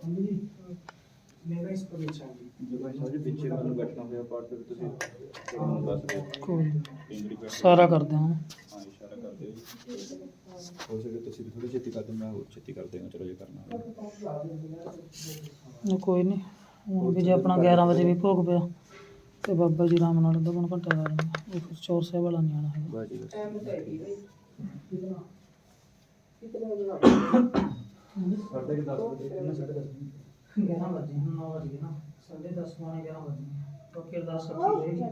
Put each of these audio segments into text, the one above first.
मेरा इस पर विचार जी जो भाई साहब जी पीछे मैंने बैठना होया पार्ट ਦੇ ਤੁਸੀਂ ਮੈਨੂੰ ਦੱਸ ਦਿਓ ਕੋਈ ਇੰਗਲਿਸ਼ ਵਿੱਚ ਸਾਰਾ ਕਰਦੇ ਹਾਂ ਹਾਂ ਇਸ਼ਾਰਾ ਕਰ ਦਿਓ ਜੀ ਹੋ ਸਕੇ ਤੁਸੀਂ ਥੋੜੀ ਛੇਤੀ ਕਰ ਦਿਓ ਮੈਂ ਹੋਰ ਛੇਤੀ ਕਰ ਦੇਵਾਂ ਚਲੋ ਜੇ ਕਰਨਾ ਹੋਵੇ ਕੋਈ ਨਹੀਂ ਹੁਣ ਵੀ ਜੇ ਆਪਣਾ 11 ਵਜੇ ਵੀ ਭੋਗ ਪਿਆ ਤੇ ਬਾਬਾ ਜੀ ਰਾਮ ਨਾਲ ਅੱਧਾ ਪੌਣਾ ਘੰਟਾ ਲਾ ਲੈਂਦੇ ਉਹ ਫਿਰ ਚੌਰ ਸਾਹਿਬ ਵਾਲਾ ਨਹੀਂ ਆਉਣਾ ਹੈਗਾ ਬਾਜੀ ਬਸ ਸਾਡੇ ਕਿ 10 ਵਜੇ ਕਿੰਨਾ 10:30 11 ਵਜੇ ਹੁਣ 9 ਵਜੇ ਨਾ 10:30 ਪੌਣੇ 11 ਵਜੇ ਕਿਉਂਕਿ ਅਰਦਾਸ ਰੱਖੀ ਹੋਈ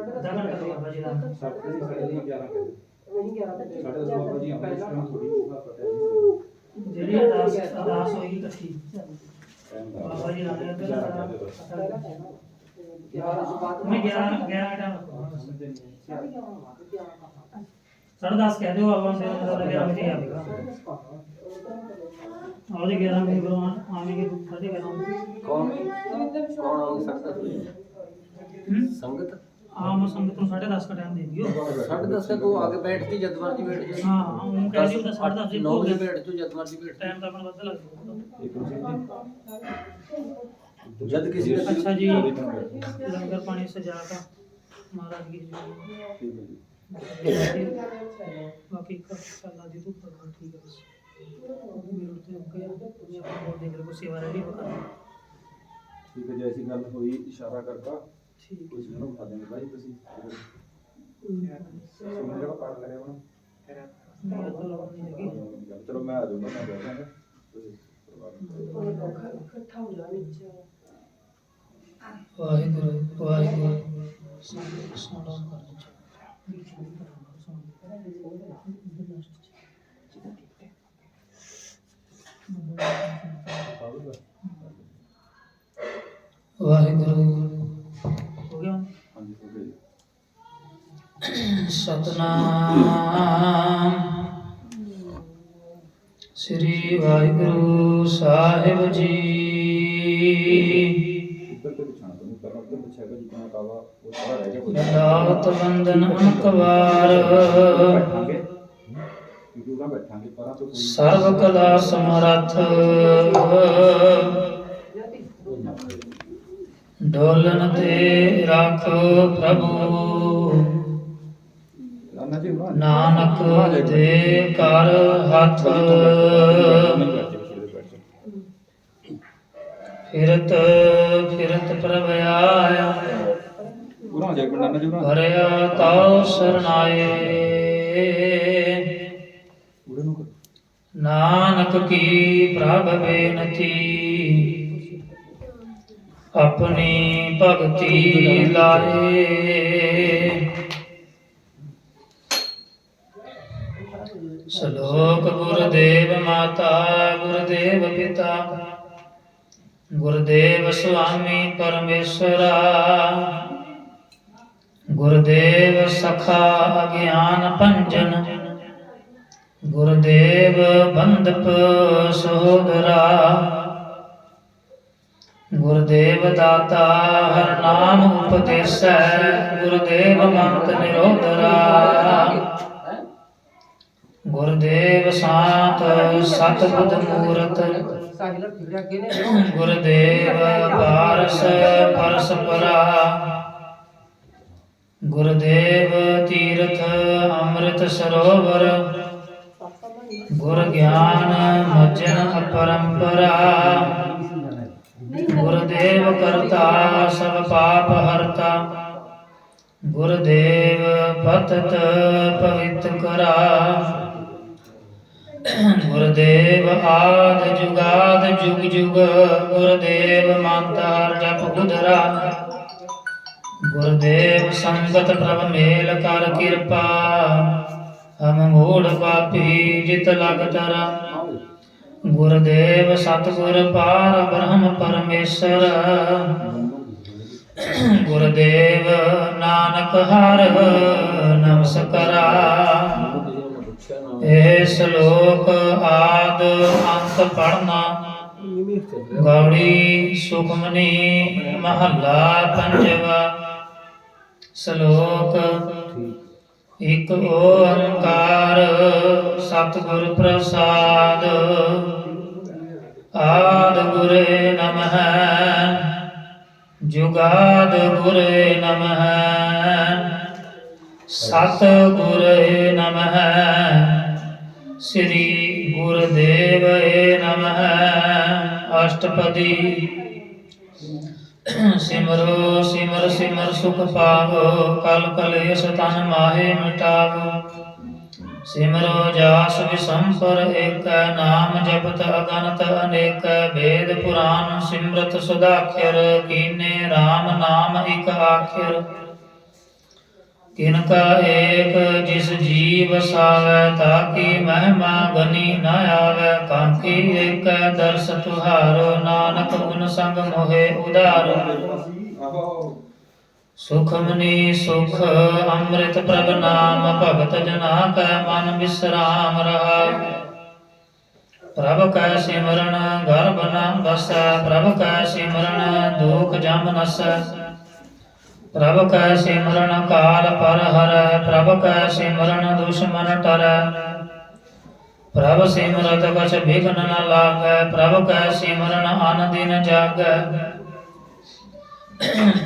ਅੱਧਾ ਘੰਟਾ ਤੇ ਬਾਬਾ ਜੀ ਰਾਮ ਸਾਡੇ ਦੀ 11 ਵਜੇ ਸਾਡੇ ਦਾ ਬਾਬਾ ਜੀ ਆਪਣੇ ਇਸ ਨੂੰ ਥੋੜੀ ਪਤਾ ਜਿਹੜੀ ਅਰਦਾਸ ਹੋਈ ਇਕੱਠੀ ਟਾਈਮ ਬਾਬਾ ਜੀ ਰਾਮ ਨੇ ਅੱਧਾ ਘੰਟਾ मैं 11 ਟਾਈਮ ਰੱਖੂੰਗਾ 10:30 ਕਹਿ ਦਿਓ ਆਵਾਂ ਦੇ 11 ਵਜੇ ਆਵੇਗਾ और 11 बजे भगवान आवेंगे तो 11:30 कौन कौन हो सकता संगत हाँ मैं संगत को 10:30 का टाइम दे दियो 10:30 तक वो आगे बैठती जद मर्जी बैठ जाए हाँ वो कह दियो 10:30 9 बजे बैठ जो जद मर्जी बैठ टाइम तो अपना बदल लग ਇੱਕ ਮਿੰਟ जद किसी ने अच्छा जी ठीक लंगर पानी सजा का महाराज की है जी बाकी का अल्लाह दी तो ठीक है बस मेरे उठते हो गया तुम्हें अपना बहुत देख लो सेवा रेडी होगा ठीक है जैसी गल हुई इशारा करता ठीक कुछ नहीं उठा देंगे भाई ਤੁਸੀਂ ਸੁਣਨ ਜਗਾ ਪਾੜ ਕਰਿਆ ਹੁਣ मैं तो लोग नहीं लगी ਚਲੋ ਮੈਂ ਆ ਜਾਊਂਗਾ ਮੈਂ ਬੈਠ ਜਾਵਾਂਗਾ ਤੁਸੀਂ ਵਾਹਿਗੁਰੂ ਵਾਹਿਗੁਰੂ ਸਾਡਾ ਕਰ ਵਾਹਿਗੁਰੂ ਹੋ ਗਿਆ ਹਾਂਜੀ ਹੋ ਗਈ ਸਤਨਾਮ ਸ੍ਰੀ ਵਾਹਿਗੁਰੂ ਸਾਹਿਬ ਜੀ ਉੱਪਰ ਤੇ ਬਿਛਾਣਾ ਤੁਹਾਨੂੰ ਕਰਨਾ ਉੱਪਰ ਬਿਛਾਏਗਾ ਜਿੰਨਾ ਕਾਵਾ ਉਹ ਸਾਰਾ ਰਹਿ ਜਾਊਗਾ ਦਾਤ ਬੰਦਨ ਅਨਕਵਾਰ ਬੈਠਾਂਗੇ ਕਿਉਂਕਿ ਉਹਨਾਂ ਬੈਠਾਂਗੇ ਪਰਾਂ ਤੋਂ ਕੋਈ ਸਰਵ ਕਲਾ ਸਮਰੱਥ ਡੋਲਨ ਤੇ ਰੱਖੋ ਪ੍ਰਭੂ ਰਾਨਾ ਜੀ ਉਹਨਾਂ ਨਾਨਕ ਦੇ ਕਰ ਹੱਥ ਫਿਰਤ ਫਿਰਤ ਪ੍ਰਭ ਆਇਆ ਉਹਨਾਂ ਜਾ ਕੇ ਨਾਨਾ ਜੀ ਉਹਨਾਂ ਭਰਿਆ ਤਾਉ ਸਰਨਾਏ ਉਹਦੇ ਨੂੰ ਨਾਨਕ ਕੀ ਪ੍ਰਭ ਬੇਨਤੀ ਆਪਣੀ ਭਗਤੀ ਲਾਏ ਸ਼ਲੋਕ ਗੁਰਦੇਵ ਮਾਤਾ ਗੁਰਦੇਵ ਪਿਤਾ ਗੁਰਦੇਵ ਸੁਆਮੀ ਪਰਮੇਸ਼ਰਾ ਗੁਰਦੇਵ ਸਖਾ ਅਗਿਆਨ ਭੰਜਨ ਗੁਰਦੇਵ ਬੰਦਪ ਸੋਦਰਾ ਗੁਰਦੇਵ ਦਾਤਾ ਹਰ ਨਾਮ ਉਪਦੇਸੈ ਗੁਰਦੇਵ ਮੰਤ ਨਿਰੋਧਰਾ ਗੁਰਦੇਵ ਸਾਤ ਸਤਿਬੁੱਧ ਮੂਰਤ ਗੁਰਦੇਵ ਪਾਰਸ ਪਰਸਪਰਾ ਗੁਰਦੇਵ ਤੀਰਥ ਅੰਮ੍ਰਿਤ ਸਰੋਵਰ ਗੁਰ ਗਿਆਨ ਮਜਨ ਅਪਰੰਪਰਾ ਗੁਰਦੇਵ ਕਰਤਾ ਸਭ ਪਾਪ ਹਰਤਾ ਗੁਰਦੇਵ ਪਤਿਤ ਪਵਿੱਤ ਕਰਾ ਗੁਰਦੇਵ ਆਦ ਜੁਗਾਦ ਜੁਗ ਜੁਗ ਗੁਰਦੇਵ ਮੰਤਰ ਜਪ ਗੁਦਰਾ ਗੁਰਦੇਵ ਸੰਗਤ ਪ੍ਰਭ ਮੇਲ ਕਰ ਕਿਰਪਾ ਹਮ ਮੂੜ ਪਾਪੀ ਜਿਤ ਲਗ ਤਰਾ ਗੁਰਦੇਵ ਸਤਿਗੁਰ ਪਾਰ ਬ੍ਰਹਮ ਪਰਮੇਸ਼ਰ ਗੁਰਦੇਵ ਨਾਨਕ ਹਰ ਨਮਸਕਰਾ ਇਹ ਸ਼ਲੋਕ ਆਦ ਅੰਤ ਪੜਨਾ ਗੌੜੀ ਸੁਖਮਨੀ ਮਹੱਲਾ ਪੰਜਵਾ ਸ਼ਲੋਕ ਇਕ ਓੰਕਾਰ ਸਤਿਗੁਰ ਪ੍ਰਸਾਦ ਆਦਿ ਗੁਰੇ ਨਮః ਜੁਗਾਦ ਗੁਰੇ ਨਮః ਸਤਿ ਗੁਰੇ ਨਮః ਸ੍ਰੀ ਗੁਰਦੇਵ ਨਮః ਅਸ਼ਟਪਦੀ ਸਿਮਰੋ ਸਿਮਰ ਸਿਮਰ ਸੁਖ ਪਾਵੋ ਕਲ ਕਲੇਸ਼ ਤਨ ਮਾਹੇ ਮਿਟਾਵੋ ਸਿਮਰੋ ਜਾਸ ਵਿਸੰਪਰ ਏਕ ਨਾਮ ਜਪਤ ਅਗਨਤ ਅਨੇਕ ਵੇਦ ਪੁਰਾਨ ਸਿਮਰਤ ਸੁਦਾਖਰ ਕੀਨੇ RAM ਨਾਮ ਇਕ ਆਖਰ ਕਿਨ ਕਾ ਏਕ ਜਿਸ ਜੀਵ ਸਾਵੈ ਤਾਕੀ ਮਹਿਮਾ ਗਨੀ ਨ ਆਵੈ ਕਾਂਕੀ ਏਕ ਦਰਸ ਤੁਹਾਰੋ ਨਾਨਕ ਗੁਣ ਸੰਗ ਮੋਹਿ ਉਧਾਰੋ ਸੁਖਮਨੀ ਸੁਖ ਅੰਮ੍ਰਿਤ ਪ੍ਰਭ ਨਾਮ ਭਗਤ ਜਨਾ ਕੈ ਮਨ ਵਿਸਰਾਮ ਰਹਾਇ ਪ੍ਰਭ ਕੈ ਸਿਮਰਨ ਗਰਭ ਨ ਬਸੈ ਪ੍ਰਭ ਕੈ ਸਿਮਰਨ ਦੁਖ ਜਮ ਨਸੈ ਪ੍ਰਭ ਕੈ ਸਿਮਰਨ ਕਾਲ ਪਰ ਹਰੈ ਪ੍ਰਭ ਕੈ ਸਿਮਰਨ ਦੁਸ਼ਮਨ ਟਰੈ ਪ੍ਰਭ ਸਿਮਰਤ ਕਛ ਬਿਘਨ ਨ ਲਾਗੈ ਪ੍ਰਭ ਕੈ ਸਿਮਰਨ ਅਨ ਦਿਨ ਜਾਗੈ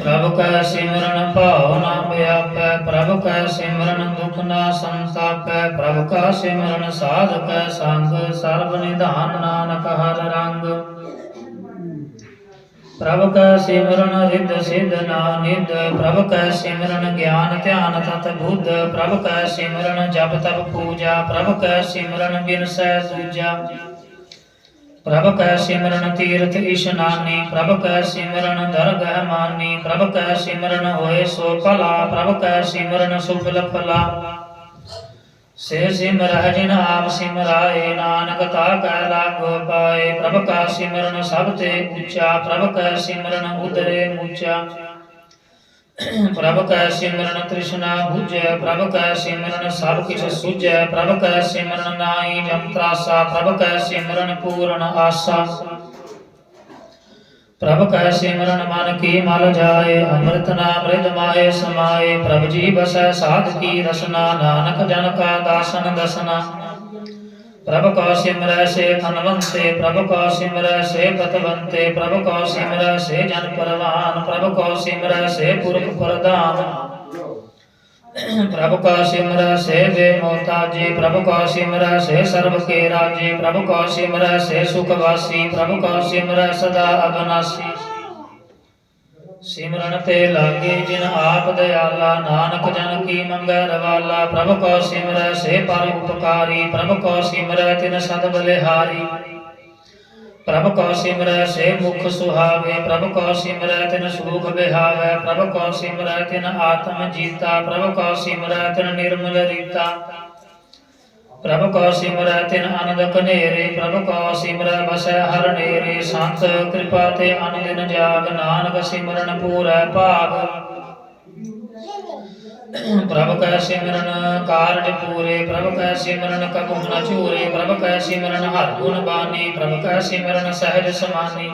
ਪ੍ਰਭ ਕੈ ਸਿਮਰਨ ਭਾਉ ਨ ਵਿਆਪੈ ਪ੍ਰਭ ਕੈ ਸਿਮਰਨ ਦੁਖ ਨ ਸੰਤਾਪੈ ਪ੍ਰਭ ਕਾ ਸਿਮਰਨ ਸਾਧ ਕੈ ਸੰਗ ਸਰਬ ਨਿਧਾਨ ਨਾਨਕ ਹਰ ਰੰਗ ਪ੍ਰਭ ਕੈ ਸਿਮਰਨ ਰਿੱਧ ਸਿੱਧ ਨਾ ਨਿਧ ਪ੍ਰਭ ਕੈ ਸਿਮਰਨ ਗਿਆਨ ਧਿਆਨ ਤਤ ਬੁੱਧ ਪ੍ਰਭ ਕੈ ਸਿਮਰਨ ਜਪ ਤਪ ਪੂਜਾ ਪ੍ਰਭ ਕੈ ਸਿਮਰਨ ਬਿਨਸੈ ਦੂਜਾ ਪ੍ਰਭ ਕੈ ਸਿਮਰਨ ਤੀਰਥ ਇਸ਼ਨਾਨੀ ਪ੍ਰਭ ਕੈ ਸਿਮਰਨ ਦਰਗਹਿ ਮਾਨੀ ਪ੍ਰਭ ਕੈ ਸਿਮਰਨ ਹੋਏ ਸੋ ਭਲਾ ਪ੍ਰਭ ਕੈ ਸਿਮਰਨ ਸੁਫਲ ਫਲਾ ਸੇ ਸਿਮਰਹਿ ਜਿਨ ਆਪ ਸਿਮਰਾਏ ਨਾਨਕ ਤਾ ਕੈ ਲਾਗੋ ਪਾਏ ਪ੍ਰਭ ਕਾ ਸਿਮਰਨ ਸਭ ਤੇ ਉੱਚਾ ਪ੍ਰਭ ਕੈ ਸਿਮਰਨ ਉਦਰੇ ਮੁਚਾ ਪ੍ਰਭ ਕੈ ਸਿਮਰਨ ਤ੍ਰਿਸ਼ਨਾ ਬੁਝੈ ਪ੍ਰਭ ਕੈ ਸਿਮਰਨ ਸਭ ਕਿਛ ਸੁਝੈ ਪ੍ਰਭ ਕੈ ਸਿਮਰਨ ਨਾਹੀ ਜਮ ਤਰਾਸਾ ਪ੍ਰਭ ਕੈ ਸਿਮਰਨ ਪੂਰਨ ਆਸਾ ਪ੍ਰਭ ਕੈ ਸਿਮਰਨ ਮਨ ਕੀ ਮਲ ਜਾਏ ਅੰਮ੍ਰਿਤ ਨਾਮ ਰਿਧ ਮਾਏ ਸਮਾਏ ਪ੍ਰਭ ਜੀ ਬਸੈ ਸਾਧ ਕੀ ਰਸਨਾ ਨਾਨਕ ਜਨ ਕਾ ਦਾਸਨ ਦਸਨਾ ਪ੍ਰਭ ਕੋ ਸਿਮਰੈ ਸੇ ਧਨਵੰਤੇ ਪ੍ਰਭ ਕੋ ਸਿਮਰੈ ਸੇ ਪਤਵੰਤੇ ਪ੍ਰਭ ਕੋ ਸਿਮਰੈ ਸੇ ਜਨ ਪਰਵਾਨ ਪ੍ਰਭ ਕੋ ਸਿਮਰੈ ਸੇ ਪੁਰਖ ਪ੍ਰਧਾਨ ਪ੍ਰਭ ਕੋ ਸਿਮਰੈ ਸੇ ਬੇਮੋਤਾਜੀ ਪ੍ਰਭ ਕੋ ਸਿਮਰੈ ਸੇ ਸਰਬ ਕੇ ਰਾਜੀ ਪ੍ਰਭ ਕੋ ਸਿਮਰੈ ਸੇ ਸੁਖ ਵਾਸੀ ਪ੍ਰਭ ਕੋ ਸਿਮਰੈ ਸਦਾ ਅਬਨਾਸੀ ਸਿਮਰਨ ਤੇ ਲਾਗੇ ਜਿਨ ਆਪ ਦਇਆਲਾ ਨਾਨਕ ਜਨ ਕੀ ਮੰਗੈ ਰਵਾਲਾ ਪ੍ਰਭ ਕੋ ਸਿਮਰੈ ਸੇ ਪਰ ਉਪਕਾਰੀ ਪ੍ਰਭ ਕੋ ਸਿਮਰੈ ਤਿਨ ਸਦ ਬਲਿਹਾਰੀ ਪ੍ਰਭ ਕੋ ਸਿਮਰੈ ਸੇ ਮੁਖ ਸੁਹਾਵੇ ਪ੍ਰਭ ਕੋ ਸਿਮਰੈ ਤਿਨ ਸੁਖ ਬਿਹਾਵੈ ਪ੍ਰਭ ਕੋ ਸਿਮਰੈ ਤਿਨ ਆਤਮ ਜੀਤਾ ਪ੍ਰਭ ਕੋ ਸਿਮਰੈ ਤਿਨ ਨਿਰਮਲ ਰੀਤਾ ਪ੍ਰਭ ਕੋ ਸਿਮਰੈ ਤਿਨ ਆਨੰਦ ਕਨੇਰੇ ਪ੍ਰਭ ਕੋ ਸਿਮਰੈ ਬਸੈ ਹਰ ਨੇਰੇ ਸੰਤ ਕਿਰਪਾ ਤੇ ਅਨ ਦਿਨ ਜਾਗ ਨਾਨਕ ਸਿਮਰਨ ਪੂਰੈ ਭਾਗ ਪ੍ਰਭ ਕੈ ਸਿਮਰਨ ਕਾਰਜ ਪੂਰੇ ਪ੍ਰਭ ਕੈ ਸਿਮਰਨ ਕਬਹੁ ਨ ਝੂਰੇ ਪ੍ਰਭ ਕੈ ਸਿਮਰਨ ਹਰ ਗੁਣ ਬਾਨੀ ਪ੍ਰਭ ਕੈ ਸਿਮਰਨ ਸਹਿਜ ਸਮਾਨੀ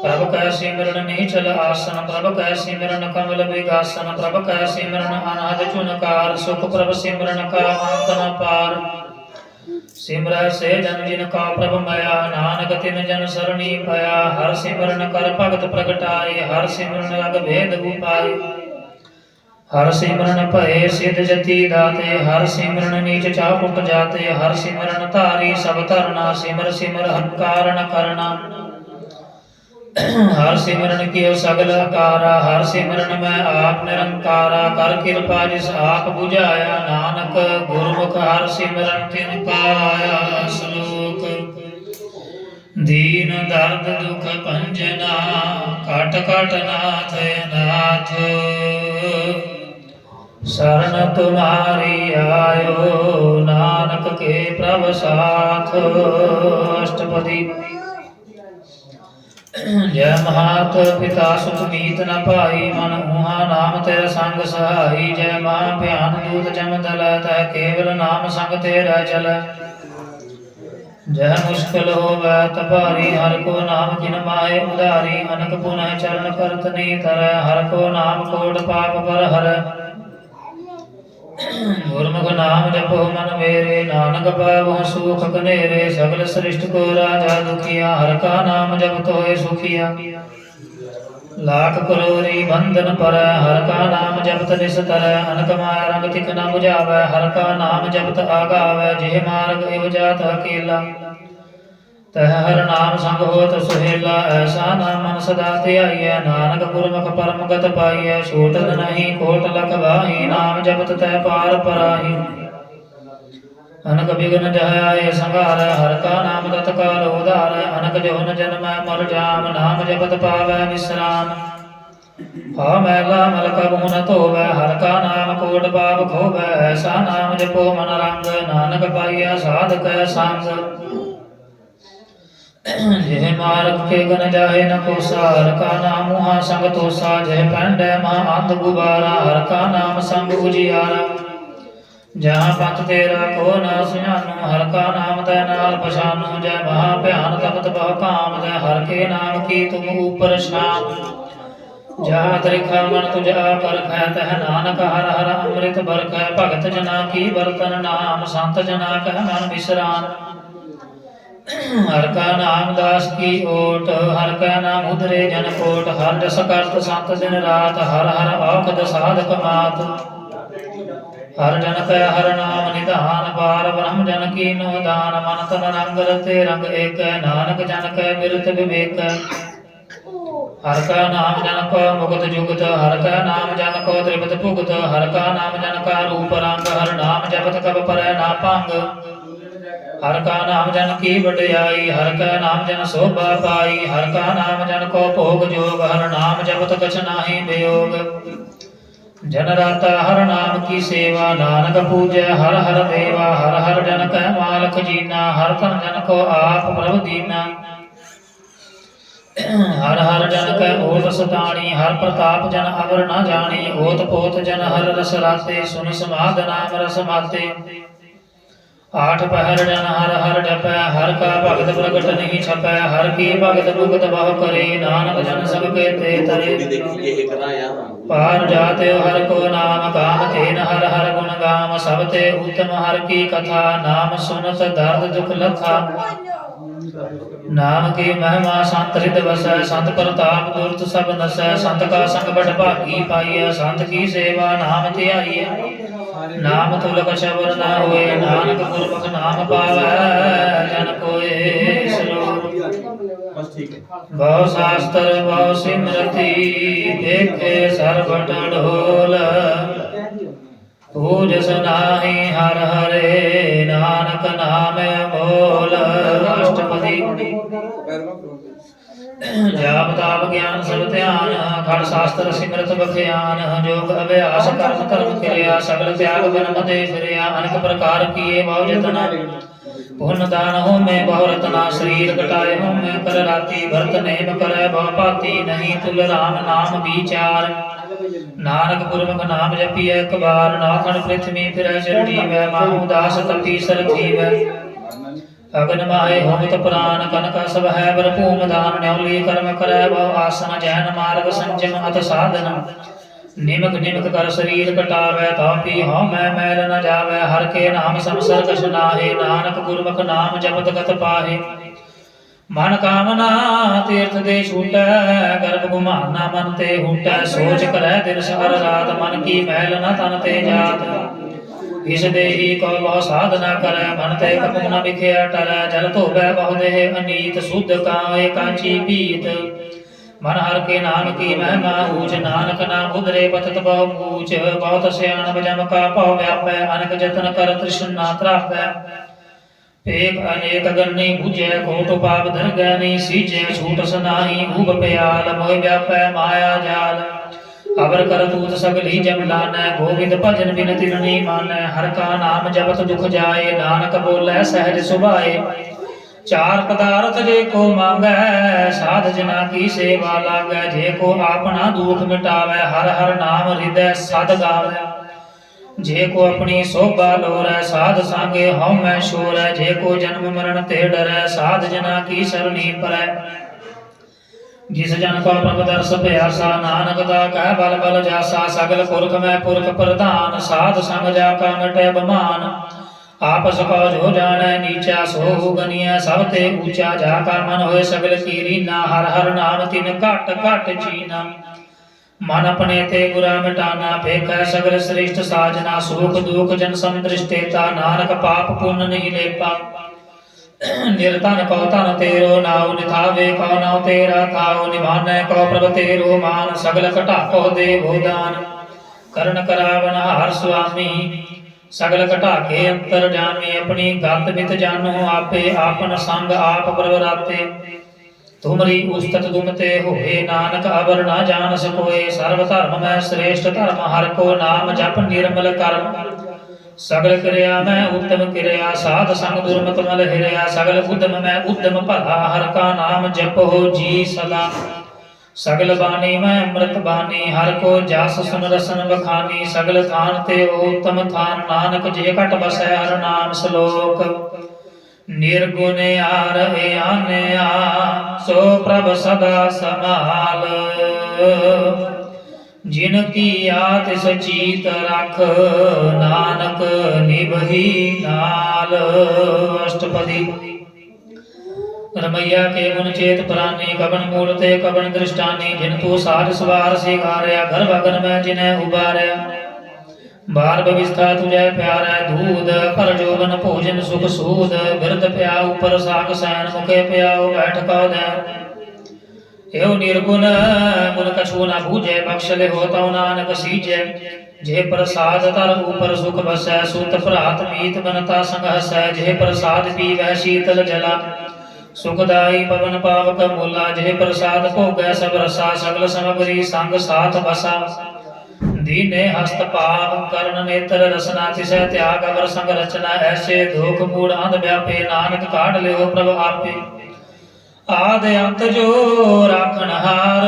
ਪ੍ਰਭ ਕੈ ਸਿਮਰਨ ਨੀਚਲ ਆਸਨ ਪ੍ਰਭ ਕੈ ਸਿਮਰਨ ਕਮਲ ਵਿਗਾਸਨ ਪ੍ਰਭ ਕੈ ਸਿਮਰਨ ਅਨਹਦ ਚੁਨਕਾਰ ਸੁਖ ਪ੍ਰਭ ਸਿਮਰਨ ਕਾ ਅੰਤ ਨ ਪਾਰ ਸਿਮਰੈ ਸੇ ਜਨ ਜਿਨ ਕਾ ਪ੍ਰਭ ਮਇਆ ਨਾਨਕ ਤਿਨ ਜਨ ਸਰਣੀ ਪਇਆ ਹਰ ਸਿਮਰਨ ਕਰ ਭਗਤ ਪ੍ਰਗਟਾਏ ਹਰ ਸਿਮਰਨ ਰਗ ਭੇਦ ਉਪਾਏ ਹਰ ਸਿਮਰਨ ਭਏ ਸਿਧ ਜਤੀ ਦਾਤੇ ਹਰ ਸਿਮਰਨ ਨੀਚ ਚਾਪੁਟ ਜਾਤੇ ਹਰ ਸਿਮਰਨ ਧਾਰੀ ਸਭ ਧਰਨਾ ਸਿਮਰ ਸਿਮਰ ਹੰਕਾਰਨ ਕਰਨਾ ਹਰ ਸਿਮਰਨ ਕੀਓ ਸਗਲ ਆਕਾਰਾ ਹਰ ਸਿਮਰਨ ਮੈਂ ਆਪ ਨਿਰੰਕਾਰਾ ਕਰ ਕਿਰਪਾ ਜਿਸ ਆਪ 부ਝਾਇਆ ਨਾਨਕ ਗੁਰਮੁਖ ਹਰ ਸਿਮਰਨ ਤਿਨ ਪਾਇਆ ਸ਼ਲੋਕ ਦੀਨ ਦਰਦ ਦੁਖ ਭੰਜਨਾ ਕਟ ਕਟ ਨਾਥ ਨਾਥ शरण तुम्हारी आयो नानक के प्रभ साथ अष्टपदी जय महात पिता सुख मीत न पाई मन उहा नाम तेरा संग सहाई जय मां भयान दूत जम दल तह केवल नाम संग तेरा चल जय मुश्किल होवै तपारी हर को नाम किन माए उधारी अनक पुनः चरण करत नी तरह हर को नाम कोट पाप पर हर ਗੁਰਮੁਖ ਨਾਮ ਜਪੋ ਮਨ ਮੇਰੇ, ਨਾਨਕ ਪਾਵਹੁ ਸੁਖ ਕਨੇਰੇ। ਸਗਲ ਸ੍ਰਿਸ਼ਟ ਕੋ ਰਾਜਾ ਦੁਖੀਆ, ਹਰਿ ਕਾ ਨਾਮ ਜਪਤ ਹੋਏ ਸੁਖੀਆ। लाख करोरी बंधन पर, हर का नाम जपत निस्तर। अनक माया रंग तिख न बुझावै, हर का नाम जपत आगावै। जेह मार्ग एव जात अकेला, तह हर नाम संग होत सुहेला। ऐसा नाम मन सदा ध्याइयै, नानक गुरमुख परम गत पाइयै। छूटत नहीं कोट लख बाही, नाम जपत तह पार पराही। अनक बिघ्न जह आए संघार, हर का नाम तत्काल उधार। अनक जो न जन्मै मर जाम, नाम जपत पावै विश्राम। हाँ मैला मल कबहु न धोवै, हर का नाम कोट पाप खोवै। ऐसा नाम जपो मन रंग, नानक पाइया साधक संग। जेह मार्ग के गन जाहे न कोसा, हर का नाम मुहा संग तोसा। जेह पैंडै महा अंध गुबारा, हर का नाम संग उजियारा। जहाँ पंथ तेरा को न सुजानो, हर का नाम तै नाल पछानो। जय महा भयान तपत बहु काम, तै हर के नाम की तुम ऊपर शाम। जहाँ त्रिखा मन तुझ आकर खै, तह नानक हर हर अमृत बरखै। भगत जना की बरतन नाम, संत जना कह मन विश्राम। हर का नाम दास की ओट, हर का नाम उधरे जन कोट। हर जस करत संत दिन रात, हर हर औखद साधक मात। हर जन कै हर नाम निधान, पार ब्रह्म जन कीनो दान। मन तन रंग रते रंग एक, नानक जन कै बिरत विवेक। हर का नाम जन को मुकुत जुगत, हर का नाम जन को त्रिपत भुगत। हर का नाम जन का रूप रंग, हर नाम जपत कब परै ना भंग। हर का नाम जन की वड्याई, हर का नाम जन शोभा पाई। हर का नाम जन को भोग जोग, हर नाम जपत कछ नाहि वियोग। जन राता हर नाम की सेवा, नानक पूजै हर हर देवा। हर हर जन कह मालक जीना, हर तन जन को आप प्रभु दीना। हर हर जन कह ओट सताणी, हर प्रताप जन अवर न जानी। ओत पोत जन हर रस राते, सुन समाध नाम रस माते। आठ पहर जन हर हर जपै, हर का भगत प्रगट नहीं छपै। हर की भगत मुगत बहु करे, नानक जन सब के ते तरे। पार जाते हर को नाम, काम तेन हर हर गुण गाम। सब ते उत्तम हर की कथा, नाम सुनत दर्द दुख लथा। नाम की महिमा संत हृदय वसै, संत प्रताप दुर्त सब नसै। संत का संग बड़ भागी पाइयै, संत की सेवा नाम ध्याइयै। नाम तुलक शबर न होए, नानक गुरमुख नाम पावै जन कोय। बहु शास्त्र बहु सिमरति, देखे सर्वट ढोल। पूजस नाहि हर हरे, नानक नाम अमोल। अष्टपदी जाप ताप ज्ञान सब ध्यान, खड़ शास्त्र सिमरत बख्यान। जोग अभ्यास कर्म कर्म क्रिया, सगल त्याग बन मते फिरिया। अनेक प्रकार किए बहु जतना, पुण्य दान हो में बहु रतना। शरीर कटाए हो में कर राती, भरत नेम करे बहु पाती। नहीं तुल राम नाम विचार, नानक गुरमुख नाम जपिए एक बार। नौखंड पृथ्वी फिरै चरणी में, माहु दास तपी सर थीवै। अगन माहे होमित प्राण, कनक सब है बर भूम दान। न्यौली कर्म करै बहु आसन, जैन मार्ग संजम अत साधन। निमक निमक कर शरीर कटावै, तापी हौ मैल न जावै। हर के नाम समसर कछ नाहि, नानक गुरमुख नाम जपत गत पाहि। मन कामना तीर्थ दे छूटै, गर्भ गुमाना मन ते हूटै। सोच करै दिन सगर रात, मन की मैल न तन ते जात। इस देही को बहु साधना करै, मन ते कपु न बिखिया टरै। जल धोवै बहु देह अनीत, शुद्ध काए कांची पीत। मन हर के नाम की महिमा ऊंच, नानक नाम उधरे पतत बहु मूच। बहुत सयान जम का पौ व्यापै, अनेक जतन कर तृष्णा त्रापै। एक अनेक गन्नी बुझै, कोट पाप धरगै नहीं सीजै। छूट सनाही भूप प्याल, मोह व्यापै माया जाल। अवर कर तूत सगली जम लानै, गोविंद भजन बिन तिरनी मानै। हर का नाम जपत दुख जाए, नानक बोलै सहज सुभाए। चार पदार्थ जे को मांगै, साध जना की सेवा लागै। जे को आपना दुख मिटावै, हर हर नाम हृदय सद गावै। जे को अपनी शोभा लोरै, साध सांगे हौ मैं शोरै। जे को जन्म मरण ते डरै, साध जना की सरणी परै। जिस जन को प्रभ दर्श प्यासा नानक दा कह बल बल जासा सगल पुरख में पुरख प्रधान साध संग जाका मिटे बमान आपस को जो जाने नीचा सो गनिया सब ते ऊंचा जाका मन होए सगल कीरी ना हर हर नाम तिन घट घट चीना मन अपने ते बुरा मिटाना फेख सगल श्रेष्ठ साजना सुख दुख जन संदृष्टेता नानक पाप पुण्य नहीं लेपा निरतन को तन तेरो नाउ निथावे को नाउ तेरा थाओ निभाने को प्रभ तेरो मान सगल कटा को दे भोदान करण करावन हार स्वामी सगल कटा के अंतर जामी अपनी गत बित जानो आपे आपन संग आप प्रवराते तुमरी उस्तत दुमते होए नानक अवर ना जान सकोए सर्व धर्म में श्रेष्ठ धर्म हर को नाम जप निर्मल कर्म सगल क्रिया में उत्तम क्रिया साध संग दुर्मत मल हिरया सगल उद्यम में उद्यम भला हर का नाम जपो जी सदा सगल बानी में अमृत बानी हर को जास सुन रसन बखानी सगल थान ते उत्तम थान नानक जे घट बसै हर नाम श्लोक निर्गुण आर आने सो प्रभ सदा समाल जिनकी आत सचीत रख नानक निभही नाल अष्टपदी रमैया के गुण चेत प्राणी कबन मूलते कबन दृष्टानी जिन तू साज सवार सिखारया घर भगन में जिन्हें उबारया बार बविस्था तुझे प्यारा दूध पर जोबन भोजन सुख सूद बिरद प्या ऊपर साग सैन मुखे प्याओ बैठ कौ दैन एव निर्गुण गुण कछु न बूझे बख्श ले हो तौ नानक सीजे जे प्रसाद तर ऊपर सुख बसै सुत भ्रात मीत बनता संग हसै जे प्रसाद पीवै शीतल जला सुखदाई पवन पावक मूला जे प्रसाद भोगै सब रसा सगल समग्री संग साथ बसा दीने हस्त पाव कर्ण नेत्र रसना तिसै त्याग अवर संग रचना ऐसे धोख मूढ़ अंध व्यापे नानक काढ़ ले हो प्रभ आपे आदि अंत जो राखण हार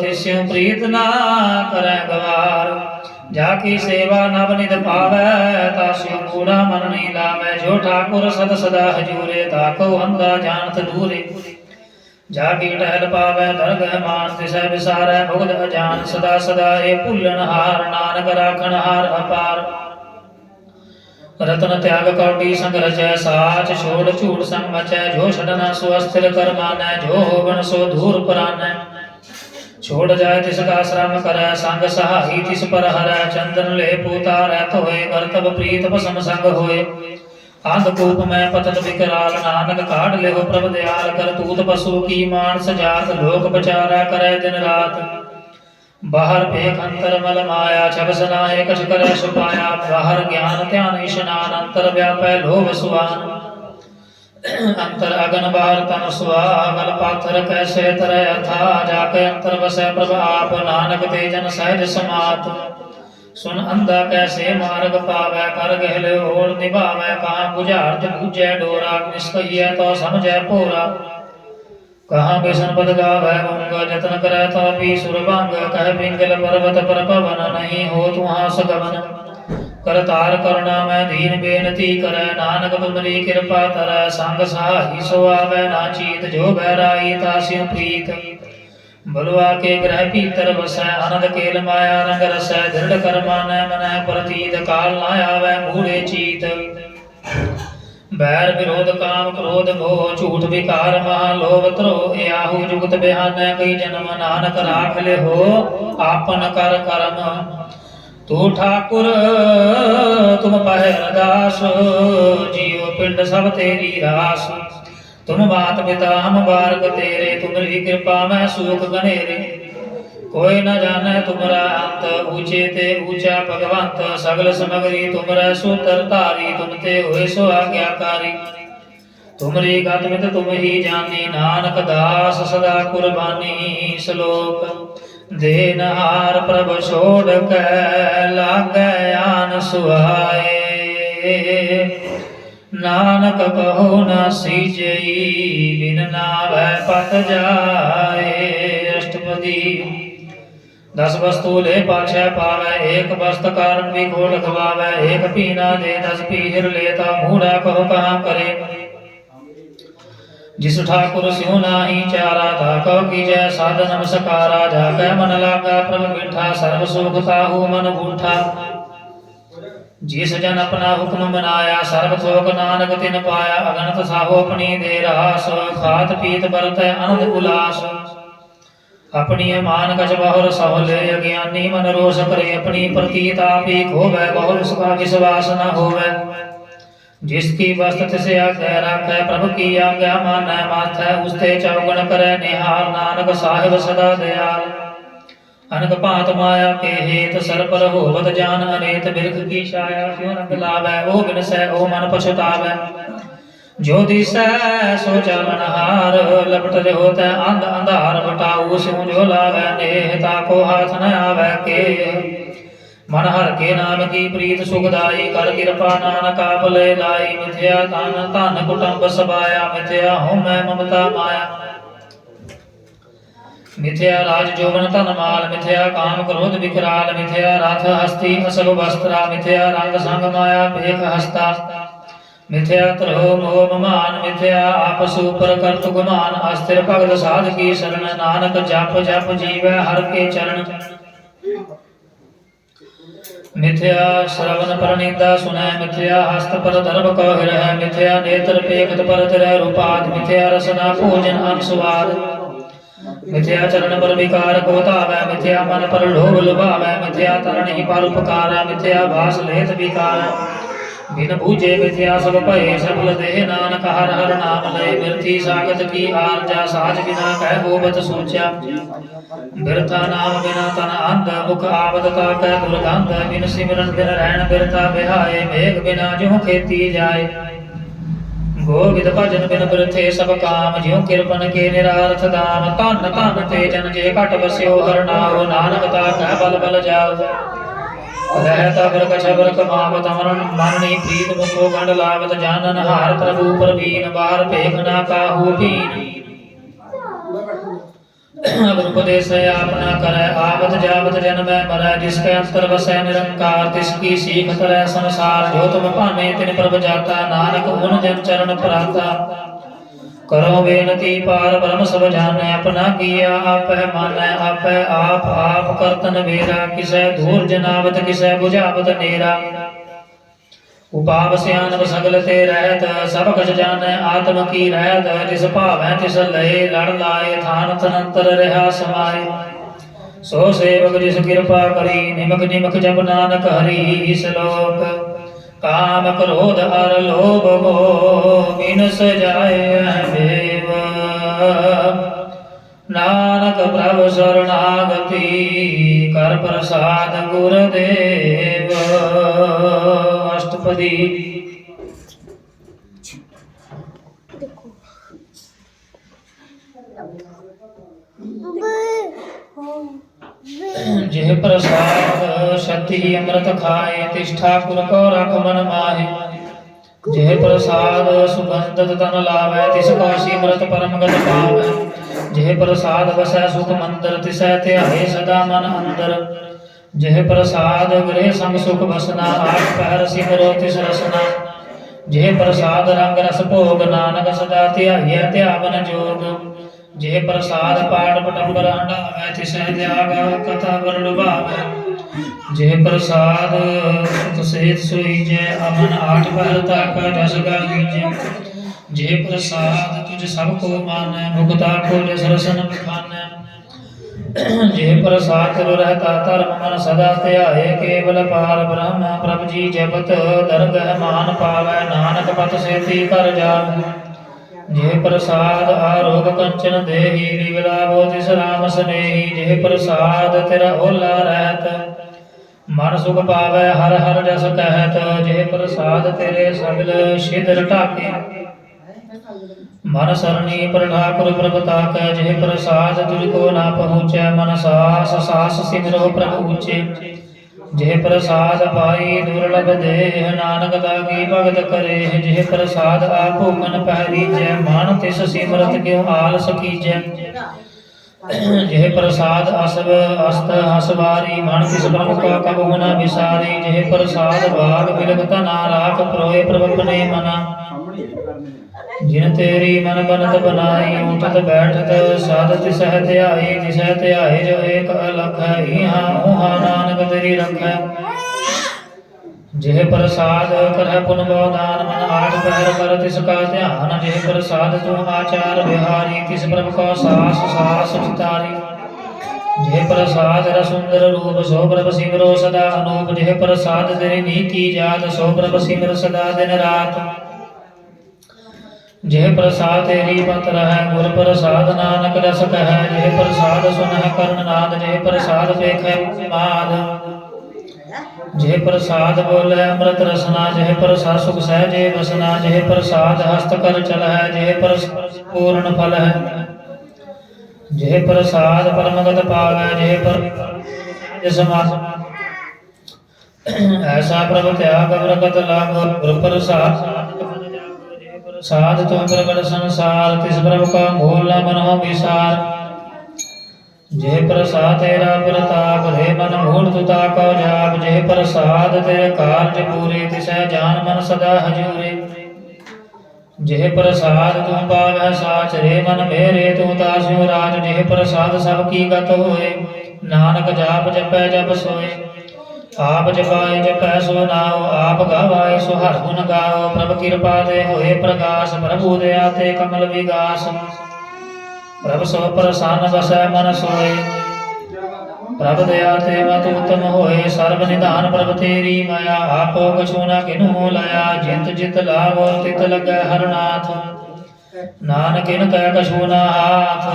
तिस्यों प्रीत ना करै गवार जाकी सेवा नव निध पावै तास्यों कूड़ा मन नहीं लावै जो ठाकुर सद सदा हजूरे ताको अंधा जानत दूरे जाकी टहल पावै दरगह मान तिसै विसारै भुगत अजान सदा सदा ए भुल्लन हार नानक राखण हार अपार रतन त्याग कौटी संग रचै साच छोड़ झूठ संग मचै जो छडना सो अस्थिर कर मानै जो होवन सो धूर परानै छोड़ जाय तिसका श्रम करै संग सहाई तिस पर हरै चंदन ले पूतारै तोए कर्तव्य प्रीत पसम संग होए अंधकूप में पतत विकराल नानक काढ़ ले हो प्रभ दयाल कर तूत पशु की मानस जात लोक बचारा करे दिन रात बाहर पेख अंतर मल माया छब सनाए कछ करे छुपाया बाहर ज्ञान ध्यान इशनान अंतर व्यापै लोभ सुवान अंतर अगन बाहर तन सुहागल पाथर कैसे तरह अथा जाके अंतर बसै प्रभ आप नानक तेजन सहज समात सुन अंधा कैसे मार्ग पावै कर गहले ओर निभावै कहाँ बुझार्थ बूझै डोरा निष्कहियै तो समझै पोरा कहाँ बेसन पद गावै मूंग जतन करै तापी सुरभंग कह पिंगल पर्वत पर पवन नहीं हो तुहाँ सगवन करतार करुणा में दीन बेनती करे नानक तुमरी कृपा तरह संग सहाई सो आवे ना चीत जो बहराई तास्यों प्रीत बलुआ के ग्रह भीतर बसै आनंद केल माया रंग रसै दृढ़ कर मानै मनै प्रतीत काल ना आवे मूढ़े चीत बैर विरोध काम क्रोध मोह झूठ विकार महालोभ द्रोह याहू जुगत बिहानै कई जन्म नानक राख ले हो आपन कर कर्म तू ठाकुर तुम पहर दास जियो पिंड सब तेरी रास तुम मात पिता हम बारक तेरे तुमरी कृपा में सुख गनेरे कोई न जाने तुमरा अंत ऊंचे ते ऊंचा भगवंत सगल समगरी तुमरा सूत्र तारी तुम ते होए सो आज्ञाकारी तुमरी गत मित तुम ही जानी नानक दास सदा कुर्बानी श्लोक देनहार प्रभ छोड़ के लागै आन सुहाए नानक कहो न सीजई बिन नावै पत जाए अष्टपदी 10 वस्तु ले पाछै पावै एक वस्त कारण भी घोल खवावै एक पीना दे 10 पीहर लेता मूढ़ा कहो कहाँ करे जिस ठाकुर स्यों नाही चारा था ਕਉ ਕੀਜੈ ਸਾਧ ਨਮਸਕਾਰਾ ਜਾ ਕੈ ਮਨ ਲਾਗਾ ਪ੍ਰਭ ਮਿਠਾ ਸਰਬ ਸੁਖ ਤਾਹੂ ਮਨ ਬੂਠਾ ਜਿਸ ਜਨ ਆਪਣਾ ਹੁਕਮ ਮਨਾਇਆ ਸਰਬ ਥੋਕ ਨਾਨਕ ਤਿਨ ਪਾਇਆ ਅਗਣਤ ਸਾਹੋ ਆਪਣੀ ਦੇ ਰਾਸ ਖਾਤ ਪੀਤ ਵਰਤੈ ਆਨੰਦ ਉਲਾਸ ਆਪਣੀ ਮਾਨ ਕਛ ਬਹੁਰ ਸਹੁਲੇ ਅਗਿਆਨੀ ਮਨ ਰੋਸ ਕਰੇ ਆਪਣੀ ਪ੍ਰਤੀਤ ਆਪੀ ਖੋਵੈ ਬਹੁਰ ਸੁਖਾ ਵਿਸਵਾਸ ਨ ਹੋਵੈ ਜਿਸ ਕੀ ਵਸਤ ਤਿਸੇ ਆਗੈ ਰਾਖੈ ਪ੍ਰਭ ਕੀ ਆਗਿਆ ਮਾਨੈ ਮਾਥੈ ਉਸਤੇ ਚੌਗਣ ਕਰੈ ਨਿਹਾਲ ਨਾਨਕ ਸਾਹਿਬ ਸਦਾ ਦਿਆਲ ਅਨਕ ਭਾਂਤ ਮਾਇਆ ਕੇ ਹੇਤ ਸਰਪਰ ਹੋਵਤ ਜਾਨ ਅਨੇਤ ਬਿਰਖ ਕੀ ਛਾਇਆ ਜਿਉ ਰੰਗ ਲਾਵੈ ਉਹ ਬਿਨਸੈ ਉਹ ਮਨ ਪਛਤਾਵੈ ਜੋ ਦਿਸੈ ਸੋ ਚਾਲਨਹਾਰ ਲਪਟ ਲਿਓ ਤੈ ਅੰਧ ਅੰਧਾਰ ਵਟਾਊ ਸਿਉ ਜੋ ਲਾਵੈ ਨੇਹ ਤਾਕੋ ਹਾਥ ਨ ਆਵੈ ਕੇ ਮਨ ਹਰ ਕੇ ਨਾਮ ਕੀ ਪ੍ਰੀਤ ਸੁਖਦਾਈ ਕਰ ਕਿਰਪਾ ਨਾਨਕ ਆਪ ਲੈ ਲਾਈ ਮਿਥਿਆ ਤਨ ਧਨ ਕੁਟੰਬ ਸਬਾਇਆ ਮਿਥਿਆ ਹਉਮੈ ਮਮਤਾ ਮਾਇਆ ਮਿਥਿਆ ਰਾਜ ਜੋਬਨ ਧਨ ਮਾਲ ਮਿਥਿਆ ਕਾਮ ਕ੍ਰੋਧ ਵਿਕਰਾਲ ਮਿਥਿਆ ਰਥ ਹਸਤੀ ਅਸਭ ਵਸਤਰਾ ਮਿਥਿਆ ਰੰਗ ਸੰਗ ਮਾਇਆ ਭੇਖ ਹਸਤਾ ਮਿਥਿਆ ਤਰੋ ਮੋਹ ਮਮਾਨ ਮਿਥਿਆ ਆਪਸ ਉਪਰ ਕਰਤ ਗੁਮਾਨ ਅਸਥਿਰ ਭਗਤ ਸਾਧ ਕੀ ਸ਼ਰਨ ਨਾਨਕ ਜਪ ਜਪ ਜੀਵੈ ਹਰ ਕੇ ਚਰਨ ਮਿਥਿਆ ਸ਼ਰਵਨ ਪਰਨਿੰਦਾ ਸੁਨੈ ਮਿਥਿਆ ਹਸਤ ਪਰ ਦਰਬ ਕਉ ਹਿਰਹਿ ਮਿਥਿਆ ਨੇਤਰ ਪੇਖਤ ਪਰ ਤਿਰੈ ਰੂਪਾਦ ਮਿਥਿਆ ਰਸਨਾ ਭੋਜਨ ਅਨਸਵਾਦ ਮਿਥਿਆ ਚਰਨ ਪਰ ਵਿਕਾਰ ਕੋ ਧਾਵੈ ਮਿਥਿਆ ਮਨ ਪਰ ਲੋਭ ਲੁਭਾਵੈ ਮਿਥਿਆ ਤਰਣਿ ਪਰ ਉਪਕਾਰਾ ਮਿਥਿਆ ਭਾਸ ਲੇਤ ਵਿਕਾਰ ਬਿਨ ਬੂਝੇ ਮਿਥਿਆ ਸਭ ਭਏ ਸਫਲ ਦੇਹ ਨਾਨਕ ਹਰ ਹਰ ਨਾਮ ਲਏ ਬਿਰਥੀ ਸਾਗਤ ਕੀ ਆਰਜਾ ਸਾਜ ਬਿਨਾ ਕਹਿ ਹੋਵਤ ਸੋਚਿਆ ਬਿਰਥਾ ਨਾਮ ਬਿਨਾ ਤਨ ਅੰਧ ਮੁਖ ਆਵਤ ਤਾ ਕਹਿ ਦੁਰਗੰਧ ਬਿਨ ਸਿਮਰਨ ਬਿਨ ਰਹਿਣ ਬਿਰਥਾ ਬਿਹਾਏ ਮੇਘ ਬਿਨਾ ਜਿਉ ਖੇਤੀ ਜਾਏ ਗੋਵਿੰਦ ਭਜਨ ਬਿਨ ਬਿਰਥੇ ਸਭ ਕਾਮ ਜਿਉ ਕਿਰਪਨ ਕੇ ਨਿਰਾਰਥ ਦਾਮ ਧਨ ਧਨ ਤੇ ਜਨ ਜੇ ਘਟ ਵਸਿਓ ਹਰ ਨਾਉ ਨਾਨਕ ਤਾ ਕਹਿ ਬਲ ਬਲ ਜਾਉ ਰਹਿਤਾ ਬਰਕ ਛਬਰ ਕਮਾਵਤ ਅਮਰਨ ਮਨਨੀ ਪ੍ਰੀਤ ਮੁਖੋ ਗੰਡ ਲਾਵਤ ਜਾਨਨ ਹਾਰ ਪ੍ਰਭੂ ਪ੍ਰਵੀਨ ਬਾਹਰ ਭੇਖ ਨਾ ਕਾਹੂ ਭੀਨ ਉਪਦੇਸ਼ ਆਪਨਾ ਕਰੈ ਆਵਤ ਜਾਵਤ ਜਨਮੈ ਮਰੈ ਜਿਸ ਕੈ ਅੰਤਰ ਵਸੈ ਨਿਰੰਕਾਰ ਤਿਸ ਕੀ ਸੀਖ ਕਰੈ ਸੰਸਾਰ ਜੋ ਤੁਮ ਭਾਵੇਂ ਤਿਨ ਪ੍ਰਭ ਜਾਤਾ ਨਾਨਕ ਹੁਨ ਜਨ ਚਰਨ ਪ੍ਰਾਤਾ ਕਰੋ ਬੇਨਤੀ ਪਾਰ ਬ੍ਰਹਮ ਸਭ ਜਾਣੈ ਆਪਣਾ ਕੀਆ ਆਪੈ ਮਾਨੈ ਆਪੈ ਆਪ ਕਰਤਨ ਵੇਰਾ ਕਿਸੈ ਦੂਰ ਜਨਾਵਤ ਕਿਸੈ 부ਝਾਵਤ ਨੇਰਾ ਉਪਾਵ ਸਿਆਨਬ ਸਗਲ ਤੇ ਰਹਿਤ ਸਭ ਕਛ ਜਾਣੈ ਆਤਮ ਕੀ ਰਹਿਤ ਜਿਸ ਭਾਵੈ ਤਿਸ ਲਏ ਲੜ ਲਾਏ ਥਾਨ ਤਨੰਤਰ ਰਹਾ ਸਮਾਏ ਸੋ ਸੇਵਕ ਜਿਸ ਕਿਰਪਾ ਕਰੀ ਨਿਮਕ ਨਿਮਕ ਜਪ ਨਾਨਕ ਹਰੀ ਸ਼ਲੋਕ ਕਾਮ ਕ੍ਰੋਧ ਅਰ ਲੋਭ ਮੋਹ ਬਿਨਸ ਜਾਏ ਦੇਵ ਨਾਨਕ ਪ੍ਰਭ ਸਰਣਾਗਤੀ ਕਰ ਪ੍ਰਸਾਦ ਗੁਰਦੇਵ ਅਸ਼ਟਪਦੀ ਜਿਹ ਪ੍ਰਸਾਦ ਸਤੀ ਅੰਮ੍ਰਿਤ ਖਾਏ ਤਿਸ ਠਾਕੁਰ ਕੋ ਰਖ ਮਨ ਮਾਹੇ ਜਿਹ ਪ੍ਰਸਾਦ ਸੁਗੰਧਤ ਤਨ ਲਾਵੈ ਤਿਸ ਕੋ ਸਿਮਰਤ ਪਰਮ ਗਤ ਪਾਵੈ ਜਿਹ ਪ੍ਰਸਾਦ ਵਸੈ ਸੁਖ ਮੰਦਰ ਤਿਸੈ ਧਿਆਏ ਸਦਾ ਮਨ ਅੰਦਰ ਜਿਹ ਪ੍ਰਸਾਦ ਗ੍ਰਹਿ ਸੰਗ ਸੁਖ ਵਸਨਾ ਆਠ ਪਹਿਰ ਸਿਮਰੋ ਤਿਸ ਰਸਨਾ ਜਿਹ ਪ੍ਰਸਾਦ ਰੰਗ ਰਸ ਭੋਗ ਨਾਨਕ ਸਦਾ ਧਿਆਈਐ ਧਿਆਵਨ ਜੋਗ ਜਿਹ ਪ੍ਰਸਾਦ ਪਾਠ ਪਟੰਬਰ ਹੰਡਾਵੈ ਤਿਸੈ ਤਿਆਗ ਕਥਾ ਵਰ ਲੁਭਾਵੈ ਜਿਹ ਪ੍ਰਸਾਦ ਸੁਖ ਸੇਤ ਸੋਈਜੈ ਅਮਨ ਆਠ ਪਹਿਰ ਤਕ ਜਸ ਗਾਈਜੈ ਜਿਹ ਪ੍ਰਸਾਦ ਤੁਝ ਸਭ ਕੋ ਮਾਨੈ ਮੁਕਤਾ ਕੋ ਜਸ ਰਸਨ ਬਖਾਨੈ ਜਿਹ ਪ੍ਰਸਾਦ ਤਿਰ ਰਹਤਾ ਧਰਮ ਮਨ ਸਦਾ ਧਿਆਏ ਕੇਵਲ ਪਾਰ ਬ੍ਰਹਮ ਪ੍ਰਭ ਜੀ ਜਪਤ ਦਰਗਹ ਮਾਨ ਪਾਵੈ ਨਾਨਕ ਪਤ ਸੇਤੀ ਕਰ ਜਾਵੈ ਜਿਹ ਪ੍ਰਸਾਦ ਆਰੋਗ ਕੰਚਨ ਦੇਹੀ ਨਿਵਲਾਵੋ ਤਿਸ ਰਾਮ ਸਨੇਹੀ ਜਿਹ ਪ੍ਰਸਾਦ ਤੇਰਾ ਓਲਾ ਰਹਿਤ ਮਨ ਸੁਖ ਪਾਵੈ ਹਰ ਹਰ ਜਸ ਕਹਿਤ ਜਿਹ ਪ੍ਰਸਾਦ ਤੇਰੇ ਸਗਲ ਸਿਧ ਢਾਕੇ ਮਨ ਸਰਣੀ ਪਰ ਠਾਕੁਰ ਪ੍ਰਭ ਤਾਕੈ ਜਿਹ ਪ੍ਰਸਾਦ ਤੁਝ ਕੋ ਨਾ ਪਹੁੰਚੈ ਮਨ ਸਾਸ ਸਾਸ ਸਿਮਰੋ ਪ੍ਰਭ ਉਚੇ ਜਿਹ ਪ੍ਰਸਾਦ ਪਾਈ ਦੁਰਲਭ ਦੇਹ ਨਾਨਕ ਦਾਗੀ ਭਗਤ ਕਰੇ ਜਿਹ ਪ੍ਰਸਾਦ ਆਪ ਭੋਗਨ ਪਹਿਰੀਜੈ ਮਨ ਤਿਸ ਸਿਮਰਤ ਕਿਉ ਆਲਸ ਕੀਜੈ ਜਿਹ ਪ੍ਰਸਾਦ ਅਸਵ ਅਸਤ ਹਸਵਾਰੀ ਮਨ ਤਿਸ ਬ੍ਰਹਮ ਕਾ ਕਬਹੁ ਨ ਵਿਸਾਰੀ ਜਿਹ ਪ੍ਰਸਾਦ ਬਾਗ ਬਿਲਗ ਧਨਾ ਰਾਖ ਪ੍ਰੋਏ ਪ੍ਰਭ ਆਪਣੇ ਮਨਾ जिन तेरी मन बनत बनाई उठत बैठत साधत सह ध्याई तिसह ध्याई जो एक अलख है इहाँ उहाँ नानक तेरी रखै जेह प्रसाद करह पुन बहुदान मन आठ पहर कर तिसका ध्यान जेह प्रसाद तू आचार बिहारी तिस प्रभ को सास सास चितारी जेह प्रसाद रसुंदर रूप सो प्रभ सिमरो सदा अनूप जेह प्रसाद तेरी नीति जात सो प्रभ सिमर सदा दिन रात जेह प्रसाद तेरी पत रह गुर प्रसाद नानक रस कह जेह प्रसाद सुनह कर्णनाद जेह प्रसाद पेख माद जेह प्रसाद बोले अमृत रसना जेह प्रसाद सुख सहजे बसना जेह प्रसाद हस्त कर चल है जेह प्रसाद पूर्ण फल है जेह प्रसाद परमगत पावै जेह पर समास ऐसा प्रभु त्याग प्रगट लाभ गुर प्रसाद प्रसाद तुम प्रगट संसार तिस प्रभु का मूल न मनो विसार जेह प्रसाद तेरा प्रताप रे मन मूल तुता को जाप जेह प्रसाद तेरे कार्य पूरे तिसै जान मन सदा हजूरे जेह प्रसाद तू पावै साच रे मन मेरे तू तास्यो राज जेह प्रसाद सब की गत होए नानक जाप जपै जप सोए आप जपाए जपै सो नाओ आप गावाए सो हर गुण गाओ प्रभु कृपा दे होए प्रकाश प्रभु दया ते कमल विगास प्रभ सो प्रसन्न बसै मन सोए प्रभ दया ते मत उत्तम होए सर्व निधान प्रभ तेरी माया आपो कछु न किन्हु लया जित जित लाभ तित लगै हरनाथ नानक इन कह कछु न हाथ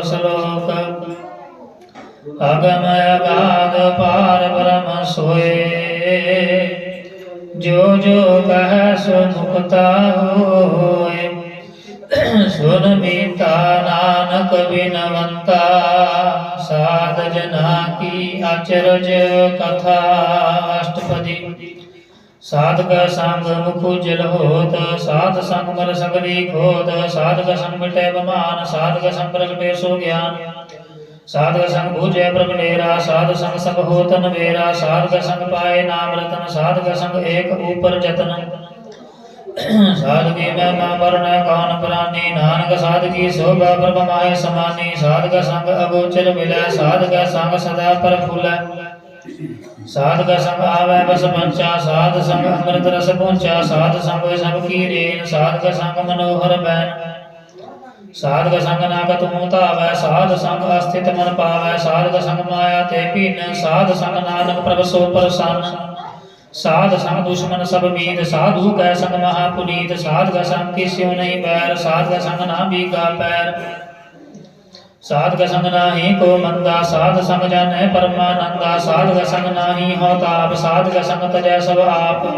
श्लोक अगम अगाध पार ब्रह्म सोए जो जो कह सो मुक्ता होए सुन मीता नानक बिनवंता साध जना की अचरज कथा अष्टपदी साधक संग मुख उज्जल होत साध संग मर सगली खोत साधक संग मिटै बमान साधक संग प्रगटे सो ज्ञान साधक संग भूजै प्रभ नेरा साध संग सब होत नवेरा साधक संग पाए नाम रतन साधक संग एक ऊपर जतन साधकी महिमा वर्ण कौन प्राणी नानक साधकी शोभा प्रभ माहे समानी साधक संग अगोचर मिलै साधक संग सदा प्रफुल्ल साधक संग आवे बस पंचा साध संग अमृत रस पहुंचा साध संग सब की रेन साधक संग मनोहर बैन साधक संग नागत मुतावै साध संग अस्थित मन पावै साधक संग माया ते पीन साध संग नानक प्रभ सो प्रसन्न साध संग दुश्मन सब मीत साधु कै संग महापुनीत साधक संग किस्यो नहीं बैर साधक संग ना बीगा पैर साधक संग नाही को मंदा साध संग जानै परमानंदा साधक संग नाही हो ताप साधक संग तजै सब आप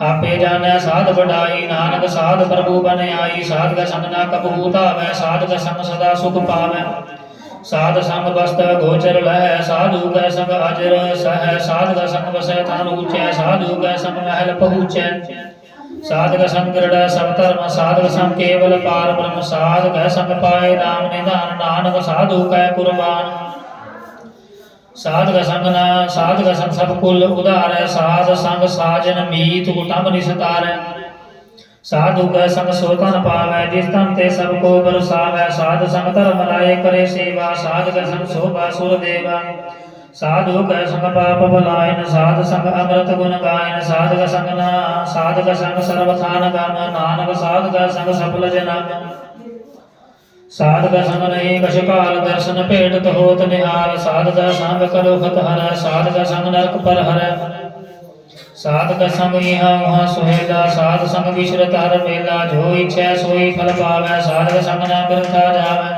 आपे जानै साध बढ़ाई नानक साध प्रभु बन आई साधक संग ना कबहू धावै साधक संग सदा सुख पावै साध संग बस्त गोचर लह साधु कै संग अजर सह साधक संग बसै तन ऊंचै साधु कै संग महल पहुँचै साधक संग दृढ़ सब धर्म साधक संग केवल पार ब्रह्म साधक संग पाए नाम निधान नानक साधु कै कुर्बान साधक संग सब कुल उदार साध संग साजन मीत कुटुंब निस्तार साधु कै संग सो तन पावै जिस तन ते सबको बरसावै साध संग धर्म राय करे सेवा साध कै संग शोभा सुर देवा साधु कै संग पाप भलायन साध संग अमृत गुण गायन साध कै संग सर्वथान गम नानक साध कै संग सफल जनम साध कै संग नहीं कछ काल दर्शन भेटत होत निहाल साध कै संग करो खत हर साध कै संग नरक पर हर साधक संग यहाँ वहाँ सुहेला साध संग विश्रत हर मेला जो इच्छा सोई फल पावै साधक संग न बिरथा जावै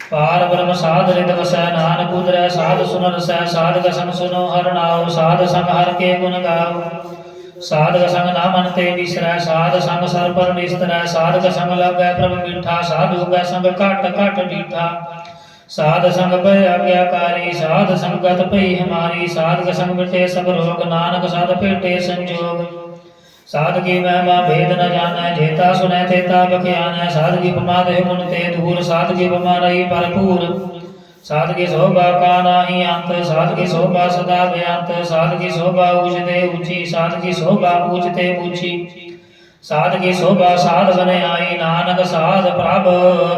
पार ब्रह्म साध रिद वसै नानक उतरै साध सुन रसै साधक संग सुनो हर नाओ साध संग हर के गुण गाओ साधक संग ना मन ते बिसरै साध संग सर पर निस्तरै साधक संग लगै प्रभ मीठा साधु कै संग घट घट डीठा साध संग भय आज्ञाकारी साध संगत भई हमारी साधक संग मिटे सब रोग नानक साध भेटे संजोग साध की महिमा भेद न जानै जेता सुनै तेता बख्यानै साध की प्रमाद है गुण ते दूर साध की उपमा रही भरपूर साध की शोभा का नाही अंत साध की शोभा सदा बेअंत साध की शोभा ऊंचते ऊंची साध की शोभा ऊंचते ऊंची साध की शोभा साध बन आई, नानक साध प्रभ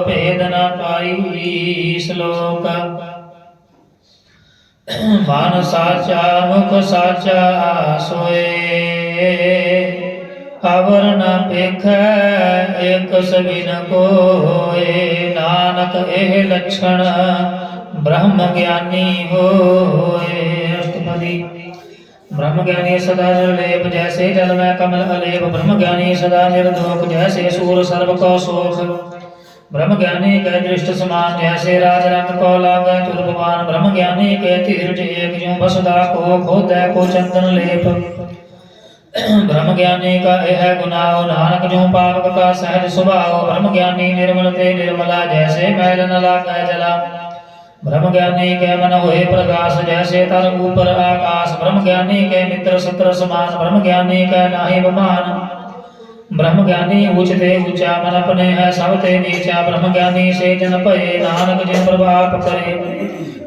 भेद न पाई। श्लोक मन साचा मुख साचा सोए, अवर न पेख एक सबिन कोय। नानक एह लक्षण ब्रह्म ज्ञानी होए। अष्टपदी। ब्रह्म ज्ञानी सदा निर्लेप, जैसे जल में कमल अलेप। ब्रह्म ज्ञानी सदा निर्दोष, जैसे सूर सर्व को सोख। ब्रह्म ज्ञानी के दृष्ट समान, जैसे राज रंग को लागे तुर्पमान। ब्रह्म ज्ञानी के तीर्थ एक, ज्यों बसदा को खोदै को चंदन लेप। ब्रह्म ज्ञानी का यह गुनाह, नानक ज्यों पावक का सहज स्वभाव। ब्रह्म ज्ञानी निर्मल ते निर्मला, जैसे मैल न लागे जला। ब्रह्म ज्ञानी के मन होए प्रकाश, जैसे तर ऊपर आकाश। ब्रह्म ज्ञानी के मित्र सत्र समान, ब्रह्म ज्ञानी के नाहि बमान। ब्रह्म ज्ञानी ऊंचते ऊंचा, मन अपने है सब ते नीचा। ब्रह्म ज्ञानी से जन भये, नानक जिन प्रभाप करे।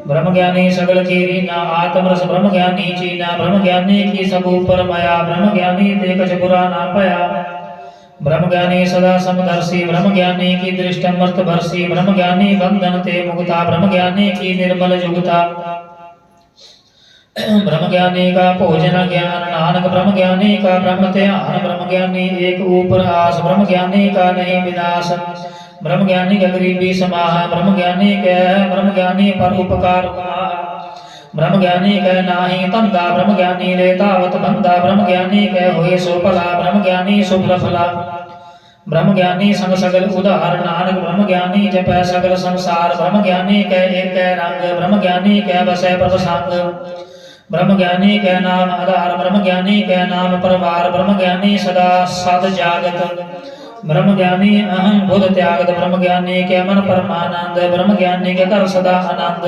ब्रह्म ज्ञानी सगल की रीना, आत्म रस ब्रह्म ज्ञानी चीना। ब्रह्म ज्ञानी की सब ऊपर माया, ब्रह्म ज्ञानी ते कछ बुरा ना पाया। ब्रह्म ज्ञानी सदा समदर्शी, ब्रह्म ज्ञानी की दृष्टि अमृत भरसी। ब्रह्म ज्ञानी बंधन ते मुक्ता, ब्रह्म ज्ञानी की निर्मल जुगता। ब्रह्म ज्ञानी का भोजन ज्ञान, नानक ब्रह्म ज्ञानी का ब्रह्म ध्यान। ब्रह्म ज्ञानी एक ऊपर आस, ब्रह्म ज्ञानी का नहीं विनाश। ब्रह्म ज्ञानी का गरीबी समाह, ब्रह्म ज्ञानी पर उपकार हुआ। ब्रह्म ज्ञानी कह नाही तंदा, ब्रह्म ज्ञानी ले तावत बंदा। ब्रह्म ज्ञानी कह होए सो भला, ब्रह्म ज्ञानी शुभ फला। ब्रह्म ज्ञानी संग सगल उदार, नानक ब्रह्म ज्ञानी जपै सगल संसार। ब्रह्म ज्ञानी कह एक रंग, ब्रह्म ज्ञानी कह बसै प्रभ संग। ब्रह्म ज्ञानी कह नाम आधार, ब्रह्म ज्ञानी कह नाम परवार। ब्रह्म ज्ञानी सदा सद जागत, ब्रह्म ज्ञानी अहम बुध त्यागत। ब्रह्म ज्ञानी के मन परमानंद, ब्रह्म ज्ञानी के कर सदा आनंद।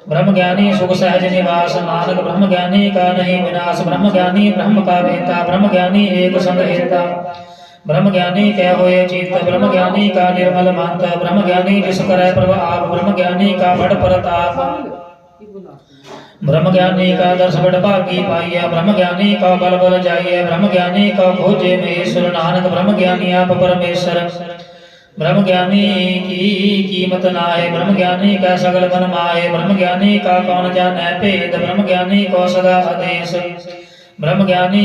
ब्रह्म ज्ञानी सुख सहज निवास, नानक ब्रह्म ज्ञानी का नहीं विनाश। ब्रह्म ज्ञानी ब्रह्म का वेता, ब्रह्म ज्ञानी एक संग हेता। ब्रह्म ज्ञानी कह होए चित्त, ब्रह्म ज्ञानी का निर्मल मंत। ब्रह्म ज्ञानी जिस करे प्रभ आप, ब्रह्म ज्ञानी का बड़ प्रताप। ब्रह्म ज्ञानी का दर्श बड़ भागी पाइय, ब्रह्म ज्ञानी का बल बल जाइए। ब्रह्म ज्ञानी का खोजे महेश्वर, नानक ब्रह्म ज्ञानी आप परमेश्वर। ब्रह्म ज्ञानी की कीमत नाए, ब्रह्म ज्ञानी का सगल बन माए। ब्रह्म ज्ञानी का कौन जाने भेद, ब्रह्म ज्ञानी को सदा आदेश। ब्रह्म ज्ञानी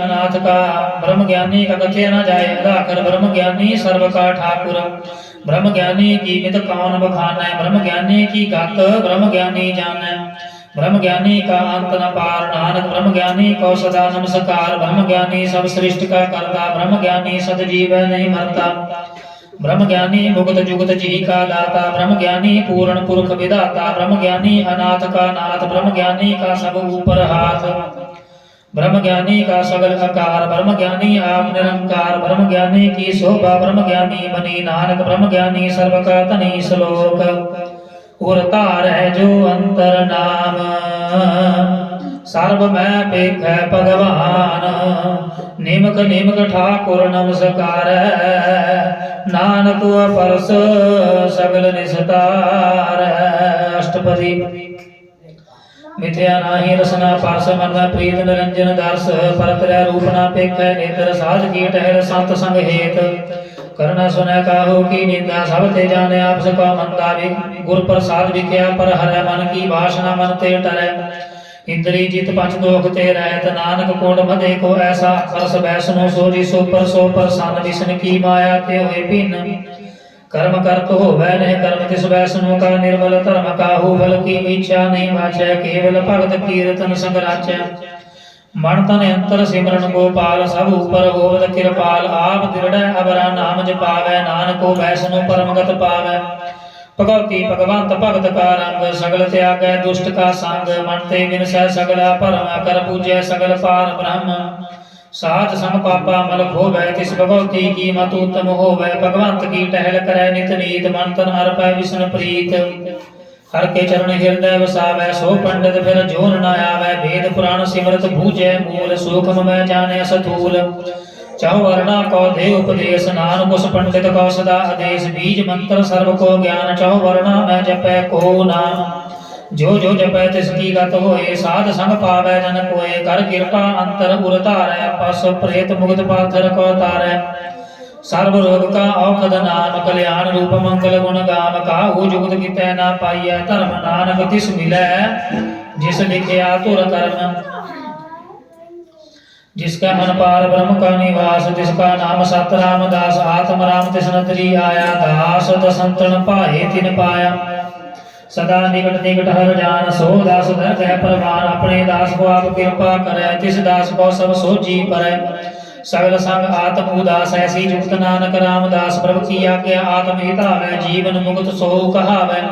अनाथ का, ब्रह्म ज्ञानी का कथे न जाए अदाकर। ब्रह्म ज्ञानी सर्व का ठाकुर, ब्रह्म ज्ञानी की मित कौन बखाने। ब्रह्म ज्ञानी की गत ब्रह्म ज्ञानी जाने। ब्रह्म ज्ञानी का अंत न पार, नानक ब्रह्म ज्ञानी को सदा नमस्कार। ब्रह्म ज्ञानी सब सृष्टि का करता, ब्रह्म ज्ञानी सदजीव नहीं मरता। ब्रह्म ज्ञानी मुक्त जुगत जी का दाता, ब्रह्म ज्ञानी पूर्ण पुरुष विदाता। ब्रह्म ज्ञानी अनाथ का नाथ, ब्रह्म ज्ञानी का सब ऊपर हाथ। ब्रह्म ज्ञानी का सगल आकार, ब्रह्म ज्ञानी आप निरंकार। ब्रह्म ज्ञानी की शोभा ब्रह्म ज्ञानी बनी, नानक ब्रह्म ज्ञानी सर्व का तनी। श्लोक उर तार है जो अंतर नाम, सर्व में पेख भगवान। निमक निमक ठाकुर नमस्कार, नानक परस सगल निस्तार। अष्टपदी। मिथ्या नाही रसना पास, मन में प्रीत निरंजन दर्श। परत्र रूप ना पेख नेत्र, साध की टहल संत संग हेत। करना सुने काहू की निंदा, सब ते जाने आपस का मंदा। गुर प्रसाद विख्या पर हरै, मन की वासना मन ते टरै। इंद्री जित पंच दोख ते रहत, नानक कोड मदे को ऐसा। परस वैष्णो सोजी सो पर सन, विष्णु की माया ते हुए भिन्न। कर्म करत होवै नहीं कर्म, तिस वैष्णो का निर्मल धर्म। काहू बल की इच्छा नहीं बाचै, केवल भगत कीर्तन संग राचै। मन तन अंतर सिमरन गोपाल, सब ऊपर होवत कृपाल। आप दृढ़ अबरा नाम जपावै, नानक को वैष्णो परमगत पावै। भगवती भगवंत भगत का रंग, सगल त्यागै दुष्ट का संग। मन ते विनसै सगला भरम, कर पूजै सगल पार ब्रह्म। साध संग पापा मल खोवै, तिस भगवती की मत उत्तम होवै। भगवंत की टहल करै नित नीत, मन तन अर्पै विष्णु प्रीत। हर के चरण हृदय वसावै, सो पंडित फिर जोन न आवै। वेद पुराण सिमरत भूजै मूल, सूक्ष्म में जाने सथूल। चहु वर्णा को दे उपदेश, नानक उस पंडित को सदा आदेश। बीज मंत्र सर्व को ज्ञान, चहु वर्णा में जपै को नाम। जो जो जपै तिसकी गत होए, साध संग पावै जन कोय। कर कृपा अंतर उर धारै, पस प्रेत मुगत पाथर को तारै। सर्व रोग का औखद नाम, कल्याण रूप मंगल गुण गाम। काहू जुगत कितै ना पाइयै, धर्म नानक तिस मिलै। जिस लिखिया तुर कर्म, जिसका मन पार ब्रह्म का निवास। तिसका नाम सत रामदास, आत्म राम तिस नतरी आया। दास दसंतन पाए तिन पाया, सदा निकट निकट हर जान। सो दास दरगह परवान, अपने दास को आप कृपा करे। तिस दास को सब सोझी परै, सगल संग आत्म उदास। ऐसी जुगत नानक रामदास, प्रभु की आज्ञा आत्म हितावै। जीवन मुक्त सो कहावै,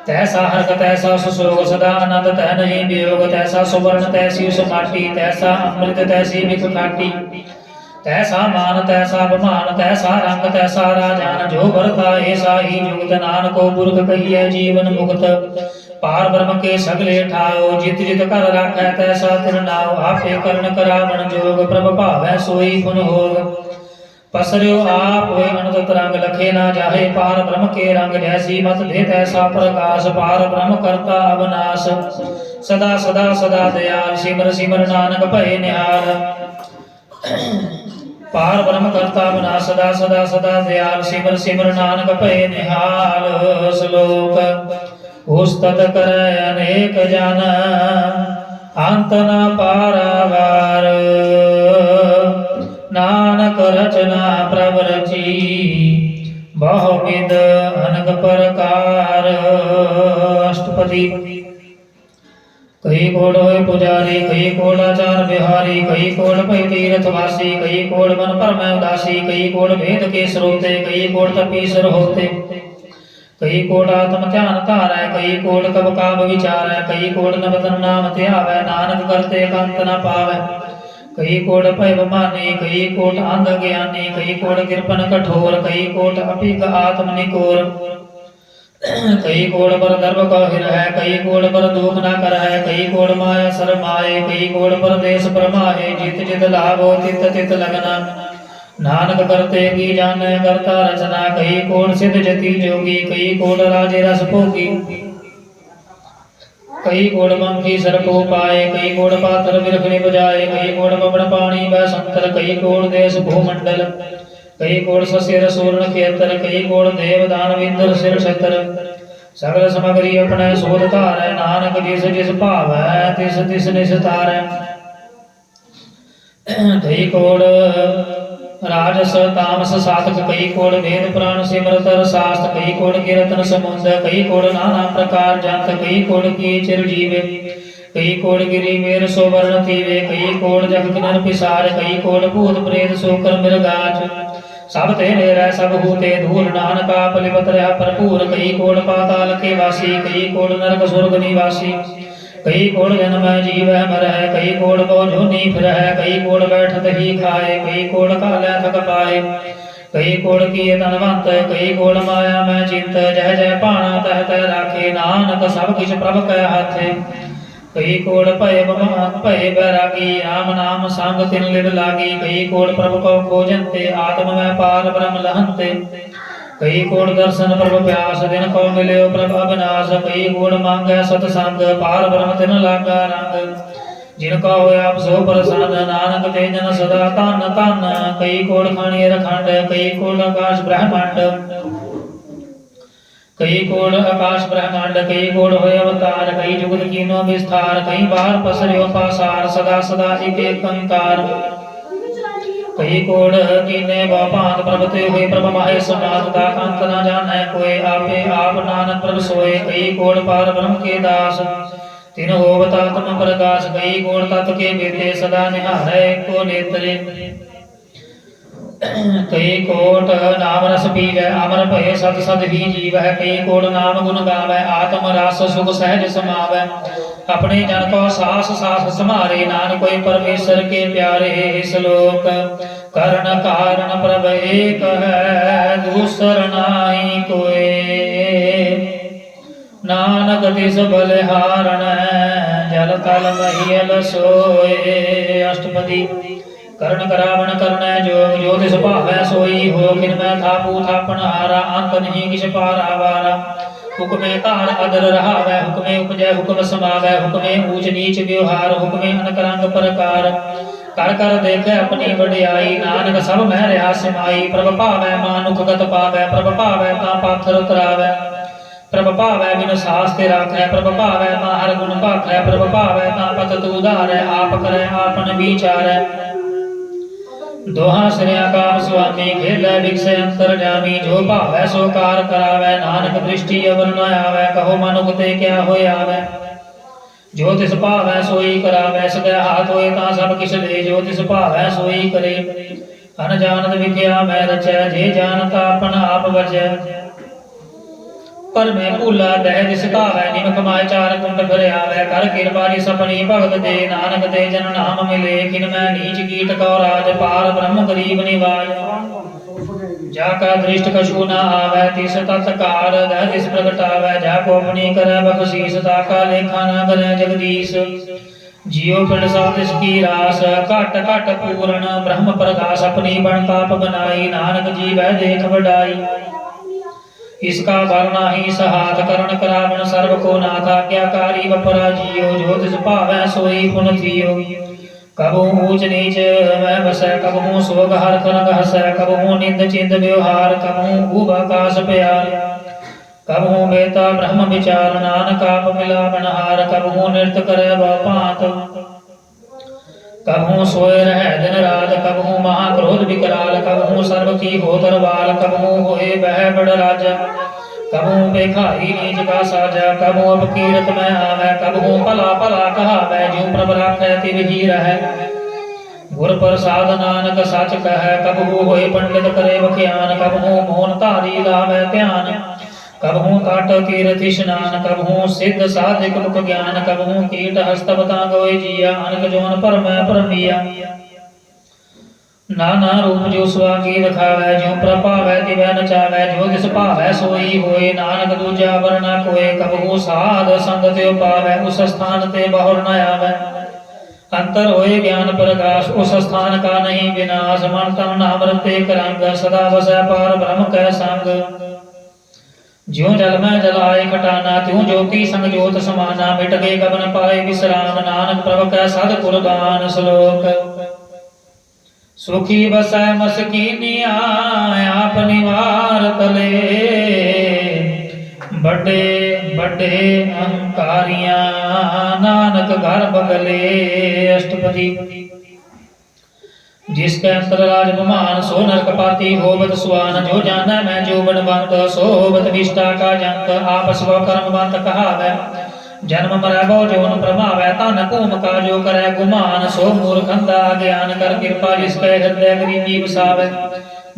तैसा हरक तैसा सुसोग। सदा आनंद तह नहीं वियोग, तैसा सुवर्ण तैसी उस माटी। तैसा अमृत तैसी मिठ खाटी, तैसा मान तैसा अभिमान। तैसा रंग तैसा राजान, जो भरता ऐसा ही जुगत। नानको पुरख कहिए जीवन मुक्त, पार ब्रह्म के सगले ठाओ। जित जित कर राखै तैसा तिन नाव, आपे करण करावन जोग। प्रभ भावै सोई गुण होग, पसर्यो आप होए अनंत तरंग। लखे ना जाहे पार ब्रह्म के रंग, जैसी मत दे तैसा प्रकाश। पार ब्रह्म करता अविनाश, सदा सदा सदा दयाल। सिमर सिमर नानक भय निहाल, पार ब्रह्म करता विनाश। सदा सदा सदा दयाल, सिमर सिमर नानक भय निहाल। श्लोक उस्तत करै अनेक जन, अंत न पारावार। नानक रचना प्रभ रची, बहुविध अनक प्रकार। अष्टपदी। कई कोड़ होए पुजारी, कई कोड़ आचार बिहारी। कई कोड़ भय तीर्थवासी, कई कोड़ मन भरमै उदासी। कई कोड़ भेद के स्रोते, कई कोड़ तपीसर होते। कई कोड़ आत्म ध्यान धारै, कई कोड़ कब काब विचारै। कई कोड़ नवतन नाम ध्यावै, नानक करते कंत न पावै। कई कोड़ भय मानी, कई कोट अंध ज्ञानी। कई कोड़ कृपन कठोर, कई कोट अपिग आत्म निकोर। कई कोड़ पर धर्म का हिर है, कई कोड़ पर दुख न कर है। कई कोड़ माया शरमाए, कई कोड़ पर देश परमाए। जित जित लाभो तित तित लगना, नानक करते की जाने करता रचना। कई कोड़ सिद्ध जति जोगी, कई कोड़ राजे रस भोगी। कई कोड़ मंकी सरपो पाए, कई कोड़ पात्र बिरखनी बजाए। कई कोड़ पवन पानी व संतर, कई कोड़ देश भूमंडल। कई कोड़ ससिर सूर्ण खेतर, कई कोड़ देव दानव इंद्र सिर छतर। सगल समगरी अपने सोध धारै, नानक जिस जिस भावै तिस तिस निस्तारै। कई कोड़ राजस तामस साधक, कई कोड़ वेद पुराण सिमरत शास्त्र। कई कोड़ कीर्तन समुंद, कई कोड़ नाना प्रकार जंत। कई कोड़ की चिर जीवे, कई कोड़ गिरी मेर सोवर्ण थीवे। कई कोड़ जग किनर पिसार, कई कोड़ भूत प्रेत सोकर मृगाच। सब तेरे रह सब हूते धूल, नानका पलिपत रहा भरपूर। कई कोड़ पाताल के वासी, कई कोड़ नरक स्वर्ग निवासी। कई कोड़ जन्म जीव मर है, कई कोड़ बोझोनी फिर है। कई कोड़ बैठत ही खाए, कई कोड़ काले थक पाए। कई कोड़ किए धनवंत, कई कोड़ माया में चिंत। जय जय पाना तह तह राखे, नानक सब किछ प्रभ कै हाथे। कई कोड़ भय भय बैरागी, राम नाम संग तिन लिव लागी। कई कोड़ प्रभु को खोजंते, आत्म में पार ब्रह्म लहंते। कई कोड़ दर्शन प्रभु प्यास, दिन को मिले प्रभु अविनाश। कई कोड़ मांगे सतसंग, पार ब्रह्म तिन लागा रंग। जिनका होया आप सो प्रसन्न, नानक ते जन सदा तन तन। कई कोड़ खणियर खंड, कई कोड़ आकाश ब्रह्मांड। कई कोड़ आकाश ब्रह्मांड, कई कोड़ होय अवतार। कई जुगत कीनो विस्तार, कई बार पसर्यो पासार। सदा सदा एक एक कंकार। कई कोड़ कीने भांत, प्रभ ते हुए प्रभ माहे समात। दाकांत न जाने कोय, आपे आप नानक प्रभ सोए। कई कोड़ पार ब्रह्म के दास, तिन होवत आत्म प्रकाश। कई कोड़ तत् के बेते, सदा निहारै को नेत्रे। कई कोट नाम रस पीवै, अमर भय सत सद ही जीवै। कई कोट नाम गुण गावै, आत्म रस सुख सहज समावै। अपने जन को सास सास समारे, नानक कोई परमेश्वर के प्यारे। श्लोक करण कारण प्रभ एक है, दूसर नाहि कोय। नानक तिस बलिहारण, जल तल महियल सोए। अष्टपदी। करण करावण करण जोग, जो तिस भावै सोई हो। किन मैं थापू थापन हारा, अंत नहीं किछ पारा वारा। हुक्मे तार अदर रहावै हुक्मे उपजै हुक्म समावै हुक्मे ऊच नीच व्यवहार हुक्मे अनकरंग प्रकार कर कर देखे अपनी वडियाई नानक सब मैं रहा समाई प्रभ पावै मानुख गत पावै प्रभ पावै ता पाथर उतरावै प्रभ पावै बिन शास्त्र राखै प्रभ पावै ता हर गुण भाखै प्रभ पावै ता पत उदारै आप करै आपन विचारै दोहा श्रिया काम स्वामी खेलै विकसै अंतर जामी जो भावै सो कार करावै नानक दृष्टि अवर न आवै कहो मनुख ते क्या होय आवै जो तिस भावै सोई करावै सदै हाथ होए ता सब किछ दे जो तिस भावै सोई करे अनजानत विद्या मैं रचै जे जानता अपन आप बचै पर मैं भूला दह जिस भावै निमक माय चार कुंड भर आवै कर कृपा जिस अपनी भगत दे नानक दे जन नाम मिले किन मैं नीच कीट कौ राज पार ब्रह्म गरीब निवाय जाका दृष्ट कछु न आवै तिस तत्काल दह तिस प्रगटावै जाको अपनी करੈ बख्शीस ताका लेखा न करੈ जगदीश जियो पिंड सब तिसकी रास घट घट पूर्ण ब्रह्म प्रकाश अपनी बनताप बनाई नानक जी वह देख बढ़ाई इसका बल नाही सहात करण करावन सर्व को नाथा आज्ञाकारी बपरा जियो जो तिस भावै सोई पुन थियो कबहू ऊच नीच मैं बसै कबहू सोग हर खरग हसै कबहू निंद चिंद व्यवहार कबहू भूभ आकाश प्यार कबहू बेता ब्रह्म विचार नानक आप मिला बनहार कबहू नृत्य करे बहु भांत कबहू सोए रह दिन रात कबहू महाक्रोध विकराल कबहू सर्व की हो तरवाल कबहू होए बह बड़ राजा कबहू बेखाई नीच का साजा कबहू अब कीरत में आवै कबहू भला भला कहावै जो प्रभ राखै तिव ही रहै गुर प्रसाद नानक सच कहै कबहू होए पंडित करे बख्यान कबहू मौन धारी लावै ध्यान कबहू काट तीर्थ स्नान कबहू सिद्ध साधिक मुख ज्ञान कबहू कीट हस्तवता गोय जिया अनक जोन परमै परमिया नाना रूप जो स्वांगी रखावै जो प्रभावै तिवै नचावै जो तिस भावै सोई होए नानक दूजा वरना कोय कबहू साध संग त्यो पावै उस स्थान ते बहुर न आवै अंतर होए ज्ञान प्रकाश उस स्थान का नहीं विनाश मन तन नाम रते करंग सदा वसै पार ब्रह्म कै संग ज्यों जल में जलाए खटाना त्यों ज्योति संग ज्योत समाना मिट गए गबन पाए विश्राम नानक प्रभ कै सद कुर्बान श्लोक सुखी बसै मस्कीनिया आप निवार तले बड़े बड़े अहंकारियां नानक घर बगले अष्टपदी जिसके अंतर राज गुमान सो नरकपाती होवत सुआन जो जाना मैं जो बनवंत सो होवत विष्टा का जंत आप स्व कर्मवंत कहावै जन्म मरै बहु जोन प्रमावै तन कूम का जो करे गुमान सो मूर्खंदा ज्ञान कर कृपा जिसके हृदय गरीबी बसावै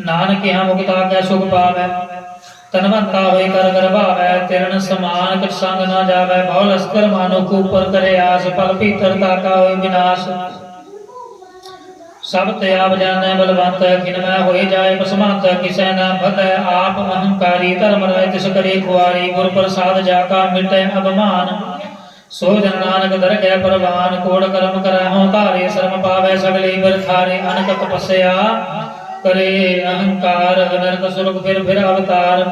नानक यहाँ मुक्ता कै सुख पावै तनवंता होई कर गर्भावै तिरण समान कुछ संग न जावै बहु लस्कर मानो ऊपर करे आस फल भीतरता का होई विनाश सब त्याग जाने बलवंत किनमै होए जाए पसमंत किसै न भतै आप अहंकारी धर्म राय तिस करे खुआरी गुर प्रसाद जाका मिटै अभिमान सो जन नानक दर गै परवान कोड़ कर्म करै हों तारे शर्म पावै सगले बरथारे अनक तपस्या करे अहंकार नरक सुरग फिर अवतार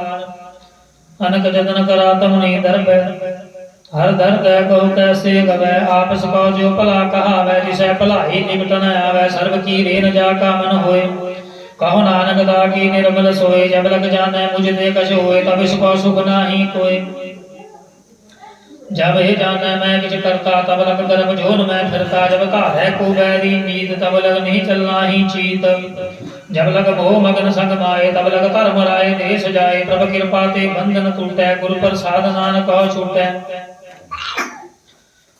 अनक जतन करा तमुनि दर्भ हर दर दै कहो कैसे गवै आपस कहो जो भला कहावै जिसै भलाई निकट न आवै सर्व की रेन जा का मन होए कहो नानक दागी निर्मल सोए जब लग जाने मुझ दे कछ होए तब इसको सुख नाही कोय जब हे जाने मैं किछ करता तब लग गर्भ जोन मैं फिरता जब धारै को बैरी नीत तब लग नहीं चलना ही चीत जब लग मोह मगन संग माए तब लग धर्म राय देश जाए प्रभ कृपा ते बंधन टूटै गुरु प्रसाद नानक कहो छूटै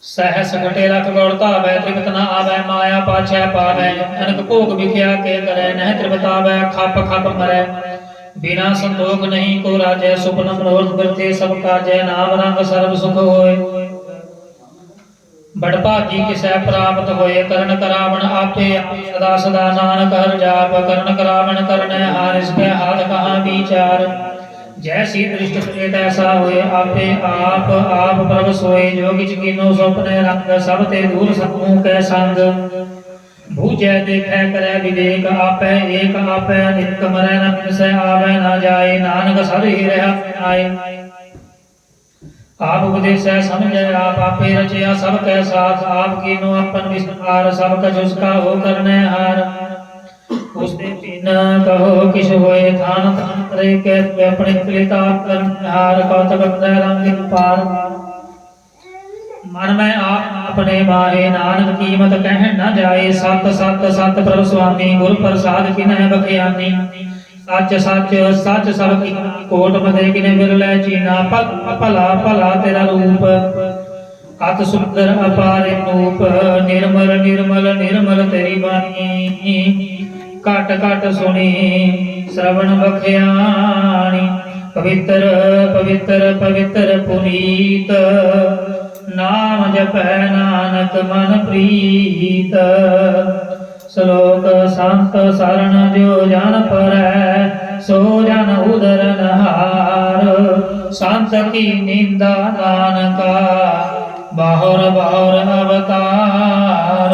सहस घटे रख गौरतावै त्रिपत न आवै माया पाछै पावै अनक भोग विख्या के करे नह त्रिपतावै खप खप मरै बिना संतोख नहीं को राजै सुपन मनोरथ करते सब काजै नाम रंग सर्व सुख होय बड़ भागी किसै प्राप्त होए करण करावण आपे सदा सदा नानक हर जाप करण करावण करनै हार इसके हाथ कहाँ विचार जैसी दृष्ट करे तैसा होए आपे आप प्रभ सोए जो किछ कीनो स्वप्ने रंग सब ते दूर सकूं कै संग भूजै देखै करे विवेक आपै एक आपै नित मरै न बिनसै आवे न जाए नानक सद ही रहा आए आप उपदेशै समझै आप आपे रचया सब कै साथ आप कीनो अपन विस्तार सब कछ उसका हो करने हार उसते बिन कहो किस होए थान थान करे के तू अपने कलिता करने हार कौतक बंदै रंग पार मन में आप अपने माहे नानक कीमत कह न जाए सत सत सत प्रभु स्वामी गुर प्रसाद किन्ह बखियानी सच सच सच सब की कोट मदे किने बिरलै चीना भला भला तेरा रूप अत सुंदर अपार रूप निर्मल निर्मल निर्मल तेरी बानी घट घट सुनी श्रवण बखियानी पवित्र पवित्र पवित्र पुनीत नाम जपै नानक मन प्रीत श्लोक संत शरण जो जन परै सो जन उदरन हार संत की निंदा नानका बाहुर बाहुर अवतार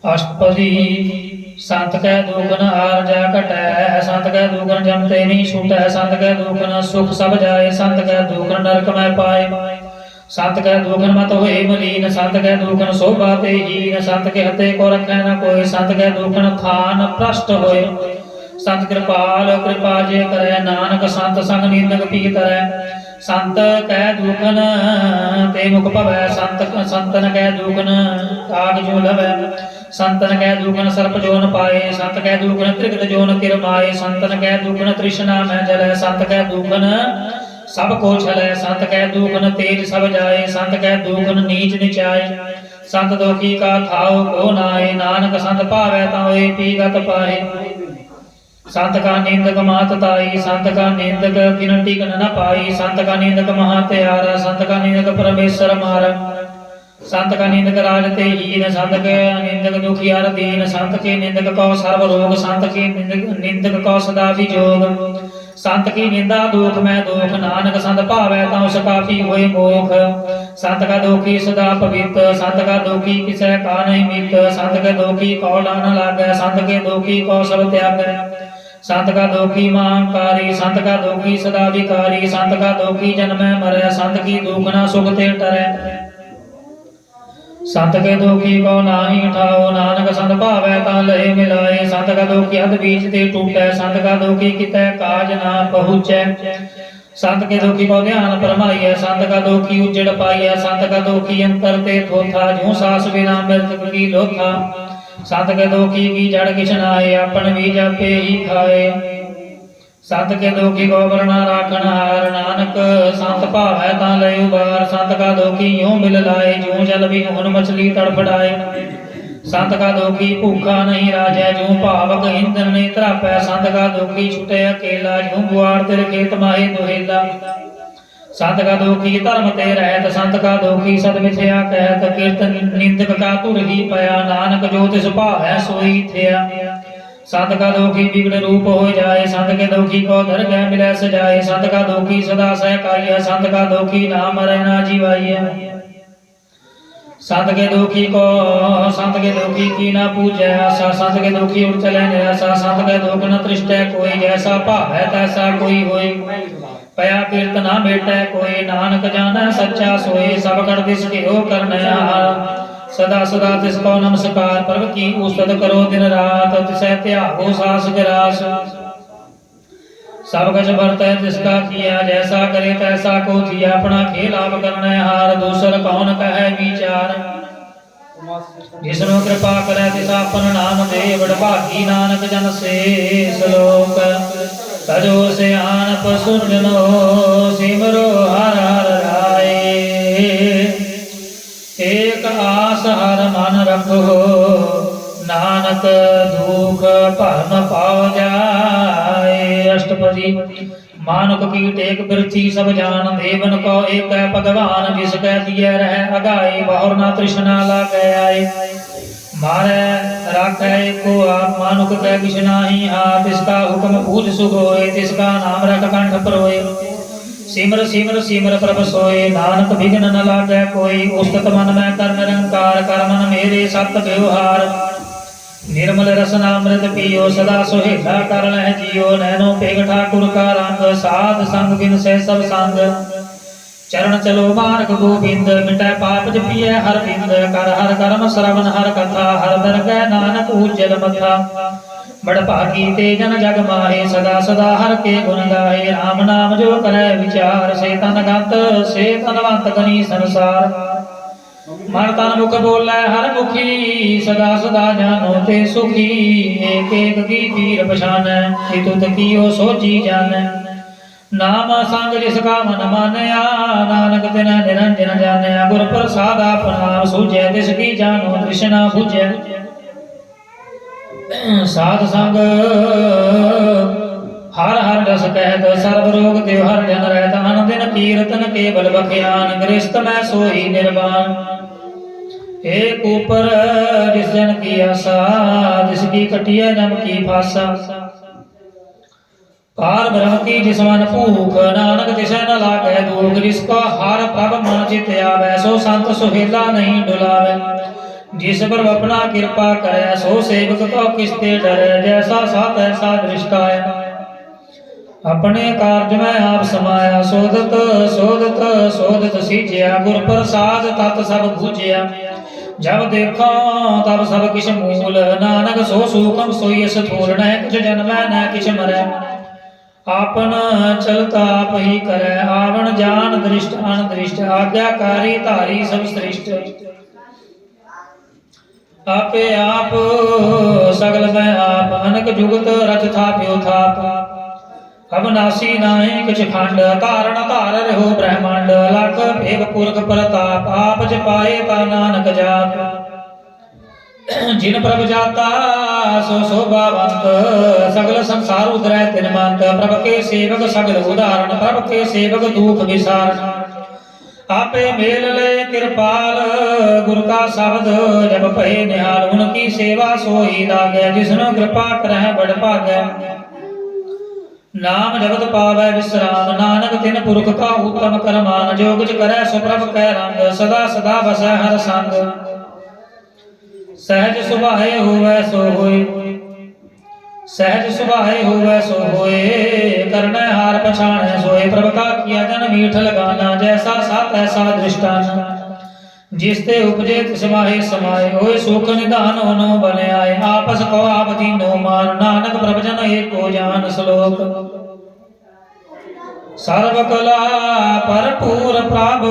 अष्टपदी संत कै दुगन हार जा घटै संत कै दुगन जमते नहीं छूटै संत कै दुगन सुख सब जाए संत कै दुगन नरक में पाए संत कै दुगन मत होए मलीन संत कै दुगन शोभा ते हीन संत के हते को रखै न कोई संत कै दुगन थान भ्रष्ट होए संत कृपाल कृपा जे करे नानक संत संग निंदक पी तरै संत कै दुगन ते मुख भवै संतन कै दुगन आग जो लवै संतन कै दुगन सर्प जोन पाए संत कै दुगन त्रिगत जोन किरमाए संतन कै दुगन तृष्णा में जलै संत कै दुगन सब को छलै संत कै दुगन तेज सब जाए संत कै दुगन नीच निचाए संत दोखी का थाव को नाए नानक संत पावै ताए पीगत पाए संत का निंदक मात ताई संत का निंदक किन टिकन न पाई संत का निंदक महा त्यारा संत का निंदक परमेश्वर मारा संत का निंदक राज ते हीन संत के निंदक दुखियार दीन संत के निंदक को सर्व रोग संत के निंदक को सदा विजोग संत की निंदा दुख में दुख नानक संत पावै ता उस काफी होए मोख संत का दोखी सदा पवित्र संत का दोखी किसै का नहीं मित संत के दोखी को न लागै संत के दोखी को सब त्यागै संत का दोखी मांकारी संत का दोखी सदा विकारी संत का दोखी जन्मै मरै संत की दुख न सुख ते टरै संत के दोखी को नाही ठाओ नानक संत भावै ता लय मिलाए संत का दोखी अध बीच ते टूटै संत का दोखी कितै काज ना पहुँचै संत के दोखी को ध्यान फरमाइए संत का दोखी उजड़ पाइए संत का दोखी अंतर ते थोथा जूं सास बिना मृतक की लोथा संत के दोखी की जड़ किछ नाए अपन भी जापे ही खाए संत के दोखी को वरना राखन हार नानक संत भावै ता लय उबार संत का दोखी यूं मिल लाए जूं जल बिहुन मछली तड़फड़ाए संत का दोखी भूखा नहीं राजै जूं भावक इंद्र ने त्रापै संत का दोखी छुटे अकेला जूं बुआर तेरे खेत माहे दुहेला संत का दोखी धर्म ते रहत संत का दोखी सद मिथ्या कहत कीर्तन निंदक का तुर ही पया नानक जो तिस भावै सोई थिया संत का दोखी बिगड़ रूप हो जाए संत के दोखी को धर गए मिलै सजाए संत का दोखी सदा सहकाइए संत का दोखी ना मरै ना जीवाइए संत के दोखी की ना पूजै आशा संत के दोखी उड़ चले निराशा संत के दोख न तृष्टै कोई जैसा भावै तैसा कोई होय पया कीर्तना बेटै कोई नानक जानै सच्चा सोए सब कर दिस के हो करनै सदा सदा तिसको नमस्कार प्रभु की उस्तत करो दिन रात तिसै त्यागो सास गिरास सब कछ बरतै तिसका किया जैसा करे तैसा को दिया अपना खेल आप करने हार दूसर कौन कहे विचार जिसनो कृपा करे तिस अपन नाम दे बड़ भागी नानक जन से श्लोक तजो से आन पसुनो सिमरो हर हर राय एक आस हर मन रखो नानक दुख भरम पाओ जाए अष्टपदी मानुक कीट एक पृथ्वी सब जान देवन को एक भगवान जिसकै दिए रह अगाए बहुर ना तृष्णा लागे आए मारे राखै को आप मानुक कै किछ नाही हाथ इसका हुक्म पूज सुख होए तिसका नाम रख कंठ परोए सिमर सिमर सिमर प्रभ सोए नानक विघ्न न लागै कोई उस्तत मन में कर निरंकार कर मन मेरे सत व्यवहार निर्मल रसनामृत पियो सदा सुहेला कर लह जियो नैनो पेग ठाकुर का रंग साध संग बिन से सब संग चरण चलो मार्ग गोविंद मिटै पाप जपिए हर बिंद कर हर कर्म श्रवण हर कथा हर दरगह नानक उज्जल मथा बड़ भागी ते जन जग माहे सदा सदा हर के गुण गाए राम नाम जो करे विचार से तन गत से तनवंत गनी संसार मन तन मुख बोले हर मुखी सदा सदा जानो ते सुखी एक एक की पीर पछानै तुत कियो सोची जानै नाम संग जिसका मन मानया नानक तिन निरंजन जानया गुर प्रसाद अपना सूझे तिसकी जानो तृष्णा बुझे साध संग हर हर रस कहत सर्व रोग त्यों हर जन रहत अन दिन कीर्तन केवल बख्यान गृहस्थ में सोई निर्वाण एक ऊपर जिस जन की आशा जिसकी कटिया जम की फासा पार ब्रह्म की जिसमन भूख नानक तिसै न लागै दुख जिसका हर प्रभ मन चित आवे सो संत सुहेला नहीं डुलावे जिस पर अपना कृपा करे सो सेवक को किसते डरे जैसा साथ ऐसा दृष्टाय अपने कार्य में आप समाया सोदत सोदत सोदत सींचया गुर प्रसाद तत् सब बूझया जब देखो तब सब किछ मूल नानक सो सूखम सोई स्थूल न किछ जन्मै न किछ मरै आपन चलता आप ही करे आवण जान दृष्ट अनदृष्ट आज्ञाकारी धारी सब श्रेष्ठ आपे आप सगल में आप अनक जुगत रच थाप्यो थाप अविनाशी नाहि किछ खंड धारण धार रहो ब्रह्मांड लख भेद पुरख प्रताप आप जपाए ता नानक जाप जिन प्रभ जाता सो शोभावंत सगल संसार उधरै तिन मंत प्रभ के सेवक सगल उदाहरण प्रभ के सेवक दुख विसारण आपे मेल ले कृपाल गुरु का शब्द जब पहे निहाल उनकी सेवा सोई लागे जिसनो कृपा करह बड़ भागै नाम जगत पावै विश्राम नानक तिन पुरख का उत्तम करमान जो कुछ करे सो प्रभ कै रंग सदा सदा बसै हर संग सहज सुभाए होवै सो होय सहज सुभाए होवै सो होय करनै हार पछाणै सोय प्रभ का किया जन मीठ लगाना जैसा साथ ऐसा दृष्टान जिसते उपजे तिस माहे समाए होय सुख निधान होनो बने आए आपस को आप दीनो मान नानक प्रभ जन एको जान श्लोक सर्व कला भरपूर प्रभ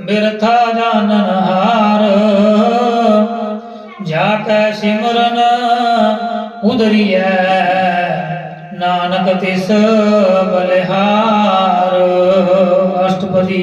बिरथा जानन हार जाकै सिमरन उदरियै नानक तिस बलिहार अष्टपदी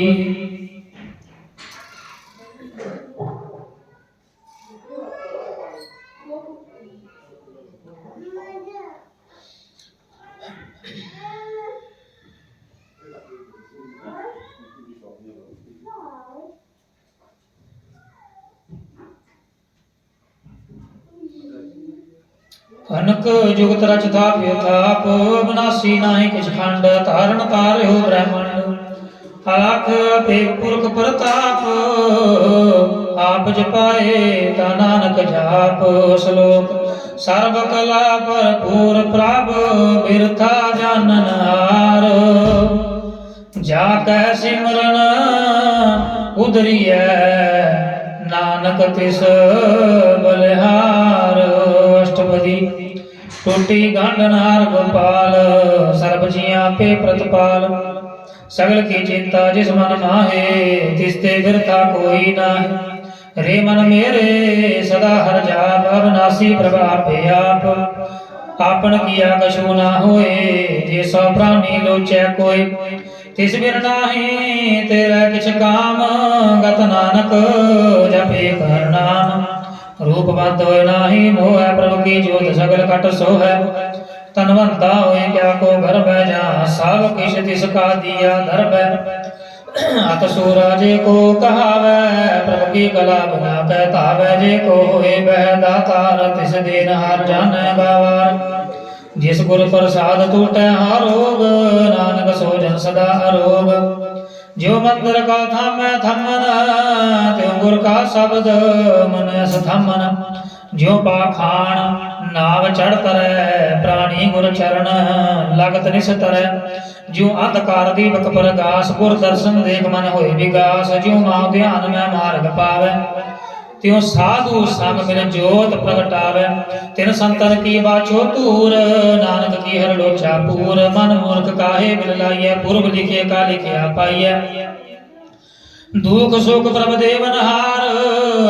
अनक जुगत रच थाप्यो थाप विनाशी नाहि किछ खंड धारण तार्यो ब्रह्मांड आख भेद पुरख प्रताप आप जपाए ता नानक जाप श्लोक सर्व कला भरपूर प्रभ बिरथा जानन हार जाकै सिमरन उदरियै नानक तिस बलिहार अष्टपदी टूटी गांडन हार गोपाल सर्ब जियां पे प्रतिपाल सगल की चिंता जिस मन माहे तिसते बिरथा कोई नाहि रे मन मेरे सदा हर जाप अविनाशी प्रभाप आप आपन किया कछु ना होए जे सौ प्राणी लोचै कोई तिस बिन नाहि तेरा किछ काम गत नानक जपे कर नाम रूपवंत होए नाहि मोह प्रभु की जोत सगल कट सो है तनवंता होए क्या को घर में जा सब किछ तिसका दिया धर्म अत सूरज को कहावै प्रभु की गला बना कहतावै जे को होए बह दातार तिस दिन हार जानै गावार जिस गुर प्रसाद टूटै आरोग नानक सो जन सदा अरोग जो मंदिर का थामै थमन त्यों गुर का शब्द मन थमन ਜਿਉ ਪਾਖਾਨ ਨਾਵ ਚੜ ਤਰੈ ਪ੍ਰਾਣੀ ਗੁਰ ਚਰਨ ਲਗਤ ਨਿਸਤਰੈ ਜਿਉ ਅੰਧਕਾਰ ਦੀਪਕ ਪ੍ਰਗਾਸ ਗੁਰ ਦਰਸ਼ਨ ਦੇਖ ਮਨ ਹੋਏ ਵਿਗਾਸ ਜਿਉ ਨਾਮ ਧਿਆਨ ਮੈਂ ਮਾਰਗ ਪਾਵੈ ਤਿਉ ਸਾਧੂ ਸੰਗ ਮਿਲ ਜੋਤ ਪ੍ਰਗਟਾਵੈ ਤਿਨ ਸੰਤਨ ਕੀ ਬਾਛੋ ਧੂਰ ਨਾਨਕ ਕੀ ਹਰ ਲੋਚਾ ਪੂਰ ਮਨ ਮੂਰਖ ਕਾਹੇ ਮਿਲ ਲਾਈਐ ਪੁਰਬ ਲਿਖੇ ਕਾ ਲਿਖਿਆ ਪਾਈਐ ਦੁਖ ਸੁਖ ਪ੍ਰਭ ਦੇਵਨਹਾਰ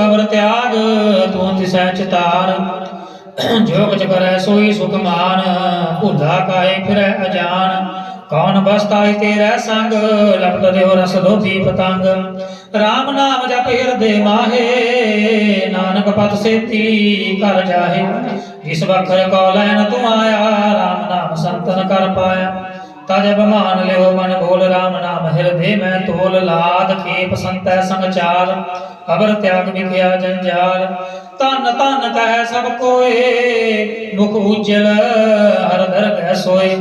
ਅਵਰ ਤਿਆਗ ਤੂੰ ਤਿਸੈ ਚਿਤਾਰ ਜੋ ਕੁਛ ਕਰੈ ਸੋਈ ਸੁਖ ਮਾਨ ਭੁੱਲਾ ਕਾਹੇ ਫਿਰੈ ਅਜਾਨ ਕੌਣ ਬਸਤਾਈ ਤੇਰੇ ਸੰਗ ਲਪਟ ਦਿਓ ਰਸ ਲੋਭੀ ਪਤੰਗ ਰਾਮ ਨਾਮ ਜਪ ਹਿਰਦੇ ਮਾਹੇ ਨਾਨਕ ਪਤ ਸੇਤੀ ਕਰ ਜਾਹੇ ਜਿਸ ਵਖਰ ਕੋ ਲੈਨ ਤੂੰ ਆਇਆ ਰਾਮ ਨਾਮ ਸੰਤਨ ਕਰ ਪਾਇਆ ਤਜ ਬਮਾਨ ਲਿਓ ਮਨ ਬੋਲ ਰਾਮ ਨਾਮ ਹਿਰਦੇ ਮੈਂ ਤੋਲ ਲਾਦ ਖੇਪ ਸੰਤੈ ਸੰਚਾਰ ਅਵਰ ਤਿਆਗ ਵਿਖਿਆ ਜੰਜਾਲ ਧਨ ਧਨ ਕਹਿ ਸਭ ਕੋਏ ਮੁਖ ਉਜਲ ਹਰ ਦਰਗਹਿ ਸੋਏ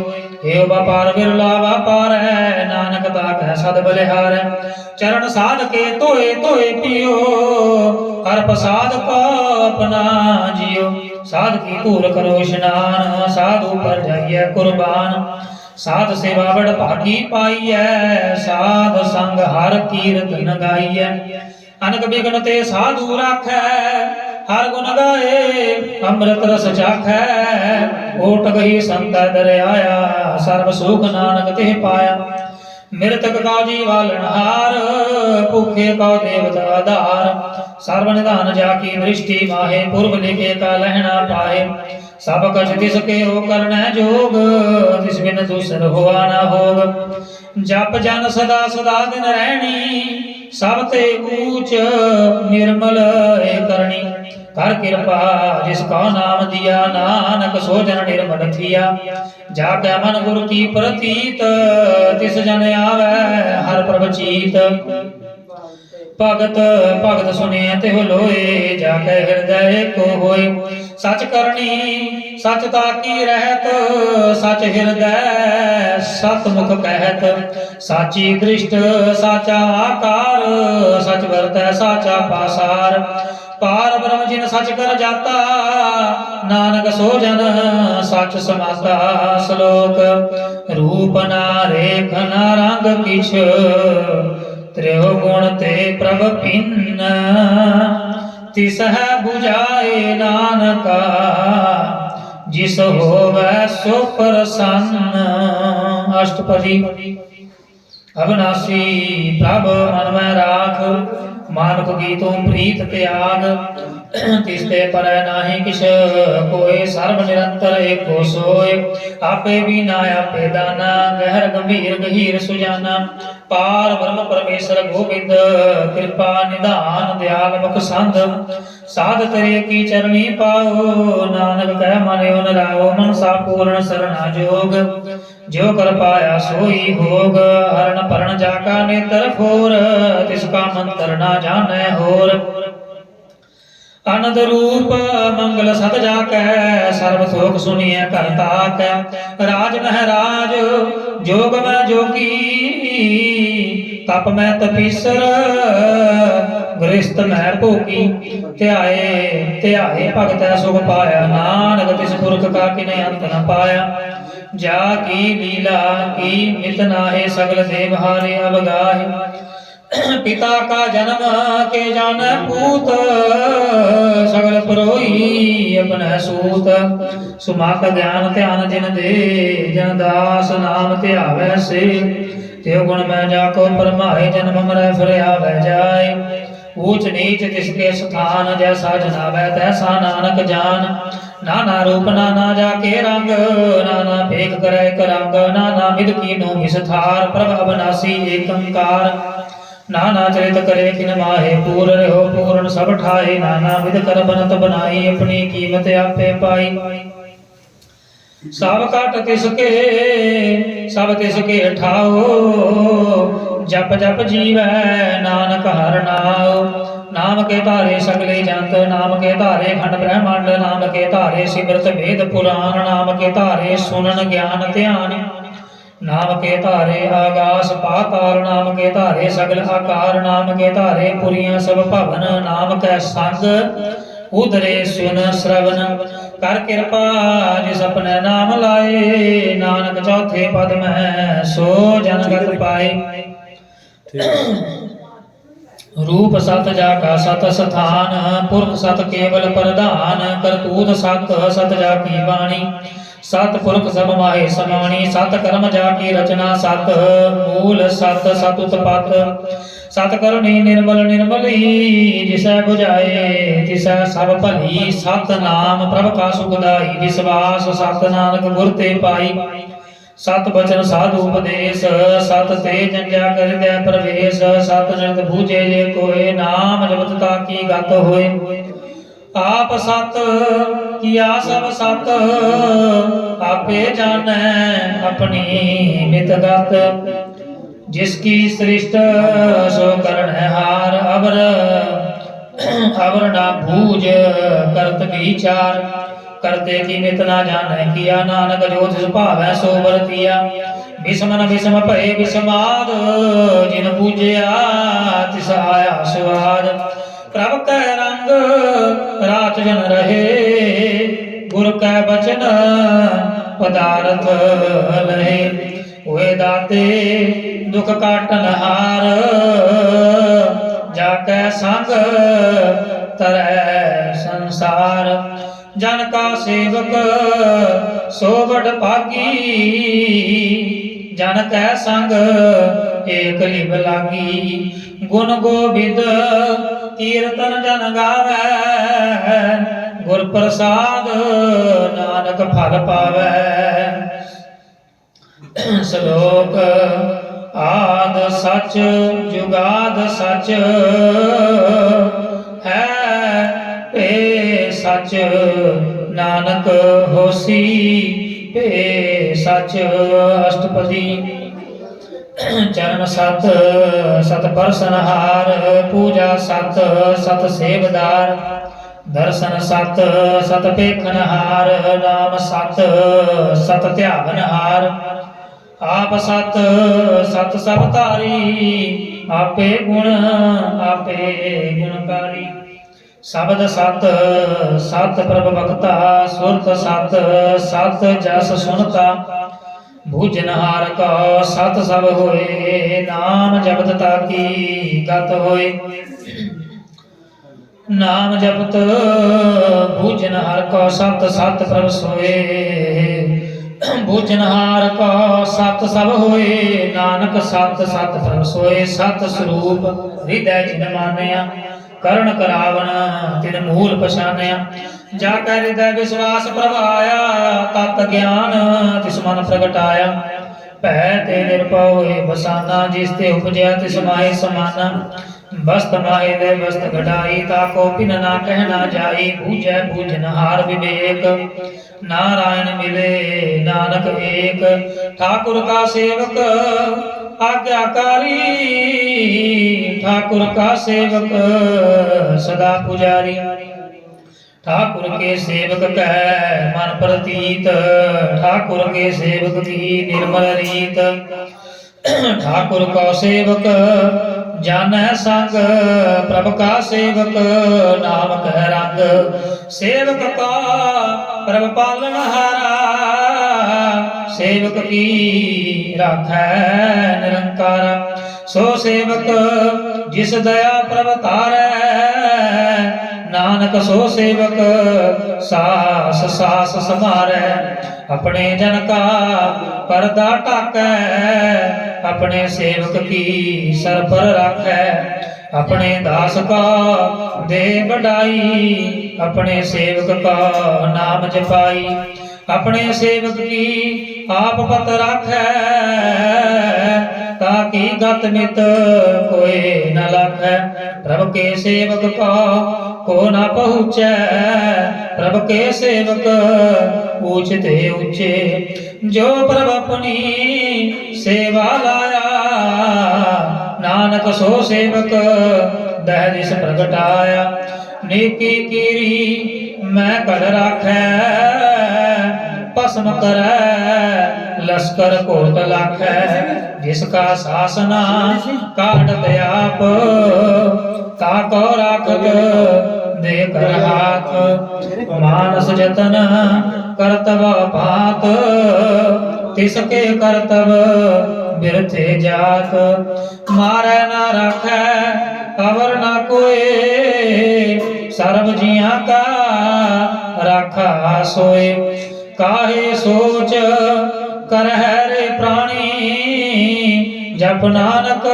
ਏਉ ਵਪਾਰ ਬਿਰਲਾ ਵਪਾਰ ਹੈ ਨਾਨਕ ਤਾ ਕਹਿ ਸਦ ਬਲਿਹਾਰ ਚਰਨ ਸਾਧ ਕੇ ਧੋਏ ਧੋਏ ਪੀਓ ਹਰ ਪ੍ਰਸਾਦ ਕੋ ਆਪਣਾ ਜਿਉ ਸਾਧ ਕੀ ਧੂਲ ਕਰੋ ਇਸ਼ਨਾਨ ਸਾਧੂ ਪਰ ਜਾਈਐ ਕੁਰਬਾਨ ਸਾਧ ਸੇਵਾ ਬੜ ਭਾਗੀ ਪਾਈਐ ਸਾਧ ਸੰਗ ਹਰ ਕੀਰਤਨ ਗਾਈਐ ਅਨਕ ਬਿਗਨ ਤੇ ਸਾਧੂ ਰਾਖੈ ਹਰ ਗੁਣ ਗਾਏ ਅੰਮ੍ਰਿਤ ਰਸ ਚਾਖੈ ਓਟ ਗਈ ਸੰਤੈ ਦਰਿਆਇਆ ਸਰਬ ਸੁਖ ਨਾਨਕ ਤੇ ਪਾਇਆ ਮਿਰਤਕ ਕਾ ਜੀਵਾਲਣ ਹਾਰ ਭੁਖੇ ਕਾ ਦੇਵਤਾ ਆਧਾਰ ਸਰਬ ਨਿਧਾਨ ਜਾ ਕੀ ਦ੍ਰਿਸ਼ਟੀ ਮਾਹੇ ਪੁਰਬ ਲਿਖੇ ਕਾ ਲਹਿਣਾ ਪਾਏ ਸਭ ਕਛ ਤਿਸ ਕੇ ਹੋ ਕਰਨੈ ਜੋਗ ਤਿਸ ਬਿਨ ਦੂਸਰ ਹੋਆ ਨਾ ਹੋਗ ਜਪ ਜਨ ਸਦਾ ਸਦਾ ਦਿਨ ਰਹਿਣੀ ਸਭ ਤੇ ਊਚ ਨਿਰਮਲ ਏ ਕਰਨੀ ਕਰ ਕਿਰਪਾ ਜਿਸ ਕਾ ਨਾਮ ਦਿਆ ਨਾਨਕ ਸੋ ਜਨ ਨਿਰਮਲ ਥੀਆ ਜਾ ਕੈ ਮਨ ਗੁਰ ਕੀ ਪ੍ਰਤੀਤ ਤਿਸ ਜਨ ਆਵੈ ਹਰ ਪ੍ਰਭ ਚੀਤ ਭਗਤ ਭਗਤ ਸੁਨੇ ਤੇ ਲੋਏ ਜਾ ਕੇ ਹਿਰਦੈ ਕੋ ਹੋਏ ਸਚ ਕਰਨੀ ਸਚ ਤਾ ਕੀ ਰਹਿਤ ਸਚ ਹਿਰਦੈ ਸਤ ਮੁਖ ਕਹਿਤ ਸਾਚੀ ਦ੍ਰਿਸ਼ਟ ਸਾਚਾ ਆਕਾਰ ਸਚ ਵਰਤੈ ਸਾਚਾ ਪਾਸਾਰ ਪਾਰ ਬ੍ਰਹਮ ਜਿਨ ਸਚ ਕਰ ਜਾਤਾ ਨਾਨਕ ਸੋ ਜਨ ਸਚ ਸਮਾਤਾ ਸ਼ਲੋਕ ਰੂਪ ਨਾ ਰੇਖ ਨਾ ਰੰਗ ਕਿਛ ਤ੍ਰਿਉ ਗੁਣ ਤੇ ਪ੍ਰਭ ਭਿੰਨ ਤਿਸਹਿ 부ਝਾਏ ਨਾਨਕਾ ਜਿਸ ਹੋਵੈ ਸੋ ਪ੍ਰਸੰਨ ਅਸ਼ਟਪਦੀ ਅਬਨਾਸੀ ਪ੍ਰਭ ਮਨ ਮੈਂ ਰਾਖ ਮਾਨੁਖ ਕੀ ਤੂੰ ਪ੍ਰੀਤ ਤਿਆਗ ਤਿਸ ਤੇ ਪਰੈ ਨਾਹੀ ਕਿਛ ਕੋਇ ਸਰਬ ਨਿਰੰਤਰ ਏਕੋ ਸੋਇ ਆਪੇ ਵੀ ਨਾ ਆਪੇ ਦਾਨਾ ਗਹਿਰ ਗੰਭੀਰ ਗਹੀਰ ਸੁਜਾਨਾ ਪਾਰ ਬ੍ਰਹਮ ਪਰਮੇਸ਼ਰ ਗੋਬਿੰਦ ਕਿਰਪਾ ਨਿਧਾਨ ਦਿਆਲ ਮੁਖ ਸੰਧ ਸਾਧ ਤੇਰੇ ਕੀ ਚਰਣੀ ਪਾਓ ਨਾਨਕ ਕਹਿ ਮਨਿ ਨਰਾਓ ਮਨਸਾ ਪੂਰਨ ਸਰਣਾ ਜੋਗ ਜੋ ਕਰ ਪਾਇਆ ਸੋਈ ਹੋਗ ਹਰਨ ਪਰਨ ਜਾ ਕਾ ਨੇਤਰ ਫੋਰ ਤਿਸ ਕਾ ਮੰਤਰ ਨਾ ਜਾਣੈ ਹੋਰ ਅਨੰਦ ਰੂਪ ਮੰਗਲ ਸਦ ਜਾ ਕੈ ਸਰਬ ਸੋਖ ਸੁਨੀਐ ਘਰ ਤਾਕੈ ਰਾਜ ਮਹਾਰਾਜ ਜੋਗ ਮੈਂ ਜੋਗੀ ਤਪ ਮੈਂ ਤਪੀਸਰ ਗ੍ਰਸਤ ਮੈਂ ਭੋਗੀ ਧਿਆਏ ਧਿਆਏ ਭਗਤੈ ਸੁਖ ਪਾਇਆ ਨਾਨਕ ਤਿਸ ਪੁਰਖ ਕਾ ਕਿਨੇ ਅੰਤ ਨ ਪਾਇਆ ਜਾ ਕੀ ਲੀਲਾ ਕੀ ਮਿਤ ਨਾਹਿ ਸਗਲ ਦੇਵ ਹਾਰੇ ਅਵਗਾਹਿ पिता का जन्म के जान पूत सगल परोई अपने सूत सुमाक ज्ञान ध्यान जिन दे जन दास नाम ध्यावै से त्यो गुण मैं जाको परमाए जन्म मरै फिर आवे जाए ऊंच नीच तिसके स्थान जैसा जनावै तैसा नानक जान नाना रूप नाना जाके रंग नाना भेख करे करंग नाना विद कीनो विस्तार प्रभ अविनाशी एकंकार नाना चरित करे किन माहे पूर रहो पूर्ण सब ठाए नाना विध कर बनत बनाई अपनी कीमत आपे पाई सब काट सब तिसके ठाओ जप जप जीवै नानक हर नाओ नाम के धारे सगले जंत नाम के धारे खंड ब्रह्मांड नाम के धारे सिमरत वेद पुराण नाम के धारे सुनन ज्ञान ध्यान नाम के धारे आकाश पाताल नाम के धारे सगल आकार नाम के धारे पुरियां सब भवन नाम कै संग ਉਦਰੇ ਸੁਨ ਸ਼ਰਵਨ ਕਰ ਕਿਰਪਾ ਜਿਸ ਆਪਣੇ ਨਾਮ ਲਾਏ ਨਾਨਕ ਚੌਥੇ ਪਦ ਮੈਂ ਸੋ ਜਨਗਤ ਪਾਏ रूप सत जाका सत स्थान पुरख सत केवल प्रधान करतूत सत सत जाकी वाणी सत पुरख सब माहे समाणी सत कर्म जाकी रचना सत मूल सत सत उत्पत सत करणी निर्मल निर्मली जिसै बुझाए तिसै सब भली सत नाम प्रभ का सुखदाई विश्वास सत नानक गुर ते पाई सत बचन साधु उपदेश सत ते जंजा कर दे प्रवेश सत निरत बूझे जे कोय नाम जपत ताकी गत होए आप सत किया सब सत आपे जानै अपनी मित गत जिसकी सृष्ट सो करण हार अवर अवर ना बूझ करत विचार करते की नित ना जाने किया नानक जो तिस भावै सो बरतिया विषम न विषम भय विषमाद जिन पूजया तिस आया स्वाद प्रभ कै रंग रात जन रहे गुर कै बचन पदार्थ लहे होए दाते दुख काटन हार जाकै संग तरह संसार जन का सेवक सो बड़ भागी जन कै संग एक लिव लागी गुण गोबिंद कीर्तन जन गावै गुर प्रसाद नानक फल पावै श्लोक आद सच जुगाद सच है पे सच नानक होसी पे सच अष्टपदी चरण सत सत परसनहार पूजा सत सत सेवदार दर्शन सत सत पेखनहार नाम सत सत ध्यावनहार आप सत सत सब तारी आपे गुणकारी शब्द सत सत प्रभ भक्ता सुरत सत सत जस सुनता भुजनहार का सत सब होए नाम जपत ताकी गत होए नाम जपत भुजनहार का सत सत प्रभ सोए भुजनहार का सत सब होए नानक सत सत प्रभ सोए सत स्वरूप हृदय जिन मानया करण करावन तिन मूल पछानया जाकर हृदय विश्वास प्रभाया तत् ज्ञान तिस मन प्रगटाया भै ते निर्भय बसाना जिस ते उपजया तिस माहे समाना बस्त माहे दे बस्त घटाई ताको पिन ना कहना जाई बूझै बूझनहार विवेक नारायण मिले नानक एक ठाकुर का सेवक आज्ञाकारी ठाकुर का सेवक सदा पुजारी ठाकुर के सेवक कह मन प्रतीत ठाकुर के सेवक की निर्मल रीत ठाकुर का सेवक जानै संग प्रभ का सेवक नाम कह रंग सेवक का प्रभ पालन हारा सेवक की राखै निरंकार सो सेवक जिस दया प्रभ तारै नानक सो सेवक सास सास समारै अपने जन का पर्दा ढाकै अपने सेवक की सर पर राखै अपने दास का दे बढ़ाई अपने सेवक का नाम जपाई अपने सेवक की आप पत राखै ताकि गत मित कोई न लाखै प्रभु के सेवक का को न पहुँचै प्रभु के सेवक ऊंचते ऊंचे जो प्रभु अपनी सेवा लाया नानक सो सेवक दह दिस प्रगटाया नेकी कीरी मैं कर राखै भस्म करै लश्कर कोट लाखै जिसका शासना काटत आप ताको राखत ਦੇ ਕਰ ਹਾਥ ਮਾਨਸ ਜਤਨ ਕਰਤਵ ਪਾਤ ਤਿਸ ਕੇ ਕਰਤਵ ਬਿਰਥੇ ਜਾਤ ਮਾਰੈ ਨਾ ਰਾਖੈ ਅਵਰ ਨਾ ਕੋਏ ਸਰਬ ਜੀਆਂ ਕਾ ਰਾਖਾ ਸੋਏ ਕਾਹੇ ਸੋਚ ਕਰਹਿ ਰੇ ਪ੍ਰਾਣੀ ਜਪ ਨਾਨਕ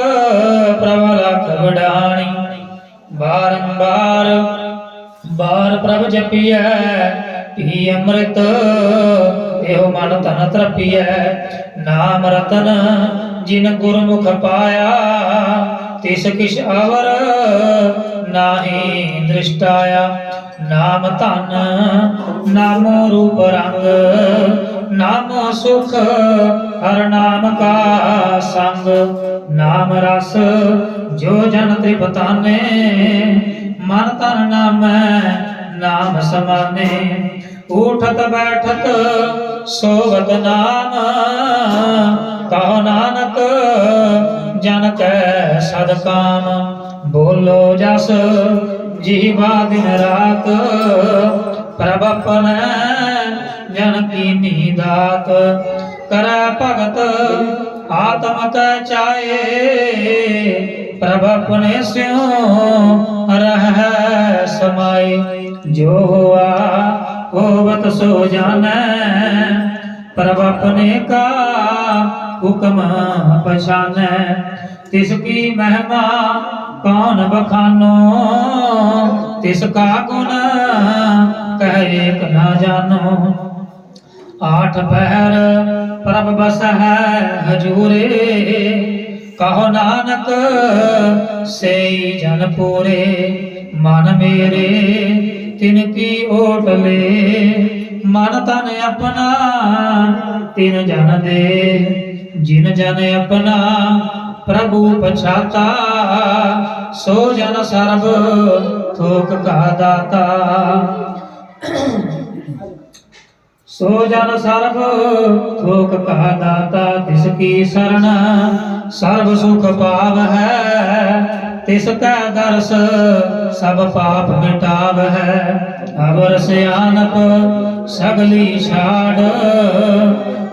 ਪ੍ਰਭ ਲਖ ਵਡਾਣੀ ਬਾਰੰਬਾਰ ਬਾਰ ਪ੍ਰਭ ਜਪੀਐ ਪੀ ਅੰਮ੍ਰਿਤ ਇਹੋ ਮਨ ਤਨ ਤਰਪੀਐ ਨਾਮ ਰਤਨ ਜਿਨ ਗੁਰਮੁਖ ਪਾਇਆ ਤਿਸ ਕਿਛ ਅਵਰ ਨਾਹੀ ਦ੍ਰਿਸ਼ਟਾਇਆ ਨਾਮ ਧਨ ਨਾਮੋ ਰੂਪ ਰੰਗ ਨਾਮੋ ਸੁਖ ਹਰ ਨਾਮ ਕਾ ਸੰਗ ਨਾਮ ਰਸ ਜੋ ਜਨ ਤ੍ਰਿਪਤਾਨੇ ਮਨ ਤਨ ਨਾਮੈ ਨਾਮ ਸਮਾਨੇ ਉਠਤ ਬੈਠਤ ਸੋਵਤ ਨਾਮ ਕਹੋ ਨਾਨਕ ਜਨ ਕੈ ਸਦ ਕਾਮ ਬੋਲੋ ਜਸ ਜੀਵਾ ਦਿਨ ਰਾਤ ਪ੍ਰਭ ਆਪਣੈ ਜਨ ਕੀਨੀ ਦਾਤ ਕਰੈ ਭਗਤ ਆਤਮ ਕੈ ਚਾਏ ਪ੍ਰਭ ਆਪਣੇ ਸਿਉ ਰਹਿ ਸਮਾਏ ਜੋ ਹੋਆ ਹੋਵਤ ਸੋ ਜਾਣੈ ਪ੍ਰਭ ਆਪਣੇ ਕਾ ਹੁਕਮ ਪਛਾਨੈ ਤਿਸ ਕੀ ਮਹਿਮਾ ਕੌਣ ਬਖਾਨੋ ਤਿਸ ਕਾ ਗੁਣ ਕਹਿ ਏਕ ਨਾ ਜਾਨੋ ਆਠ ਪਹਿਰ ਪ੍ਰਭ ਬਸਹਿ ਹਜੂਰੇ ਕਹੋ ਨਾਨਕ ਸੇਈ ਜਨ ਪੂਰੇ ਮਨ ਮੇਰੇ ਤਿਨ ਕੀ ਓਟ ਲੇ ਮਨ ਤਨ ਆਪਣਾ ਤਿਨ ਜਨ ਦੇ ਜਿਨ ਜਨ ਆਪਣਾ ਪ੍ਰਭੂ ਪਛਾਤਾ ਸੋ ਜਨ ਸਰਬ ਥੋਕ ਕਾ ਦਾਤਾ ਸੋ ਜਨ ਸਰਬ ਥੋਕ ਕਾ ਦਾਤਾ ਤਿਸ ਕੀ ਸਰਣ ਸਰਬ ਸੁਖ ਪਾਵ ਹੈ ਤਿਸ ਕੈ ਦਰਸ ਸਭ ਪਾਪ ਮਿਟਾਵ ਹੈ ਅਵਰ ਸਿਆਨਪ ਸਗਲੀ ਛਾੜ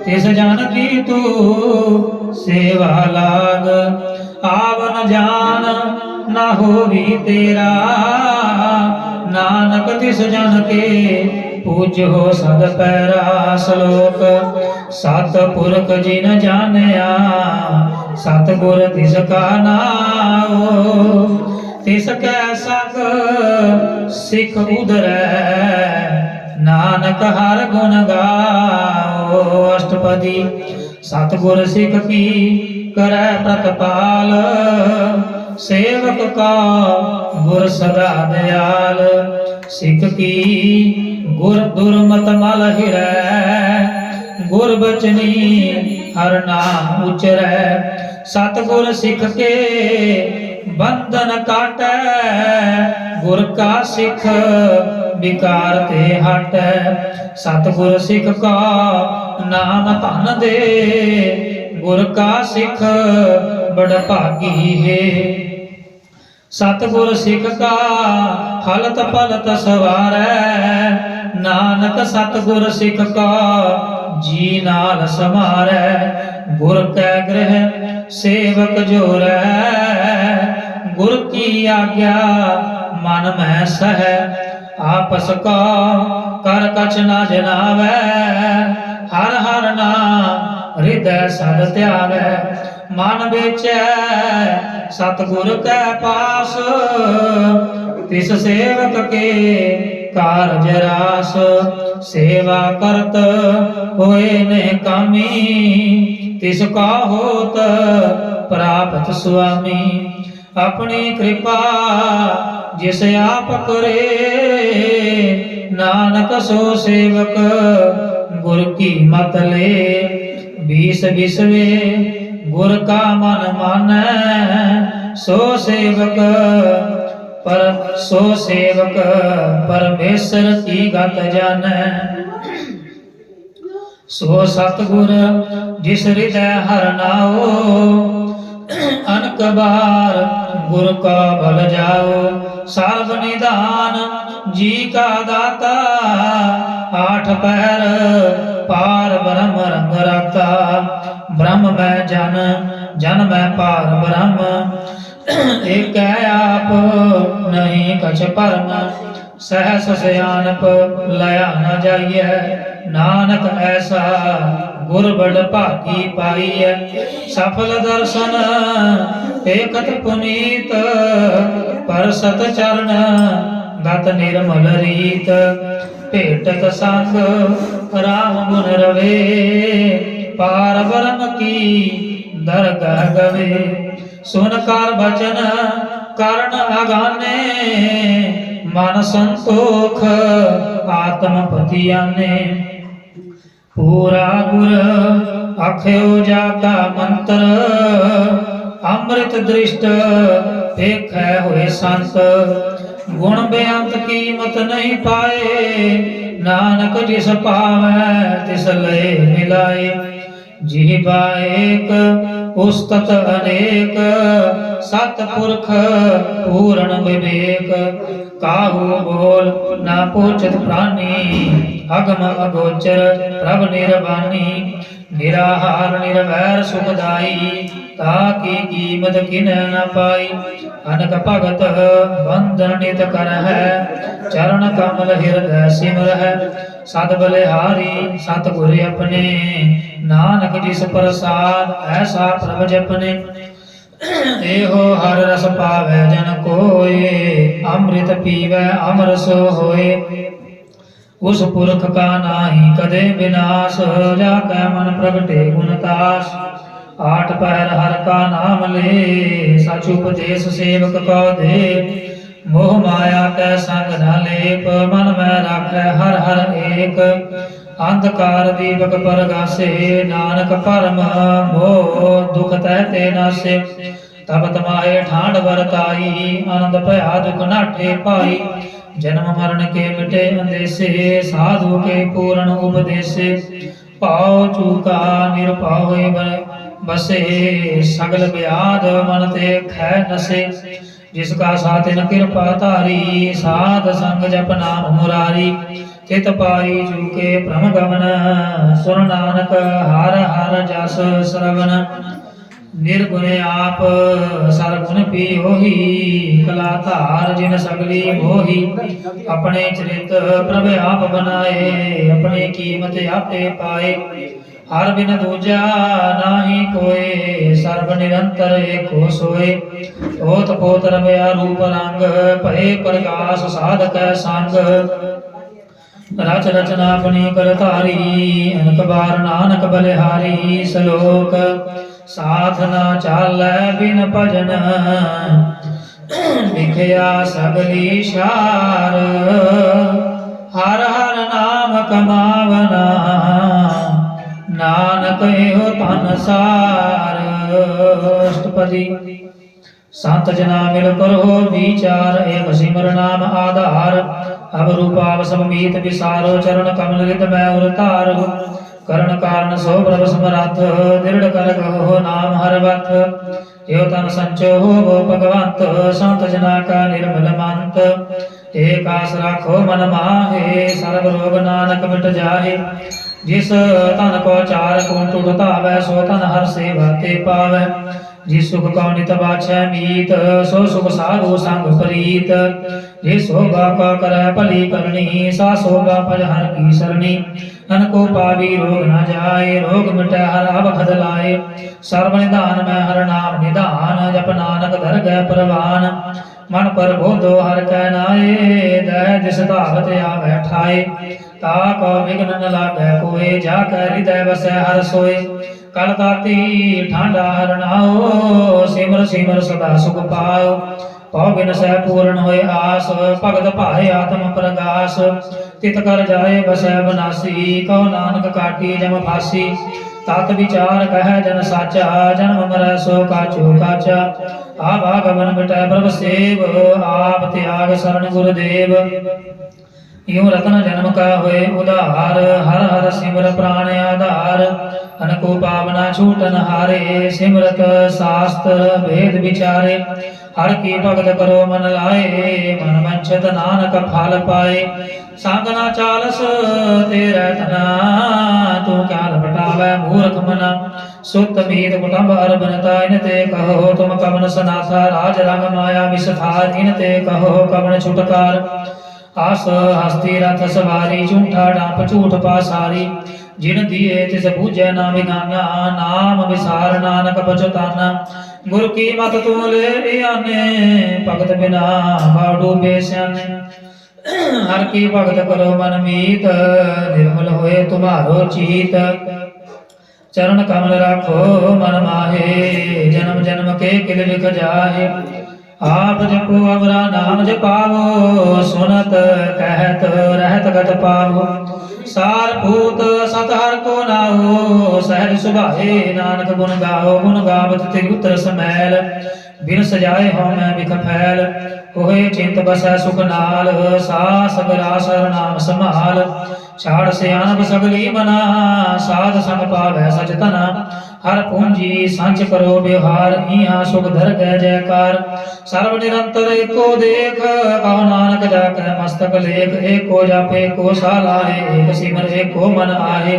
ਤਿਸ ਜਨ ਕੀ ਤੂੰ ਸੇਵਾ ਲਾਗ ਆਵਨ ਜਾਨ ਨਾ ਹੋਵੀ ਤੇਰਾ ਨਾਨਕ ਤਿਸ ਜਨ ਕੇ ਪੂਜੋ ਸਦ ਪੈਰਾ ਸ਼ਲੋਕ ਸਤ ਪੁਰਖ ਜਿਨ ਜਾਣਿਆ ਸਤ ਗੁਰ ਤਿਸ ਕਾ ਨਾਉ ਤਿਸ ਕੈ ਸੰਗ ਸਿੱਖ ਉਧਰੈ ਨਾਨਕ ਹਰ ਗੁਣ ਗਾਓ ਅਸ਼ਟਪਦੀ ਸਤਿਗੁਰ ਸਿੱਖ ਕੀ ਕਰੈ ਪ੍ਰਤਪਾਲ ਸੇਵਕ ਕਾ ਗੁਰ ਸਦਾ ਦਿਆਲ ਸਿੱਖ ਕੀ ਗੁਰ ਦੁਰਮਤ ਮਲ ਹਿਰੈ ਗੁਰ ਬਚਨੀ ਹਰ ਨਾਮ ਉਚਰੈ ਸਤਿਗੁਰ ਸਿੱਖ ਕੇ ਬੰਧਨ ਕਾਟੈ ਗੁਰ ਕਾ ਸਿੱਖ ਵਿਕਾਰ ਤੇ ਹਟੈ ਸਤਿਗੁਰ ਸਿੱਖ ਕਾ ਨਾਮ ਧਨ ਦੇ ਗੁਰ ਕਾ ਸਿੱਖ ਬੜ ਭਾਗੀ ਹੈ ਸਤਿਗੁਰ ਸਿੱਖ ਕਾ ਹਲਤ ਪਲਤ ਸਵਾਰੈ ਨਾਨਕ ਸਤਿਗੁਰ ਸਿੱਖ ਕਾ ਜੀ ਨਾਲ ਸਮਾਰੈ ਗੁਰ ਕੈ ਗ੍ਰਹਿ ਸੇਵਕ ਜੋਰੈ ਗੁਰ ਕੀ ਆਗਿਆ ਮਨ ਮਹਿ ਸਹੈ ਆਪਸ ਕਾ ਕਰ ਕਛ ਨਾ ਜਨਾਵੈ ਹਰ ਹਰ ਨਾਮ ਹਿਰਦੈ ਸਦ ਧਿਆਵੈ ਮਨ ਵਿਚੈ ਸਤਿਗੁਰ ਕੈ ਪਾਸ ਤਿਸ ਸੇਵਕ ਕੇ ਕਾਰਜ ਰਾਸ ਸੇਵਾ ਕਰਤ ਹੋਏ ਨੇ ਕਾਮੀ ਤਿਸ ਕਾ ਹੋਤ ਪ੍ਰਾਪਤ ਸੁਆਮੀ ਆਪਣੀ ਕਿਰਪਾ ਜਿਸ ਆਪ ਕਰੇ ਨਾਨਕ ਸੋ ਸੇਵਕ ਗੁਰ ਕੀ ਮਤ ਲੇ ਬੀਸ ਬਿਸਵੇ ਗੁਰ ਕਾ ਮਨ ਮਾਨੈ ਸੋ ਸੇਵਕ ਪਰਮੇਸ਼ਰ ਕੀ ਗਤ ਜਾਣੈ ਸੋ ਸਤਿਗੁਰ ਜਿਸ ਹਿਰਦੈ ਹਰਿ ਨਾਉ अनक बार गुर का बल जाओ सर्व निधान जी का दाता आठ पैर पार ब्रह्म रंग रखता ब्रह्म में जन जन में पार ब्रह्म एक आप नहीं कछ परम सहस सयानप लया न जाइए नानक ऐसा गुर बड़ भागी पाइए सफल दर्शन एकत पुनीत पर सत चरण गत निर्मल रीत भेटत संग राम गुण रवे पार ब्रह्म की दरगाह गवे सुन कर बचन करण अगाने मन संतोख आत्म पतियाने पूरा गुर अख्यो जाका मंत्र अमृत दृष्ट देख हुए संत गुण बेअंत कीमत नहीं पाए नानक जिस पावै तिस लय मिलाए जिह्वा एक उस्तत अनेक सतपुरख पूर्ण विवेक काहू बोल ना पूछत प्राणी अगम अगोचर प्रभ निर्वाणी निराहार निर्वैर सुखदाई ताकी कीमत किन न पाई अनक भगत बंधन नित कर है चरण कमल हृदय सिमर है सद बलिहारी सतगुर अपने नानक जिस प्रसाद ऐसा प्रभ जपने एहो हर रस पावै जन कोय अमृत पीवै अमर सो होए उस पुरख का नाही कदे विनाश जाकै मन प्रगटे गुणतास आठ पैर हर का नाम ले सच उपदेश सेवक को दे मोह माया कै संग न लेप मन में राखै हर हर एक अंधकार दीपक परगासे नानक परम मोह दुख तहते नासे तब तमाए ठांड बरताई आनंद भया दुख नाठे पाई जन्म मरण के मिटे अंदेसे साधु के पूर्ण उपदेसे पाओ चूका निरपाव बसे सगल ब्याद मन ते खै नसे जिसका सातिन कृपा तारी साध संग जप नाम मुरारी चित पाई चूके भ्रम गमन सुन नानक हर हर जस श्रवण निर्गुण आप सरगुण पियोही कला धार जिन सगली मोही अपने चरित प्रभ आप बनाए अपनी कीमत आपे पाए हर बिन दूजा नाही कोय सर्व निरंतर एको सोए ओत पोत रमया रूप रंग भय प्रकाश साधक संग रच रचना अपनी करतारी अनक बार नानक बलिहारी सलोक साथ न चालै बिन भजन लिखया सगली शार हर हर नाम कमावना नानक एहो धन सार अष्टपदी संत जना मिल करो विचार एक सिमर नाम आधार अब रूपाव सब मीत विसारो चरण कमल रित मैं उरतार करण कारण सो प्रभ समरथ दृढ़ कर गहो नाम हर बथ यो तन संचो हो भगवंत संत जना का निर्मल मंत एक आस राखो मन माहे सर्व रोग नानक मिट जाहे जिस तन को चार कुंठ उठतावै सो तन हर सेवा ते पावै जिस सुख को नित बाछै मीत सो सुख साधु संग प्रीत जे शोभा का करੈ भली करनी सा शोभा पज हर की सरणी अनको पावी रोग न जाए रोग मिटै हर अवखद लाए सर्व निधान में हर नाम निधान जप नानक धर गए परवान मन पर बोधो हर कै नाए दह दिस धावत आवै ठाए ताको विघ्न न लागै कोय जाकै हृदय बसै हर सोए कल ताती ठांडा हरनाओ सिमर सिमर सदा सुख पाओ पौ बिन सह पूर्ण होए आस भगत भाए आत्म प्रगास तित कर जाए बसै बनासी कहो नानक काटी जम फासी तात विचार कह जन साचा जन्म मरै सो काचो काचा आभागमन मिटै प्रभ सेव आप त्याग शरण गुरुदेव यूं रत्न जन्म का होए उधार, हर हर सिमर प्राण आधार। अनको पावना छूटन हारे, सिमरत शास्त्र भेद विचारे। हर की भगत करो मन लाए, मन वंचित नानक फल पाए। संग ना चालस तेरा तना, तू क्या लपटावे मूर्ख मना। सुत मीत कुटुंब अरबनता, इन ते कहो तुम कवन सनाथा। राज रंग माया विस्तार, इन ते कहो कवन छुटकार। आस हस्ती रथ सवारी, झूठा डाप झूठ पासारी। जिन दिए तिस बूझे ना बिगाना, नाम विसार नानक पछताना। गुर की मत तू ले आने, भगत बिना बाडू बेस्याने। हर की भगत करो मन मीत, निर्मल होए तुम्हारो चीत। चरण कमल राखो मन माहे, जन्म जन्म के किल लिख जाहे। आप जपो अवरा नाम जपावो, सुनत कहत रहत गत पावो। सार भूत सत हर को नाओ, सहज सुभाए नानक गुण गाओ। गुण गावत तिरुतर समैल, बिन सजाए हो मैं बिख फैल। होए चिंत बसै सुख नाल, सास गरासर नाम संभाल। छाड़ सियानप सगली मना, साध संग पावै सच तना। हर पूंजी सांच करो व्यवहार, इहाँ सुख धर गए जयकार। सर्व निरंतर एको देख, कहो नानक जाकै मस्तक लेख। एको जापे एको सालाहे, एक सिमर एको मन आहे।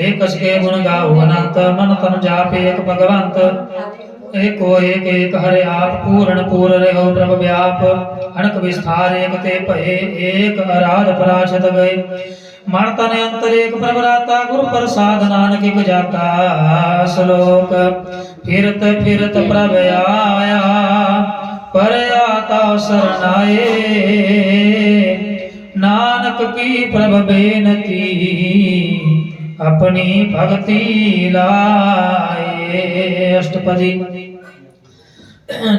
एक के गुण गाओ अनंत, मन तन जापे एक भगवंत। एको एक एक हरे आप, पूर्ण पूर रहो प्रभ व्याप। अनक विस्तार एक ते भये, एक आराध पराशत गए। मन तन अंतर एक प्रभ राता, गुरु प्रसाद नानक एक जाता। श्लोक फिरत फिरत प्रभ आया, पर आता शरणाए। नानक की प्रभ बेनती, अपनी भक्ति लाए। अष्टपदी।